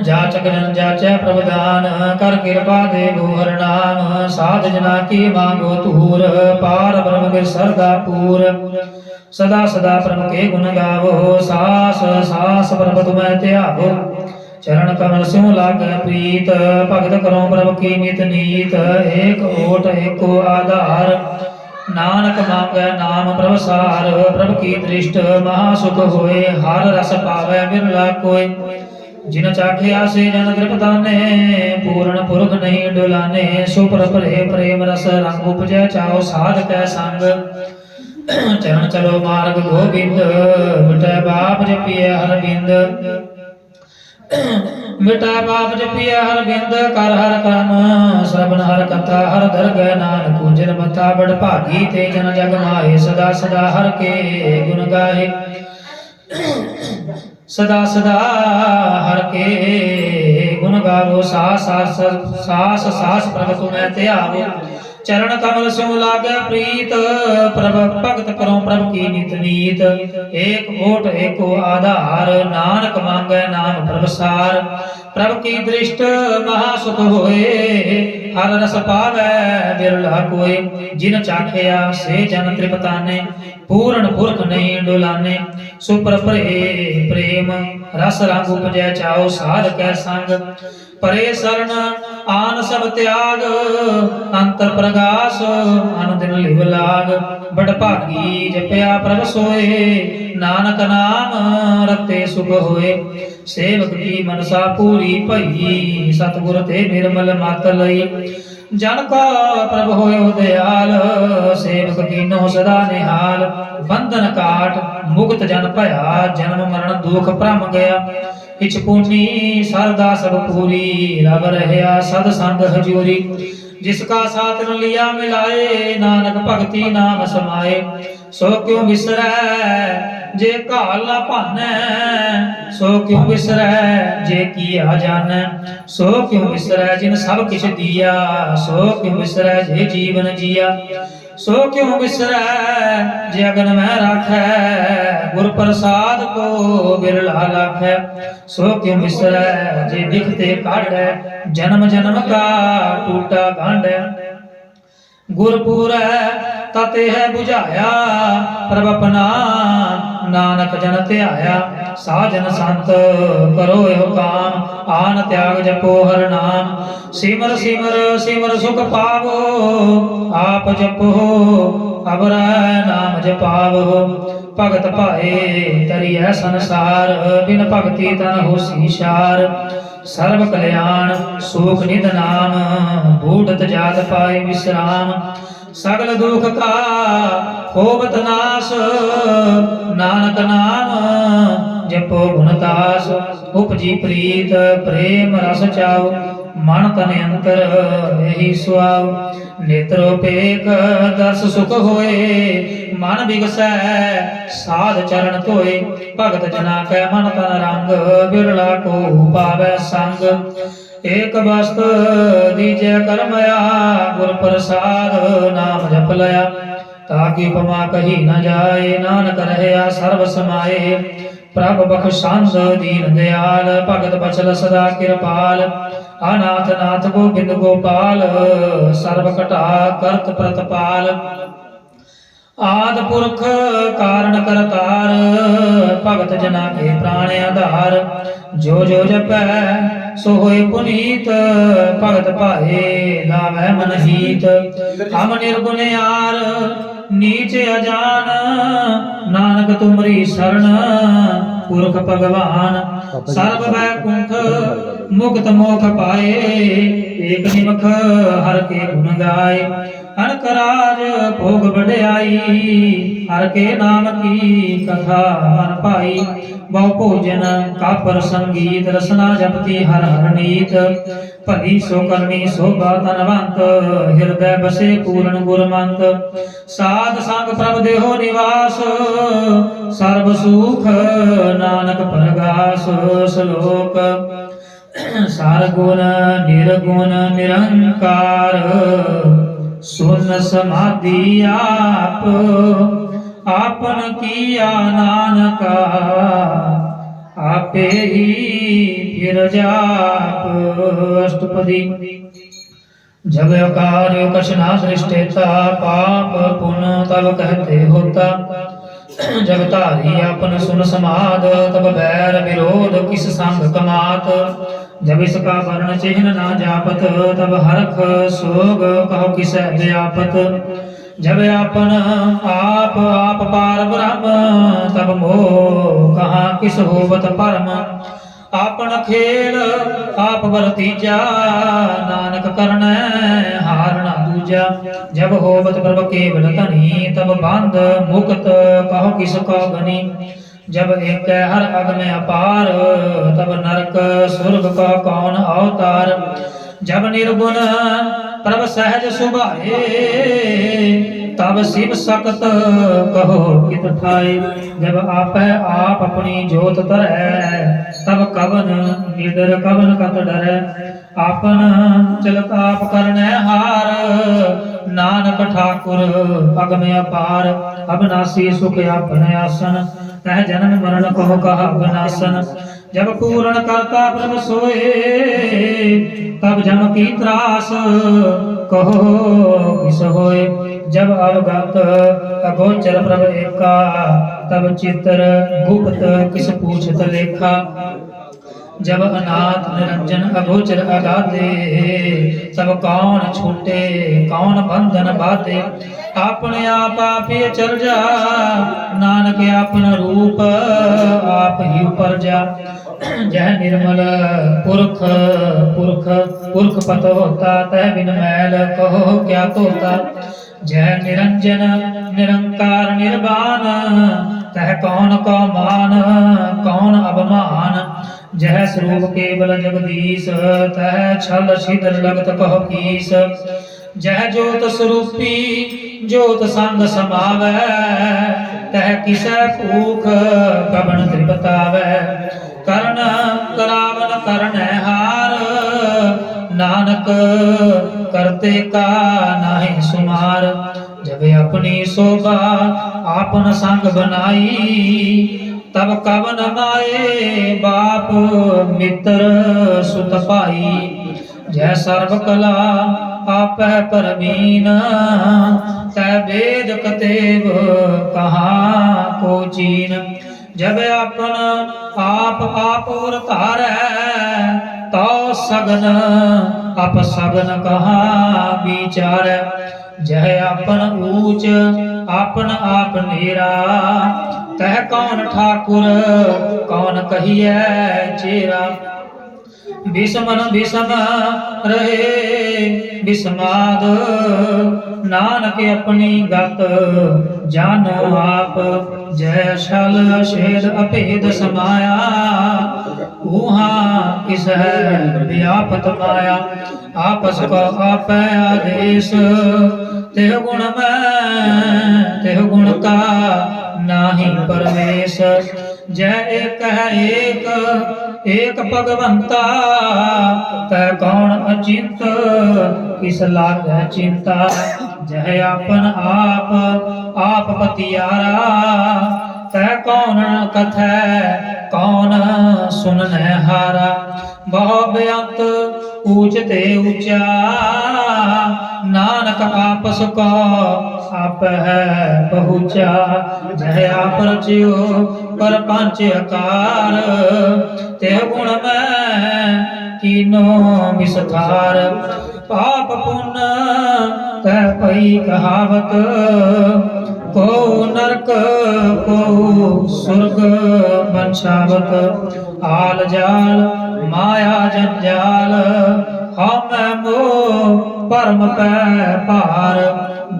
जाचक जन जाचै प्रभुदान, कर कृपा देवो हर नाम। साध जना की मांगो तूर, पार ब्रह्म के सरदा पूर। सदा सदा प्रभु के गुण गावो, सास सास प्रभु तुम्हें त्यागो। चरण कमल सिंह लागे प्रीत, भगत करो प्रभु की नित नीत। एक ओट एको आधार, नानक मांगे नाम प्रभसार। प्रभु की दृष्ट महासुख होए, हर रस पावे बिरला कोय। जिन चाखिया से जन तृपताने, पूर्ण पुरख नहीं डुलाने। सुपर परे प्रेम रस रंग उपजै, चाओ साध कै संग। चरण चलो मार्ग गोविंद, मिटै बाप जपिए हर बिंद। मिटै बाप जपिए हर बिंद, कर हर कर्म श्रवण हर कथा। हर धर गए नानक कुंजन मथा, बड़ भागी ते जन जग माहे। सदा सदा हर के गुण गाहे, सदा सदा हर के गुण गावो। सास सास सास प्रभ तुम्हें त्यागो। चरण कमल सिंह लागे प्रीत, प्रभ भगत करो प्रभ की नित नीत। एक ओट एको आधार, नानक मांगे नाम प्रभसार। प्रभ की दृष्ट महासुख होए, हर रस पावै बिरला कोय। जिन चाखिया से जन तृपताने, पूर्ण पुरख नहीं डुलाने। सुपर परे प्रेम रस रंग उपजै, चाओ साध कै संग। परे शरण आन सब त्याग, अंतर प्रगास अनुदिन लिव लाग। बड़ भागी जपया प्रभ सोए, नानक नाम रते सुख होए। सेवक की मनसा पूरी भई, सतगुर ते निर्मल मत लई। जन का प्रभ होयो दयाल, सेवक कीनो सदा निहाल। बंधन काट मुक्त जन भया, जन्म मरण दुख भ्रम गया। इछ पुनी सरदा सब पूरी, रब रहया सद संग हजूरी। जिसका साथ न लिया मिलाए, नानक भगति नाम समाए। सो क्यों बिसरै जे घाल ना भानै, सो क्यों बिसरै जे किया जानै। सो क्यों बिसरै जिन सब किछ दिया, सो क्यों बिसरै जे जीवन जिया। सो क्यों बिसरै जे अगन में राखै, गुर प्रसाद को बिरला लाखै। सो क्यों बिसरै जे दिखते काढ़ै, जन्म जन्म का टूटा गांढै। गुरपुरै तते है बुझाया, प्रभ अपना ਨਾਨਕ ਜਨ ਧਿਆਇਆ ਸਾਜਨ ਸੰਤ ਕਰੋ ਇਹੋ ਕਾਮ ਆਨ ਤਿਆਗ ਜਪੋ ਹਰ ਨਾਮ ਸਿਮਰ ਸਿਮਰ ਸਿਮਰ ਸੁਖ ਪਾਵੋ ਆਪ ਜਪੋ ਅਬਰੈ ਨਾਮ ਜਪਾਵੋ ਭਗਤ ਭਾਏ ਤਰੀਐ ਸੰਸਾਰ ਬਿਨ ਭਗਤੀ ਤਨ ਹੋਸੀ ਸ਼ਾਰ ਸਰਬ ਕਲਿਆਣ ਸੂਖ ਨਿਧ ਨਾਮ ਬੂਢਤ ਜਾਤ ਪਾਏ ਵਿਸਰਾਮ ਸਗਲ ਦੁਖ ਕਾ ਹੋਵਤ ਨਾਸ ਨਾਨਕ ਨਾਮ ਜਪੋ ਗੁਣਤਾਸ ਉਪਜੀ ਪ੍ਰੀਤ ਪ੍ਰੇਮ ਰਸ ਚਾਉ ਮਨ ਤਨ ਅੰਤਰ ਇਹੀ ਸੁਆਉ ਨੇਤਰੋ ਪੇਖ ਦਰਸ ਸੁਖ ਹੋਏ ਮਨ ਬਿਗਸੈ ਸਾਧ ਚਰਨ ਧੋਏ ਭਗਤ ਜਨਾ ਕੈ ਮਨ ਤਨ ਰੰਗ ਬਿਰਲਾ ਕੋ ਪਾਵੈ ਸੰਗ ਏਕ ਬਸਤ ਦੀਜੈ ਕਰਮਇਆ ਗੁਰ ਪ੍ਰਸਾਦ ਨਾਮ ਜਪ ਲਿਆ ਤਾਕਿ ਉਪਮਾ ਕਹੀ ਨ ਜਾਏ ਨਾਨਕ ਰਹਿਆ ਸਰਬ ਸਮਾਏ ਪ੍ਰਭ ਬਖਸ਼ੰਦ ਦੀਨ ਦਿਆਲ ਭਗਤ ਬਚਲ ਸਦਾ ਕਿਰਪਾਲ ਅਨਾਥ ਨਾਥ ਗੋਬਿੰਦ ਗੋਪਾਲ ਸਰਬ ਘਟਾ ਕਰਤ ਪ੍ਰਤਪਾਲ ਆਦ ਪੁਰਖ ਕਾਰਨ ਕਰਤਾਰ ਭਗਤ ਜਨਾ ਕੇ ਪ੍ਰਾਣ ਆਧਾਰ ਜੋ ਜੋ ਜਪੈ ਸੋ ਹੋਏ ਪੁਨੀਤ ਭਗਤ ਭਾਏ ਲਾਵੈ ਮਨ ਹੀਤ ਹਮ ਨਿਰਗੁਣਿਆਰ ਨੀਚ ਅਜਾਨ ਨਾਨਕ ਤੁਮਰੀ ਸਰਣ ਪੁਰਖ ਭਗਵਾਨ ਸਰਬ ਵੈਕੁੰਠ ਮੁਕਤ ਮੋਖ ਪਾਏ ਏਕ ਨਿਮਖ ਹਰ ਕੇ ਗੁਣ ਗਾਏ ਅਨਕ ਰਾਜ ਭੋਗ ਵਡਿਆਈ ਹਰ ਕੇ ਨਾਮ ਕੀ ਕਥਾ ਮਨ ਭਾਈ ਬਹੁ ਭੋਜਨ ਕਾਪਰ ਸੰਗੀਤ ਰਸਨਾ ਜਪਤੀ ਹਰ ਹਰ ਨੀਤ ਭਲੀ ਸੋ ਕਰਨੀ ਸੋਭਾ ਤਨਵੰਤ ਹਿਰਦੈ ਬਸੇ ਪੂਰਨ ਗੁਰਮੰਤ ਸਾਧ ਸੰਗ ਪ੍ਰਭ ਦੇਹੋ ਨਿਵਾਸ ਸਰਬ ਸੁਖ ਨਾਨਕ ਪਰਗਾਸ ਸ਼ਲੋਕ ਸਾਰ ਗੁਣ ਨਿਰਗੁਣ ਨਿਰੰਕਾਰ ਸੁਨ ਸਮਾਧੀ ਆਪ ਆਪਨ ਕੀਆ ਨਾਨਕਾ ਆਪੇ ਹੀ ਫਿਰ ਜਾਪ ਅਸ਼ਟਪਦੀ जब कार्य कछना दृष्टेता पाप पुन तब कहते होता जब धारी अपन सुन समाद तब बैर विरोध किस संग कमात जब इसका वर्ण चिन्ह ना जापत तब हरख सोग कहो किस व्यापत जब अपन आप पार ब्रह्म तब मोह कहाँ किस होवत परम आपन खेल आप वरतीजा नानक करना हारना दूजा जब होवत प्रभ केवल धनी तब बंध मुक्त कहो किसका गनी जब एक हर अग में अपार तब नरक स्वर्ग का कौन अवतार जब निर्गुण प्रभ सहज सुभाए तब शिव सकत कहो कित ठाए जब आप अपनी जोत तरह तब कवन निडर कवन कत डरै आपन चलत आप करने हार नानक ठाकुर पग में अपार अविनाशी सुख अपने आसन तह जन्म मरण कहो कहा विनाशन जब पूर्ण करता प्रभ सोए तब जम की त्रास कहो किस होए जब अवगत अगोचर प्रभ एका तब चित्र गुप्त किस पूछत लेखा जब अनाथ निरंजन अगोचर अगाधे तब कौन छूटे कौन बंधन बाधे अपने आप ही चल जा नानक अपना रूप आप ही ऊपर जा जह निर्मल पुरख पुरख पुरख पत होता तह बिन मैल कहो क्या तोता जह निरंजन निरंकार निर्वाण तह कौन को मान कौन अवमान जह स्वरूप केवल जगदीश तह छल छिद्र लगत कहो कीस जह जोत स्वरूपी जोत संग समावै तह किसै भूख कबन त्रिपतावै करण करावन करण हार नानक करते का नाहि सुमार जब अपनी शोभा आपन संग बनाई तब कवन माए बाप मित्र सुत पाई जय सर्व कला आपै परवीन तै वेद कतेव कहाँ को चीन जब अपन आप और तारै तो सगन अप सगन कहाँ विचारै जह अपन ऊंच आपन आप नेरा तह कौन ठाकुर कौन कहिए चेरा विषमन विषम रहे विषमाद नानक अपनी गत जानो आप जय शल शेद अभेद समाया ऊहा किस है व्यापत माया आपस को आप आदेश तेह गुण में तेह गुण का नाही परवेश जय एक है एक भगवंता तै कौन अचिंत किस लाग चिंता जय आपन आप पतियारा तै कौन कथै कौन सुनने हारा बहु बेअंत ऊंचते ऊंचा नानक आपस को आप है बहुचा जय आप रचियो पर पांच आकार ते गुण में कीनो विस्तार पाप पुण्य तै पई कहावत को नरक को स्वर्ग बंशावत आल जाल माया जंजाल हम मोह परम पै पार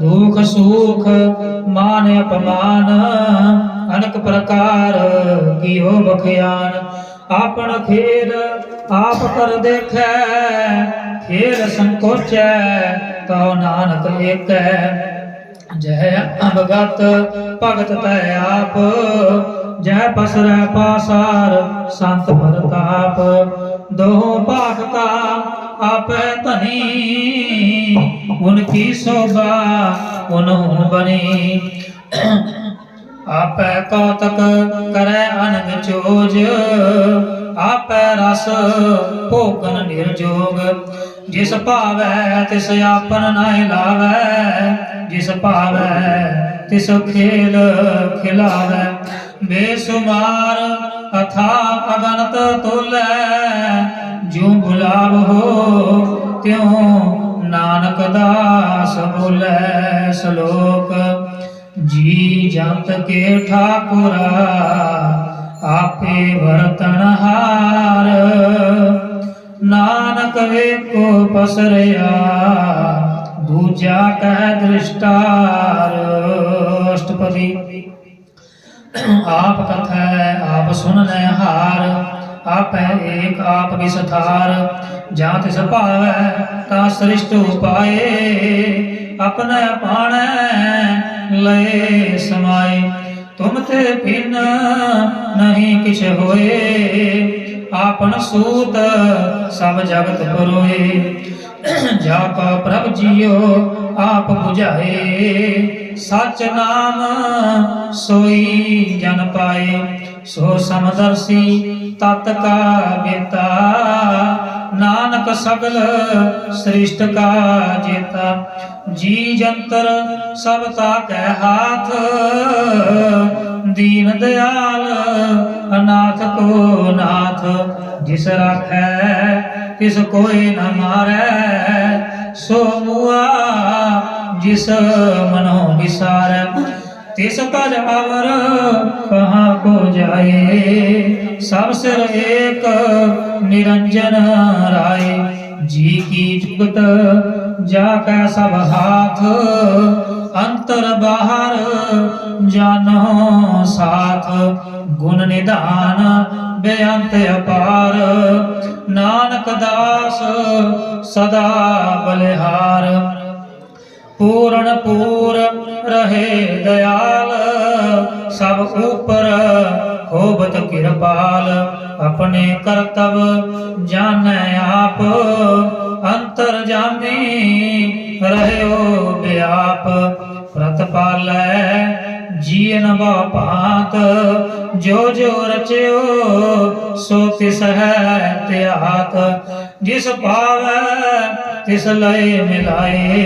दुख सुख मान अपमान अनेक प्रकार कियो बखयान आपन खेल आप कर देखे खेल संकोचै तो नानक एक जय अवगत भगत तै आप जय पसरै पासार संत परताप दो पाख का आप धनी उनकी शोभा उन्हों बनी आप कौतक करे अनग चोज आप रस भोगन निर्जोग जिस भावै तिस आपन नाय लावै जिस भावै तिस खेल खिलावै बेसुमार अथा अगनत तोलै जो भुलाव हो त्यों नानक दास बोले श्लोक जी जंत के ठाकुरा आपे बरतनहार नानक एको पसरया दूजा कह दृष्टार अष्टपदी आप कथै आप सुनने हार आप एक आप विस्तार जात सभावै ता सृष्ट उपाए अपने पाणै लय समाए तुम ते भिन्न नहीं किछ होए आपन सूत सब जगत परोए जाका प्रभ जियो आप बुझाए सच नाम सोई जन पाए सो समदर्शी तत् का बेता नानक सगल सृष्ट का जेता जी जंतर सब ताकै हाथ दीन दयाल अनाथ को नाथ जिस राखै तिस कोई न मारै सो मुआ जिस मनो विसारै तिस तज अवर कहाँ को जाए सब सिर एक निरंजन राय जी की जुगत जाकै सब हाथ अंतर बाहर जानो साथ गुण निधान बेअंत अपार नानक दास सदा बलिहार पूर्ण पूर रहे दयाल सब ऊपर होबत कृपाल अपने कर्तव जाने आप अंतर जामी रहो व्याप प्रतिपालै जीन भांत जो जो रच्यो सो तिस है त्याग। जिस पावै तिस लय मिलाए,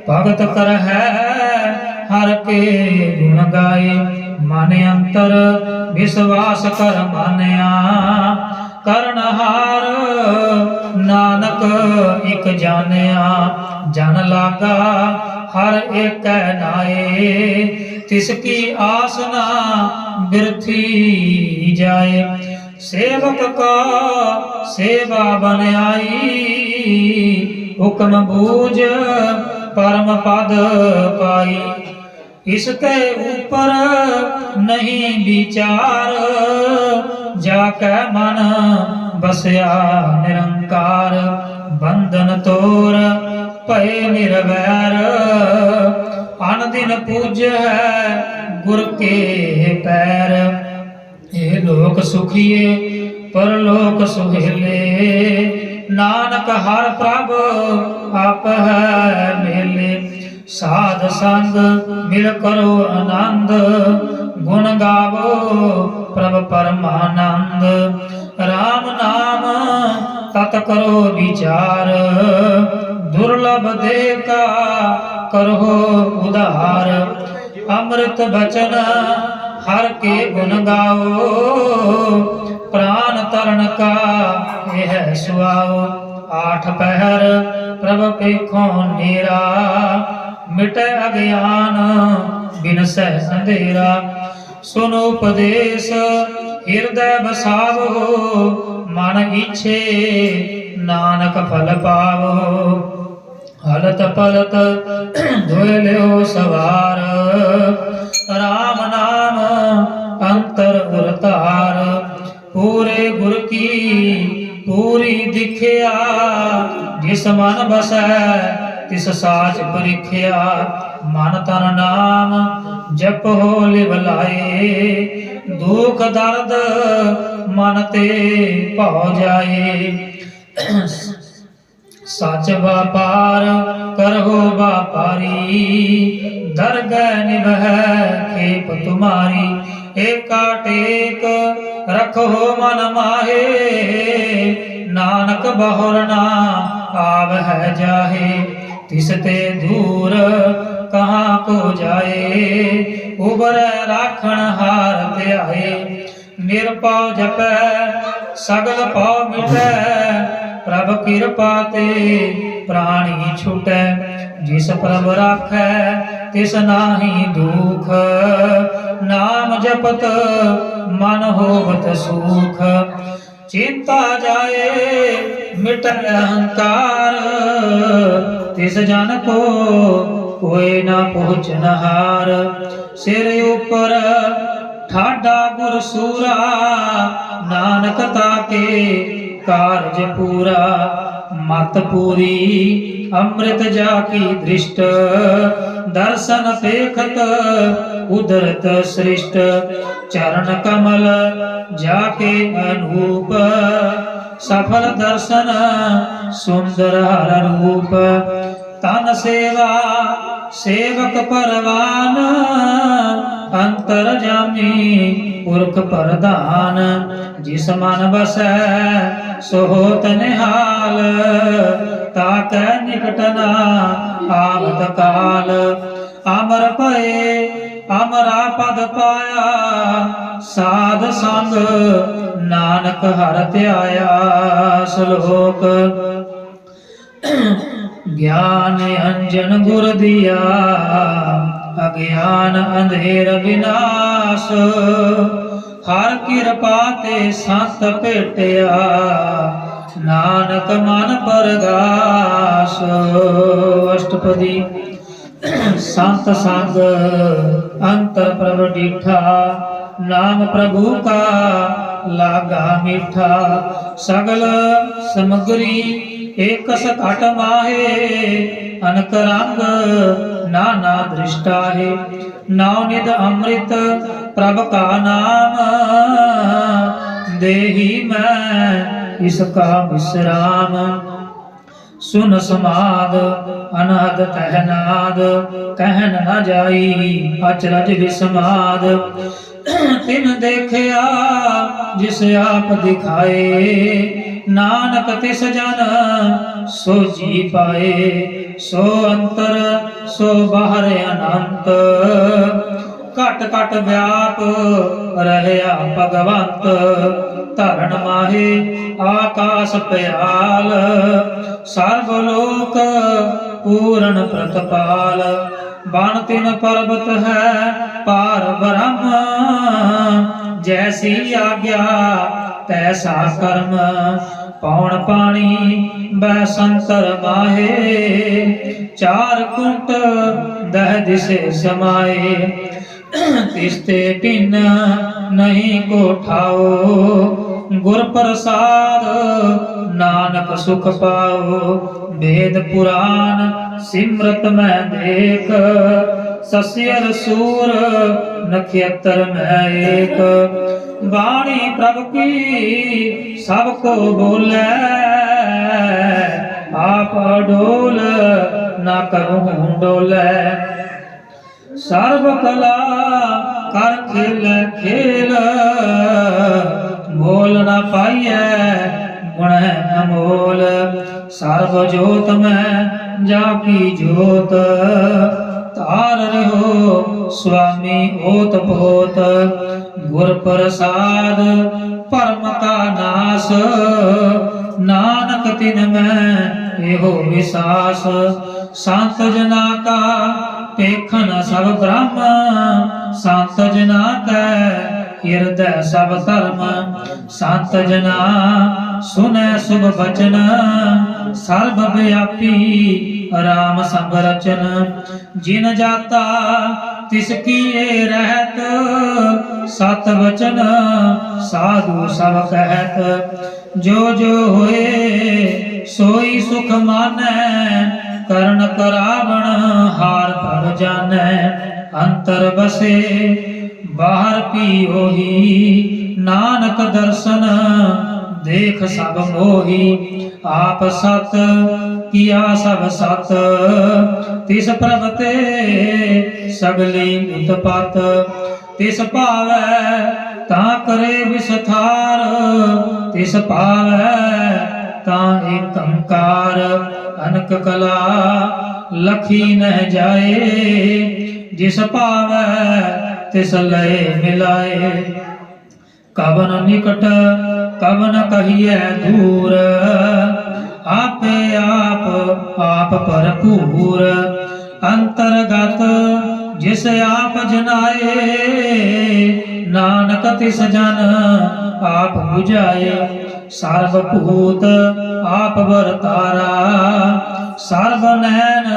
भगत कर है हर के गुण गाए। मन अंतर विश्वास कर मानिया, करनहार नानक इक जानिया। जन लागा हर एक नाए, तिसकी आसना बिरथी जाए। सेवक का सेवा बन आई, हुक्म बूझ परम पद पाई। इसके ऊपर नहीं विचार, जाके मन बसया निरंकार। बंधन तोर भय निर्वैर, अन दिन पूज है गुर के पैर। ये लोक सुखिए परलोक सुहेले, नानक हर प्रभ आप है मेले। साध संग मिल करो आनंद, गुण गावो प्रभ परमानंद। राम नाम तत करो विचार, दुर्लभ देखा करो उधार। अमृत बचन हर के गुण गाओ, प्राण तरण का यह सुआओ। आठ पहर प्रभ पेखो नेरा, मिटे अज्ञान बिनसै अंधेरा। सुनो उपदेश हृदय बसावो, मन इच्छे नानक फल पावो। हलत पलत धोए लो सवार, राम नाम अंतर उरतार। पूरे गुर की पूरी दिखिया, जिस मन बसै तिस साच परिख्या। मन तन नाम जप हो लिव लाए, दुख दर्द मन ते भौ जाए। सच व्यापार करहो व्यापारी, दरगह निभह खेप तुम्हारी। एका टेक रखो मन माहे, नानक बहुर ना आव है जाहे। तिसते दूर कहाँ को जाए, उबर राखण हार ध्याए। निरपौ जपै सगल पौ मिटै, प्रभ कृपा ते प्राणी छुटै। जिस प्रभ राखै तिस नाहि दुख, नाम जपत मन होवत सुख। चिंता जाए मिटै अहंकार, तिस जन को कोई न पहुँचनहार। सिर ऊपर ठाडा गुर सूरा, नानक ताके कारज पूरा। मत पूरी अमृत जाकी दृष्ट, दर्शन देखत उदरत सृष्ट। चरण कमल जाके अनूप, सफल दर्शन सुंदर हर रूप। तन सेवा सेवक परवान, अंतर जामी पुरख प्रधान। जिस मन बसै सो होत निहाल, ताकै निकट न आवत काल। अमर भये अमरा पद पाया, साध संग नानक हर ध्याया। श्लोक ज्ञान अंजन गुर दिया, अज्ञान अंधेर विनाश। हर कृपा ते संत भेटिया, नानक मन परगास। अष्टपदी संत संग अंतर प्रभ डिठा, नाम प्रभु का लागा मीठा। सगल समग्री एकस घट माहे, अनक रंग नाना दृष्टा है। नवनिध अमृत प्रभ का नाम, देही मैं इसका विश्राम। सुन समाद अनहद तहनाद कहन न जाई अचरज विसमाद तिन देखिया जिस आप दिखाए नानक तिस जन सो जी पाए सो अंतर सो बाहर अनंत घट घट व्याप रहया भगवंत धरण माहे आकाश पयाल सर्वलोक पूर्ण प्रतपाल बन तिन पर्वत है पार ब्रह्म जैसी आज्ञा तैसा कर्म पौन पानी बैसंतर माहे चार कुंट दह दिसे समाए तिस्ते पिन नहीं को ठाओ गुर प्रसाद नानक सुख पाओ वेद पुराण सिमरत में देख सस्यर सूर नक्षत्र में एक वाणी प्रभु की सबको बोले आप डोल न करूं डोले सर्व कला कर खेल खेल मोल न पाइए गुण अमोल सर्व जोत में जाकी जोत तार रहो स्वामी ओत पोत गुर प्रसाद परम का नाश नानक तिन में एहो विसास संत जना का पेखन सब ब्रह्म संत जना का हृदय सब धर्म संत जना सुने शुभ वचन सर्वव्यापी राम संग रचन जिन जाता तिसकी रहत सत वचन साधु सब कहत जो जो होए सोई सुख मानै करण करावण हार भव जानै अंतर बसे बाहर पियो ही नानक दर्शन देख सब मोही आप सत किया सब सत तिस प्रभ ते सगली उत्पत तिस पावै ता करे विस्तार तिस पावै ता एकंकार अनक कला लखी न जाए जिस पावै तिस लय मिलाए कवन निकट कवन कहिए दूर आपे आप भरपूर अंतर्गत जिस आप जनाए नानक तिस जन आप बुझाए सर्वभूत आप वरतारा सर्वनैन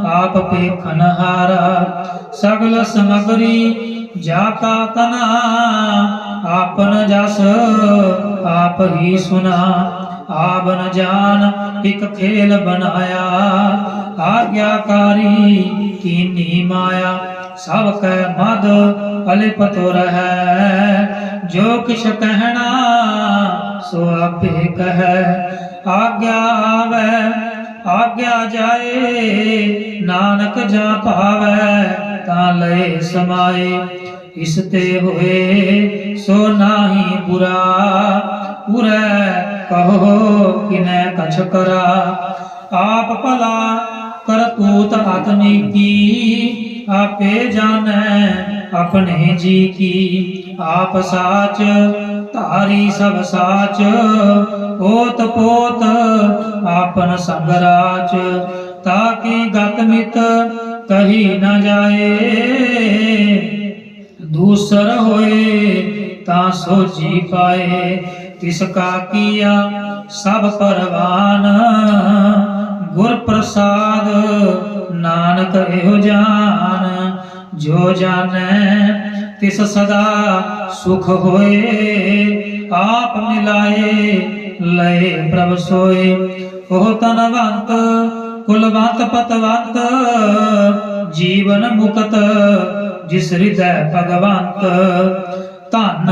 आप पेखन हारा सगल समगरी जाका तना आपन जस आप ही सुना आवन जान एक खेल बनाया आज्ञाकारी कीनी माया सब कै मद अलिपत रहे जो किछ कहना सो आपे कह आज्ञा आवे आज्ञा जाए नानक जा पावे ता लय समाए इसते होए सो नाही बुरा उरै कहो किनै कछ करा आप भला करतूत आदमी की आपे जानै अपने जी की आप साच तारी सब साच ओत पोत आपन संगराच ताकि गत मित कही न जाए दूसर होए ता सो जी पाए तिसका किया सब परवान गुर प्रसाद नानक एहो जान जो जाने तिस सदा सुख होए आप मिलाए लय प्रभ सोए ओह तनवंत कुलवंत पतवंत जीवन मुक्त जिस हृदय भगवंत धन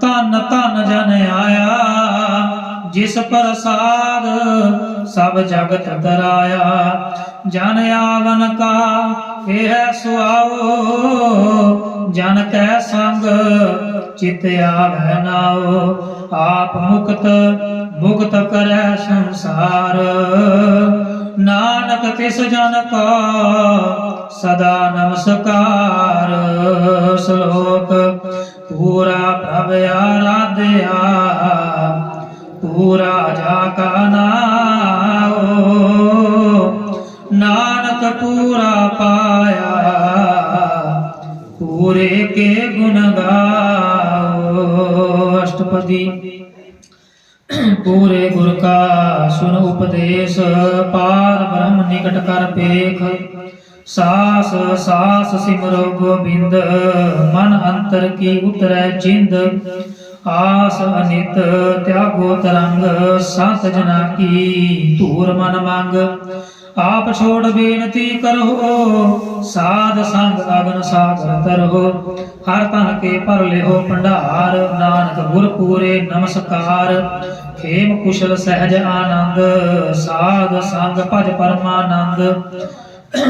धन धन जन आया ਜਿਸ ਪ੍ਰਸਾਦ ਸਭ ਜਗਤ ਤਰਾਇਆ। ਜਨ ਆਵਨ ਕਾ ਇਹ ਸੁਆਓ, ਜਨ ਕੈ ਸੰਗ ਚਿਤ ਆਵੈ ਨਾਓ। ਆਪ ਮੁਕਤ ਕਰੈ ਸੰਸਾਰ, ਨਾਨਕ ਤਿਸ ਜਨ ਕਾ ਸਦਾ ਨਮਸਕਾਰ। ਸ਼ਲੋਕ ਪੂਰਾ ਪ੍ਰਭ ਆਰਾਧਿਆ, ਪੂਰਾ ਜਾ ਕਾ ਨਾਉ। ਨਾਨਕ ਪੂਰਾ ਪਾਇਆ, ਪੂਰੇ ਕੇ ਗੁਣ ਗਾਓ। ਅਸ਼ਟਪਦੀ। ਪੂਰੇ ਗੁਰ ਕਾ ਸੁਨ ਉਪਦੇਸ਼, ਪਾਰ ਬ੍ਰਹਮ ਨਿਕਟ ਕਰ ਪੇਖ। ਸਾਸ ਸਾਸ ਸਿਮਰੋ ਗੋਬਿੰਦ, ਮਨ ਅੰਤਰ ਕੀ ਉਤਰੈ ਜਿੰਦ। ਆਸ ਅਨਿਤ ਤਿਆਗੋ ਤਰੰਗ, ਸੰਤ ਜਨਾ ਕੀ ਧੂਰ ਮਨ ਮੰਗ। ਆਪ ਛੋੜ ਬੇਨਤੀ ਕਰੋ, ਸਾਧ ਸੰਗ ਅਗਨ ਸਾਗਰ ਤਰੋ। ਹਰ ਤਨ ਕੇ ਪਰ ਲਿਓ ਭੰਡਾਰ, ਨਾਨਕ ਗੁਰ ਪੂਰੇ ਨਮਸਕਾਰ। ਖੇਮ ਕੁਸ਼ਲ ਸਹਿਜ ਆਨੰਦ, ਸਾਧ ਸੰਗ ਭਜ ਪਰਮਾਨੰਦ।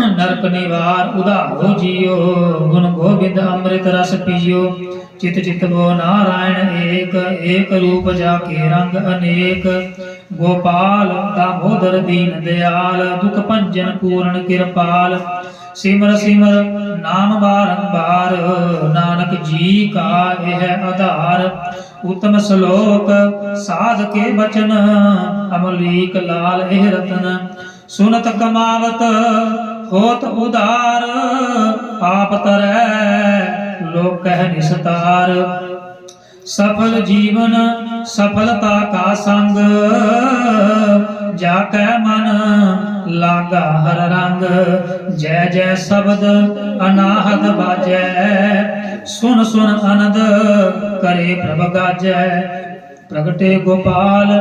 ਨਰਕ ਨਿਵਾਰ ਉਧਾਰੋ ਜੀਓ, ਗੁਣ ਗੋਬਿੰਦ ਅੰਮ੍ਰਿਤ ਰਸ ਪੀਓ। ਚਿਤ ਚਿਤਵੋ ਨਾਰਾਇਣ ਏਕ, ਏਕ ਰੂਪ ਜਾ ਕੇ ਰੰਗ ਅਨੇਕ। ਗੋਪਾਲ ਦਾਮੋਦਰ ਦੀਨ ਦਿਆਲ, ਦੁਖ ਭੰਜਨ ਪੂਰਨ ਕਿਰਪਾਲ। ਸਿਮਰ ਸਿਮਰ ਨਾਮ ਬਾਰੰਬਾਰ, ਨਾਨਕ ਜੀ ਕਾ ਇਹ ਆਧਾਰ। ਉਤਮ ਸ਼ਲੋਕ ਸਾਧ ਕੇ ਬਚਨ, ਅਮਲੀਕ ਲਾਲ ਇਹ ਰਤਨ। ਸੁਨਤ ਕਮਾਵਤ ਹੋਤ ਉਦਾਰ, ਆਪ ਤਰੈ ਲੋਕ ਕਹਿ ਨਿਸਤਾਰ। ਸਫਲ ਜੀਵਨ ਸਫਲਤਾ ਕਾ ਸੰਗ, ਜਾ ਕੈ ਮਨ ਲਾਗਾ ਹਰ ਰੰਗ। ਜੈ ਜੈ ਸ਼ਬਦ ਅਨਾਹਦ ਬਾਜੈ, ਸੁਨ ਸੁਨ ਅਨੰਦ ਕਰੇ ਪ੍ਰਭ ਗਾਜੈ। ਪ੍ਰਗਟੇ ਗੋਪਾਲ